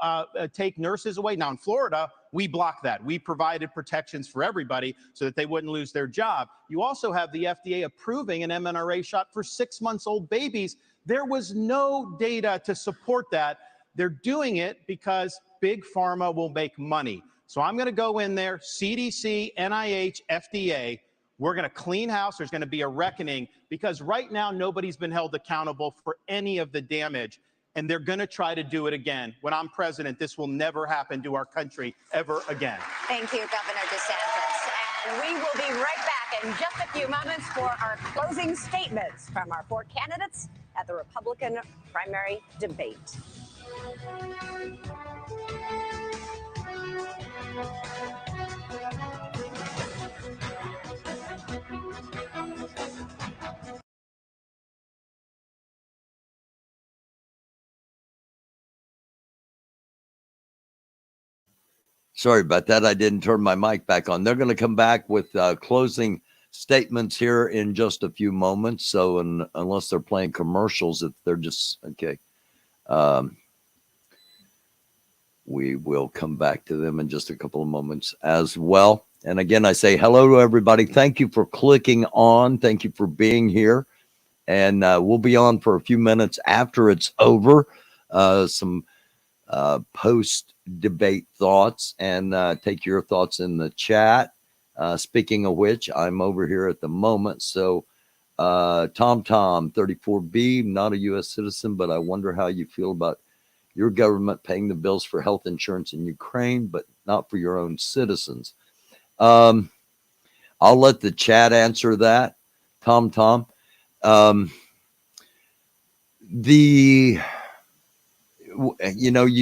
take nurses away. Now in Florida, we blocked that. We provided protections for everybody so that they wouldn't lose their job. You also have the FDA approving an mNRA shot for 6-month-old babies. There was no data to support that. They're doing it because big pharma will make money. So I'm going to go in there, CDC, NIH, FDA. We're going to clean house. There's going to be a reckoning because right now nobody's been held accountable for any of the damage. And they're going to try to do it again. When I'm president, this will never happen to our country ever again. Thank you, Governor DeSantis. And we will be right back in just a few moments for our closing statements from our 4 candidates at the Republican primary debate. Sorry about that. I didn't turn my mic back on. They're going to come back with closing statements here in just a few moments. So unless they're playing commercials, if they're just okay, we will come back to them in just a couple of moments as well. And again, I say hello to everybody. Thank you for clicking on. Thank you for being here. And we'll be on for a few minutes after it's over. Some post-debate thoughts and take your thoughts in the chat. Speaking of which, I'm over here at the moment. So Tom 34B, not a U.S. citizen, but I wonder how you feel about your government paying the bills for health insurance in Ukraine, but not for your own citizens. I'll let the chat answer that. Tom. You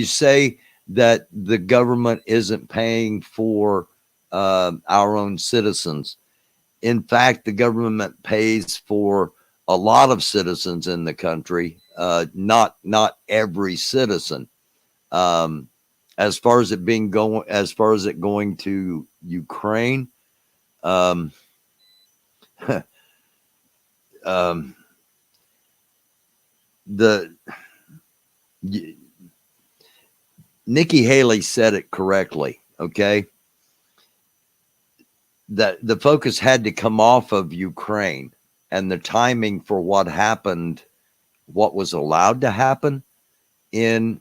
say that the government isn't paying for our own citizens. In fact, the government pays for a lot of citizens in the country, not every citizen. As far as it going to Ukraine, Nikki Haley said it correctly, okay? That the focus had to come off of Ukraine and the timing for what happened, what was allowed to happen in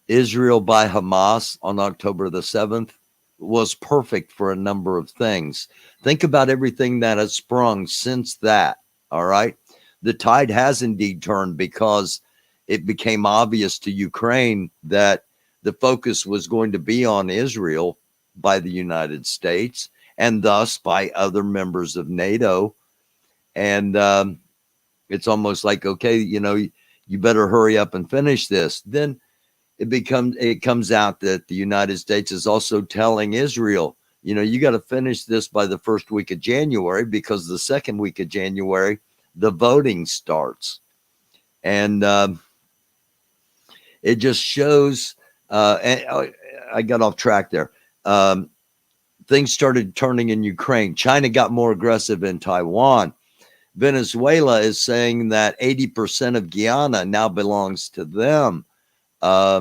Israel by Hamas on October the 7th was perfect for a number of things. Think about everything that has sprung since that, all right? The tide has indeed turned because it became obvious to Ukraine that the focus was going to be on Israel by the United States and thus by other members of NATO. And it's almost like, okay, you better hurry up and finish this. Then it comes out that the United States is also telling Israel, you got to finish this by the first week of January, because the second week of January, the voting starts. And it just shows, and I got off track there. Things started turning in Ukraine. China got more aggressive in Taiwan. Venezuela is saying that 80% of Guyana now belongs to them. A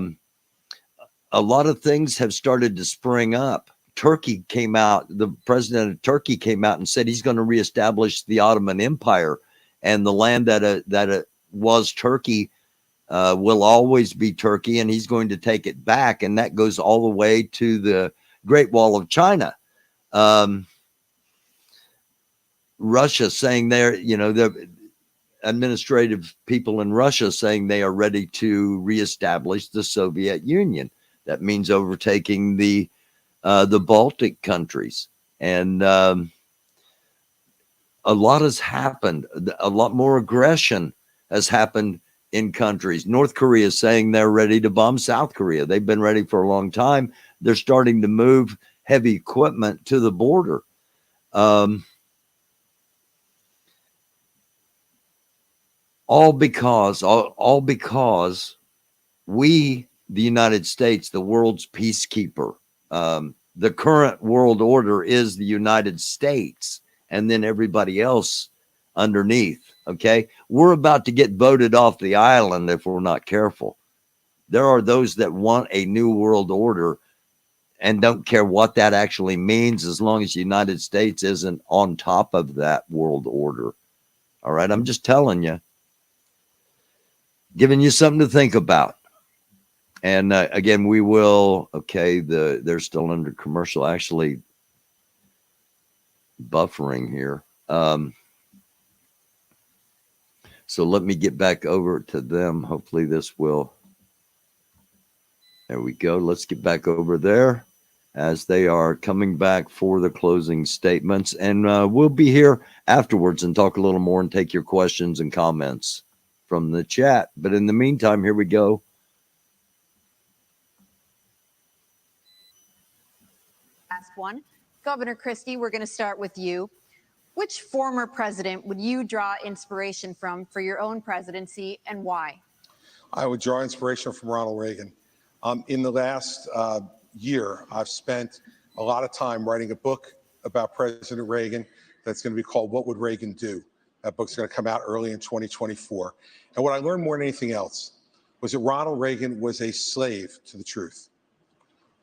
lot of things have started to spring up. Turkey came out, the president of Turkey came out and said he's going to reestablish the Ottoman Empire, and the land that was Turkey will always be Turkey, and he's going to take it back. And that goes all the way to the Great Wall of China. Russia saying the administrative people in Russia saying they are ready to reestablish the Soviet Union. That means overtaking the Baltic countries. And a a lot has happened. A lot more aggression has happened in countries. North Korea is saying they're ready to bomb South Korea. They've been ready for a long time. They're starting to move heavy equipment to the border. All because we, the United States, the world's peacekeeper, the current world order is the United States, and then everybody else underneath. Okay, we're about to get voted off the island if we're not careful. There are those that want a new world order and don't care what that actually means, as long as the United States isn't on top of that world order. All right, I'm just telling you, giving you something to think about. And again, we will, okay, they're still under commercial, actually buffering here. So let me get back over to them. Hopefully this will, there we go. Let's get back over there as they are coming back for the closing statements. And we'll be here afterwards and talk a little more and take your questions and comments from the chat. But in the meantime, here we go. Last one. Governor Christie, we're going to start with you. Which former president would you draw inspiration from for your own presidency, and why? I would draw inspiration from Ronald Reagan. In the last year, I've spent a lot of time writing a book about President Reagan that's going to be called What Would Reagan Do? That book's going to come out early in 2024. And what I learned more than anything else was that Ronald Reagan was a slave to the truth.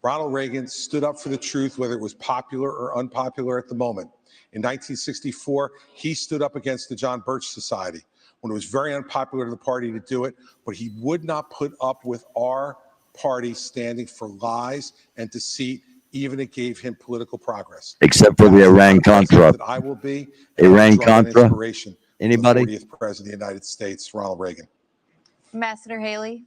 Ronald Reagan stood up for the truth, whether it was popular or unpopular at the moment. In 1964, he stood up against the John Birch Society when it was very unpopular to the party to do it, but he would not put up with our party standing for lies and deceit, even it gave him political progress. Except for the Iran-Contra. That I will be Iran-Contra. Anybody? Anybody? 40th President of the United States, Ronald Reagan. Ambassador Haley?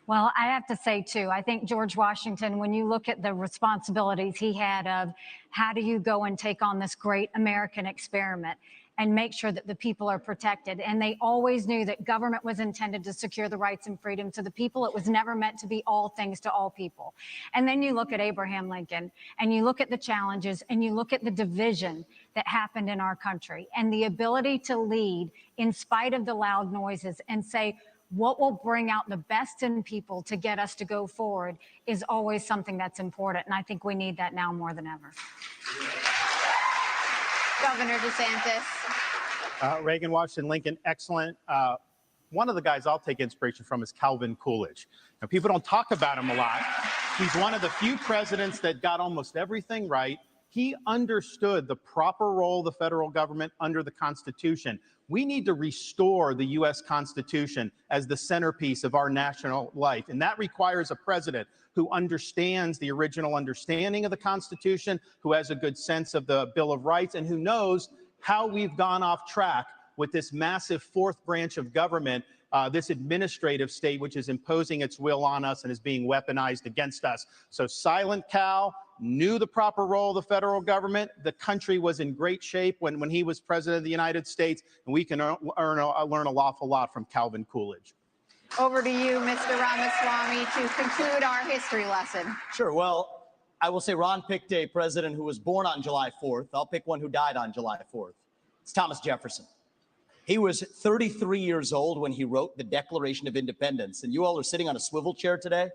Well, I have to say, too, I think George Washington, when you look at the responsibilities he had of how do you go and take on this great American experiment and make sure that the people are protected. And they always knew that government was intended to secure the rights and freedoms of the people. It was never meant to be all things to all people. And then you look at Abraham Lincoln and you look at the challenges and you look at the division that happened in our country and the ability to lead in spite of the loud noises and say, what will bring out the best in people to get us to go forward is always something that's important. And I think we need that now more than ever. Governor DeSantis. Reagan, Washington, Lincoln, excellent. One of the guys I'll take inspiration from is Calvin Coolidge. Now, people don't talk about him a lot. He's one of the few presidents that got almost everything right. He understood the proper role of the federal government under the Constitution. We need to restore the U.S. Constitution as the centerpiece of our national life. And that requires a president who understands the original understanding of the Constitution, who has a good sense of the Bill of Rights, and who knows how we've gone off track with this massive fourth branch of government, this administrative state, which is imposing its will on us and is being weaponized against us. So Silent Cal knew the proper role of the federal government. The country was in great shape when he was president of the United States, and we can learn an awful lot from Calvin Coolidge. Over to you, Mr. Ramaswamy, to conclude our history lesson. Sure. Well, I will say Ron picked a president who was born on July 4th. I'll pick one who died on July 4th. It's Thomas Jefferson. He was 33 years old when he wrote the Declaration of Independence. And you all are sitting on a swivel chair today.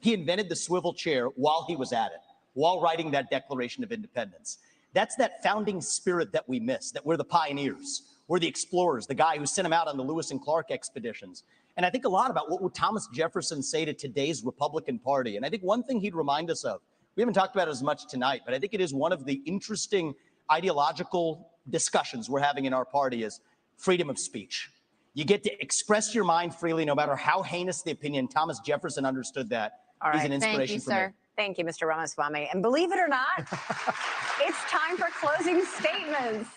He invented the swivel chair while he was at it, while writing that Declaration of Independence. That's that founding spirit that we miss, that we're the pioneers, we're the explorers, the guy who sent them out on the Lewis and Clark expeditions. And I think a lot about what would Thomas Jefferson say to today's Republican Party. And I think one thing he'd remind us of, we haven't talked about it as much tonight, but I think it is one of the interesting ideological discussions we're having in our party is freedom of speech. You get to express your mind freely, no matter how heinous the opinion. Thomas Jefferson understood that. All right, He's an inspiration thank you, for sir. me. Thank you, Mr. Ramaswamy. And believe it or not, it's time for closing statements.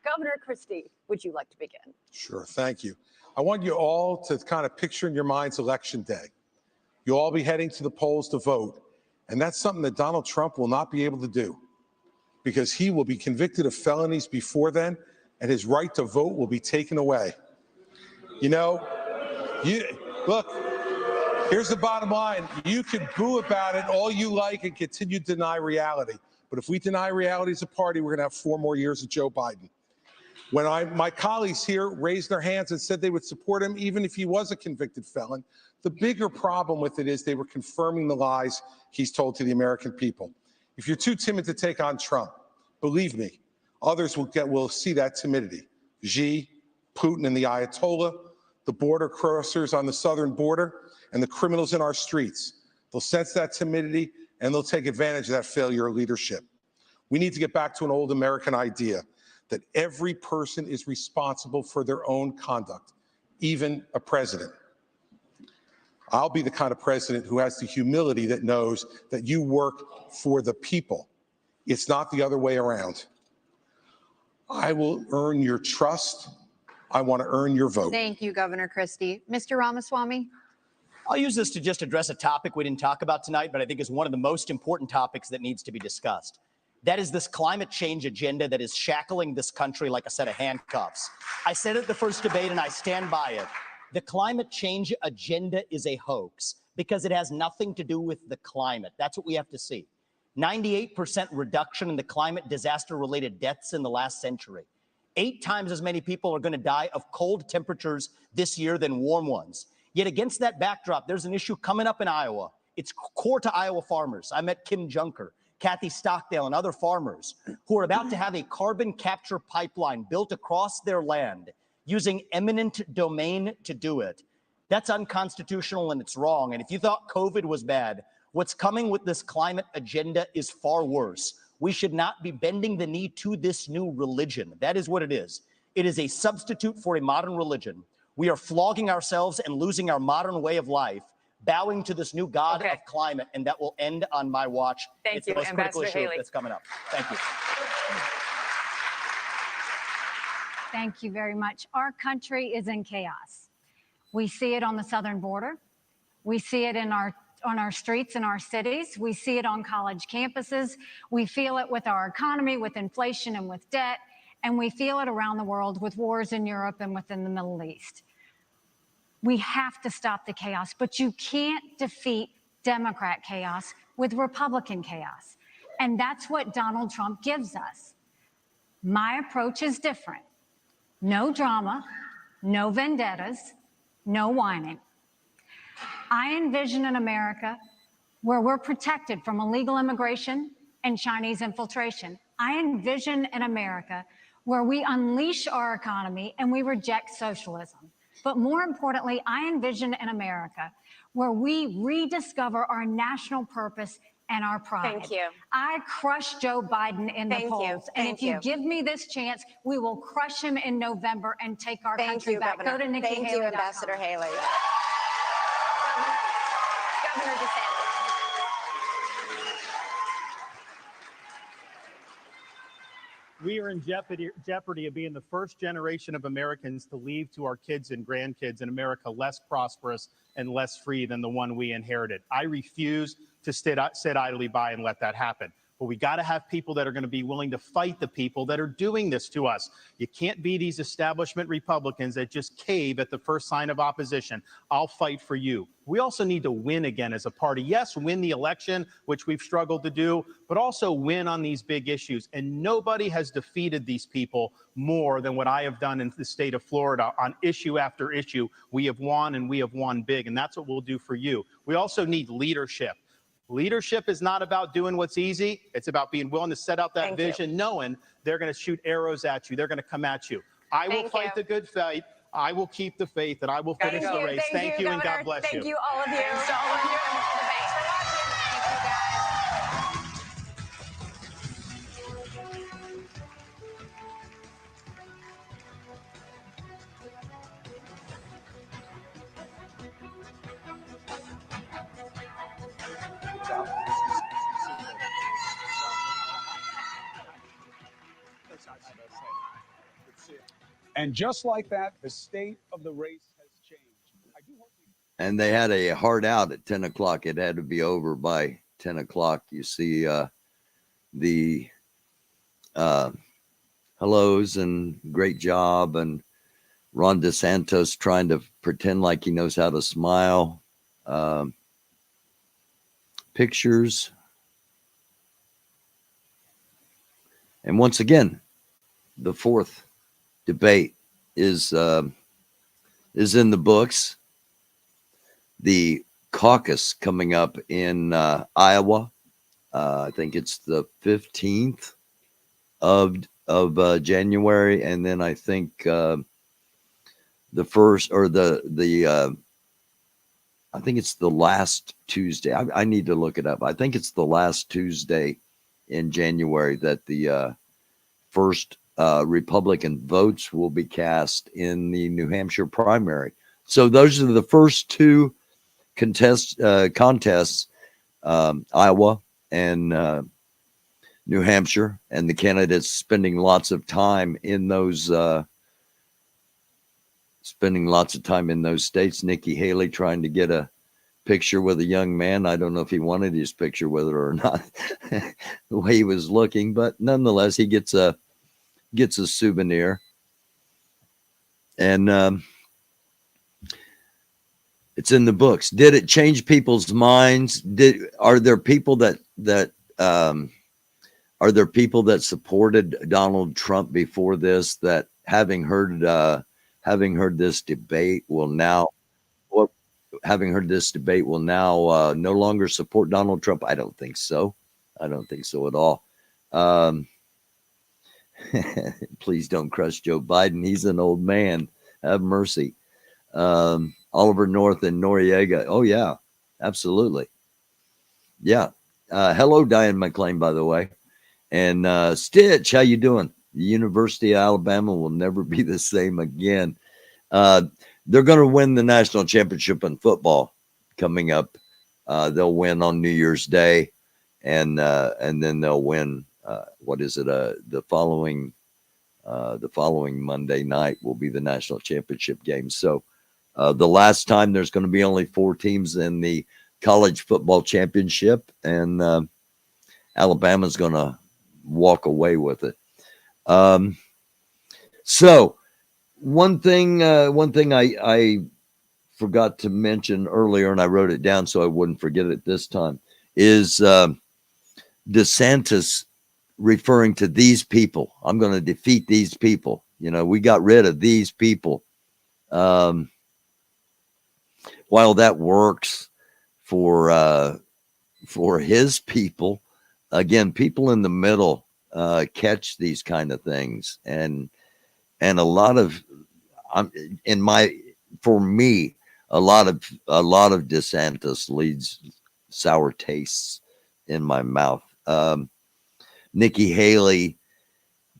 Governor Christie, would you like to begin? Sure, thank you. I want you all to kind of picture in your minds Election Day. You'll all be heading to the polls to vote. And that's something that Donald Trump will not be able to do because he will be convicted of felonies before then and his right to vote will be taken away. You know, look, here's the bottom line. You can boo about it all you like and continue to deny reality. But if we deny reality as a party, we're going to have 4 more years of Joe Biden. When my colleagues here raised their hands and said they would support him, even if he was a convicted felon, the bigger problem with it is they were confirming the lies he's told to the American people. If you're too timid to take on Trump, believe me, others will see that timidity. Xi, Putin, and the Ayatollah, the border crossers on the southern border, and the criminals in our streets. They'll sense that timidity, and they'll take advantage of that failure of leadership. We need to get back to an old American idea that every person is responsible for their own conduct, even a president. I'll be the kind of president who has the humility that knows that you work for the people. It's not the other way around. I will earn your trust. I want to earn your vote. Thank you, Governor Christie. Mr. Ramaswamy? I'll use this to just address a topic we didn't talk about tonight, but I think is one of the most important topics that needs to be discussed. That is this climate change agenda that is shackling this country like a set of handcuffs. I said it at the first debate, and I stand by it. The climate change agenda is a hoax because it has nothing to do with the climate. That's what we have to see. 98% reduction in the climate disaster-related deaths in the last century. 8 times as many people are going to die of cold temperatures this year than warm ones. Yet against that backdrop, there's an issue coming up in Iowa. It's core to Iowa farmers. I met Kim Junker, Kathy Stockdale, and other farmers who are about to have a carbon capture pipeline built across their land using eminent domain to do it. That's unconstitutional and it's wrong. And if you thought COVID was bad, what's coming with this climate agenda is far worse. We should not be bending the knee to this new religion. That is what it is. It is a substitute for a modern religion. We are flogging ourselves and losing our modern way of life, bowing to this new god of climate, and that will end on my watch. Thank it's you, the most critical Ambassador issue Haley. that's coming up. Thank you. Thank you very much. Our country is in chaos. We see it on the southern border. We see it on our streets in our cities. We see it on college campuses. We feel it with our economy, with inflation and with debt. And we feel it around the world with wars in Europe and within the Middle East. We have to stop the chaos, but you can't defeat Democrat chaos with Republican chaos. And that's what Donald Trump gives us. My approach is different. No drama, no vendettas, no whining. I envision an America where we're protected from illegal immigration and Chinese infiltration. I envision an America where we unleash our economy and we reject socialism. But more importantly, I envision an America where we rediscover our national purpose and our pride. Thank you. I crush Joe Biden in the Thank you. polls. And Thank if you you. give me this chance, we will crush him in November and take our Thank country you, back. Governor. Go to Nikki Thank you, Ambassador Haley. Governor DeSantis. We are in jeopardy of being the first generation of Americans to leave to our kids and grandkids in America less prosperous and less free than the one we inherited. I refuse to sit idly by and let that happen. But we got to have people that are going to be willing to fight the people that are doing this to us. You can't be these establishment Republicans that just cave at the first sign of opposition. I'll fight for you. We also need to win again as a party. Yes, win the election, which we've struggled to do, but also win on these big issues. And nobody has defeated these people more than what I have done in the state of Florida on issue after issue. We have won, and we have won big, and that's what we'll do for you. We also need leadership. Leadership is not about doing what's easy. It's about being willing to set out that vision, knowing they're going to shoot arrows at you. They're going to come at you. I will fight the good fight. I will keep the faith, and I will finish the race. Thank you, and God bless you. Thank you, all of you. Thanks to all of you. Thanks for watching. Thank you, guys. And just like that, the state of the race has changed. I do hope And they had a hard out at 10 o'clock. It had to be over by 10 o'clock. You see the hellos and great job, and Ron DeSantis trying to pretend like he knows how to smile. Pictures. And once again, the fourth debate is in the books. The caucus coming up in Iowa. I think it's the 15th of January, and then I think the first or I think it's the last Tuesday. I need to look it up. I think it's the last Tuesday in January that the first Republican votes will be cast in the New Hampshire primary. So those are the first two contests, Iowa and New Hampshire, and the candidates spending lots of time in those states. Nikki Haley trying to get a picture with a young man. I don't know if he wanted his picture with her or not, the way he was looking, but nonetheless, he gets a souvenir. And it's in the books. Did it change people's minds? Are there people that supported Donald Trump before this, that having heard this debate will now no longer support Donald Trump? I don't think so. I don't think so at all. Please don't crush Joe Biden. He's an old man. Have mercy. Oliver North and Noriega. Oh yeah, absolutely. Yeah. Hello, Diane McClain, by the way. And Stitch, how you doing? The University of Alabama will never be the same again. They're going to win the national championship in football coming up. They'll win on New Year's Day, and then they'll win. The following Monday night will be the national championship game. So the last time there's going to be only 4 teams in the college football championship, and Alabama's going to walk away with it. So one thing I forgot to mention earlier, and I wrote it down so I wouldn't forget it this time, is DeSantis referring to these people. I'm going to defeat these people. You know, we got rid of these people. While that works for his people, again, people in the middle catch these kind of things, and a lot of for me, a lot of DeSantis leads sour tastes in my mouth. Nikki Haley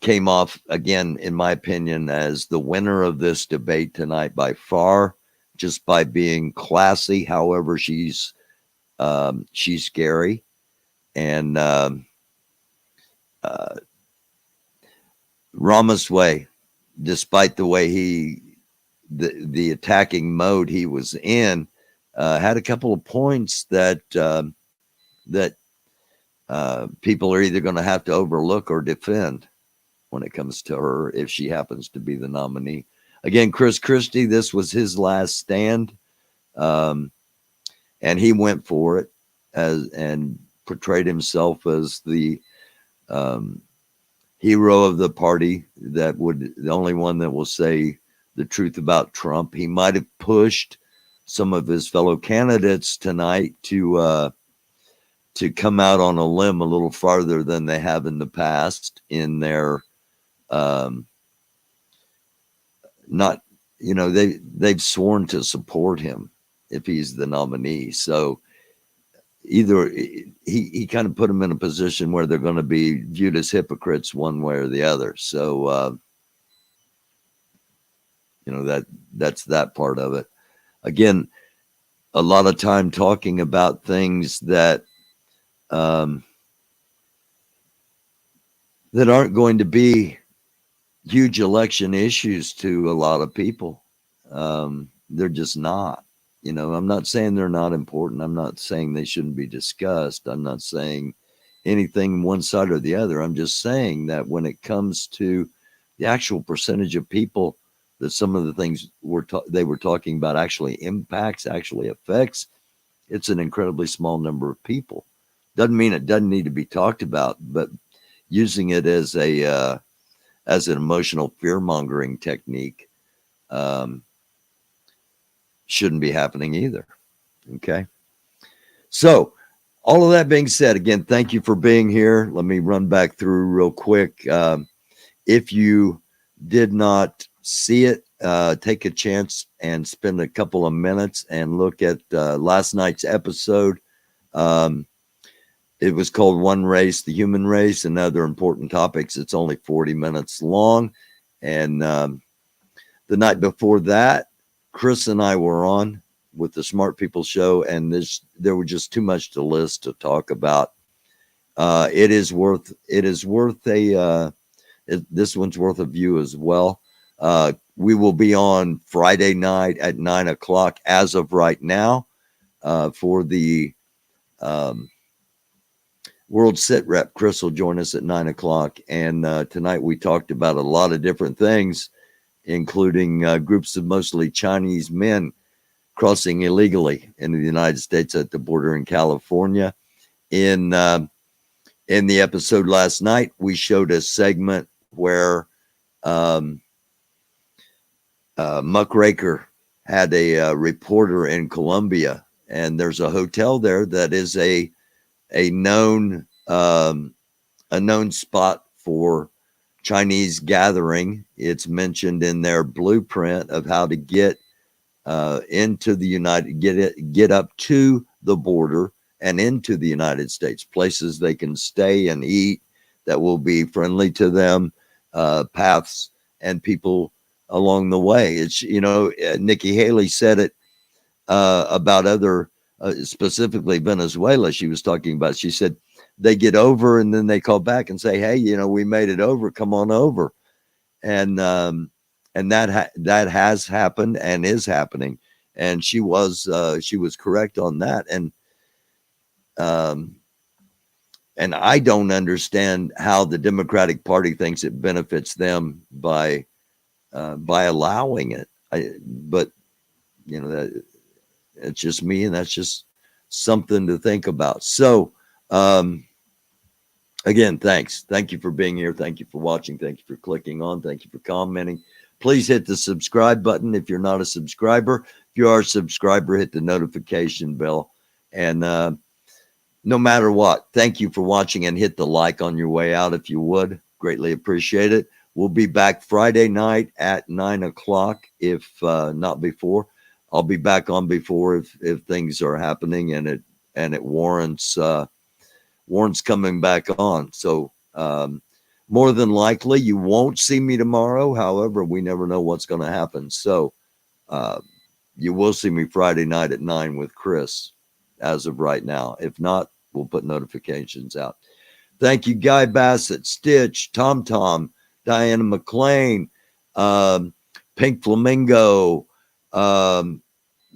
came off, again, in my opinion, as the winner of this debate tonight by far, just by being classy. However, she's scary. And Ramaswamy, despite the way the attacking mode he was in, had a couple of points that people are either going to have to overlook or defend when it comes to her, if she happens to be the nominee. Again, Chris Christie, this was his last stand, and he went for it and portrayed himself as the hero of the party, the only one that will say the truth about Trump. He might have pushed some of his fellow candidates tonight to come out on a limb a little farther than they have in the past in their they've sworn to support him if he's the nominee. So either he kind of put them in a position where they're going to be viewed as hypocrites one way or the other. So that's that part of it. Again, a lot of time talking about things that aren't going to be huge election issues to a lot of people. They're just not. I'm not saying they're not important. I'm not saying they shouldn't be discussed. I'm not saying anything one side or the other. I'm just saying that when it comes to the actual percentage of people that some of the things they were talking about actually impacts, actually affects, it's an incredibly small number of people. Doesn't mean it doesn't need to be talked about, but using it as an emotional fear-mongering technique shouldn't be happening either. Okay. So all of that being said, again, thank you for being here. Let me run back through real quick. If you did not see it, take a chance and spend a couple of minutes and look at last night's episode. It was called One Race, the Human Race, and Other Important Topics. It's only 40 minutes long. And the night before that, Chris and I were on with the Smart People Show, and there was just too much to list to talk about. This one's worth a view as well. We will be on Friday night at 9:00 as of right now for the World Sit Rep. Chris will join us at 9:00. And tonight we talked about a lot of different things, including groups of mostly Chinese men crossing illegally into the United States at the border in California. In the episode last night, we showed a segment where Muckraker had a reporter in Colombia, and there's a hotel there that is a known spot for Chinese gathering. It's mentioned in their blueprint of how to get into the get up to the border and into the United States, places they can stay and eat that will be friendly to them, paths and people along the way. It's, Nikki Haley said it about other, specifically Venezuela. She was talking about, she said, they get over and then they call back and say, hey, we made it over, come on over. And that has happened and is happening. And she was correct on that. And I don't understand how the Democratic Party thinks it benefits them by allowing it. But it's just me, and that's just something to think about. So, again, thanks. Thank you for being here. Thank you for watching. Thank you for clicking on. Thank you for commenting. Please hit the subscribe button if you're not a subscriber. If you are a subscriber, hit the notification bell. And no matter what, thank you for watching, and hit the like on your way out if you would. Greatly appreciate it. We'll be back Friday night at 9:00, if not before. I'll be back on before if things are happening and it warrants coming back on. So more than likely you won't see me tomorrow. However, we never know what's going to happen. So you will see me Friday night at 9 with Chris as of right now. If not, we'll put notifications out. Thank you, Guy Bassett, Stitch, Tom, Diana McClain, Pink Flamingo,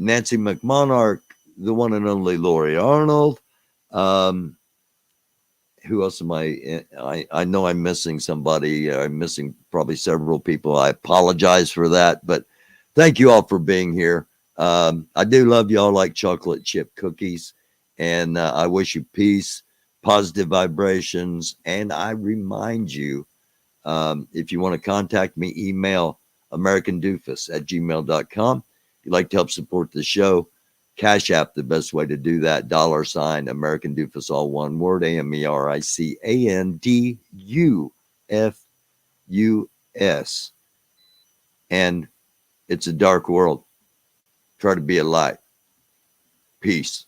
Nancy McMonarch, the one and only Lori Arnold. Who else am I know I'm missing somebody. I'm missing probably several people. I apologize for that, but thank you all for being here. I do love y'all like chocolate chip cookies, and I wish you peace, positive vibrations. And I remind you, if you want to contact me, email americandoofus@gmail.com. If you'd like to help support the show, Cash App, the best way to do that, $ American Doofus, all one word, AMERICANDUFUS. And it's a dark world. Try to be a light. Peace.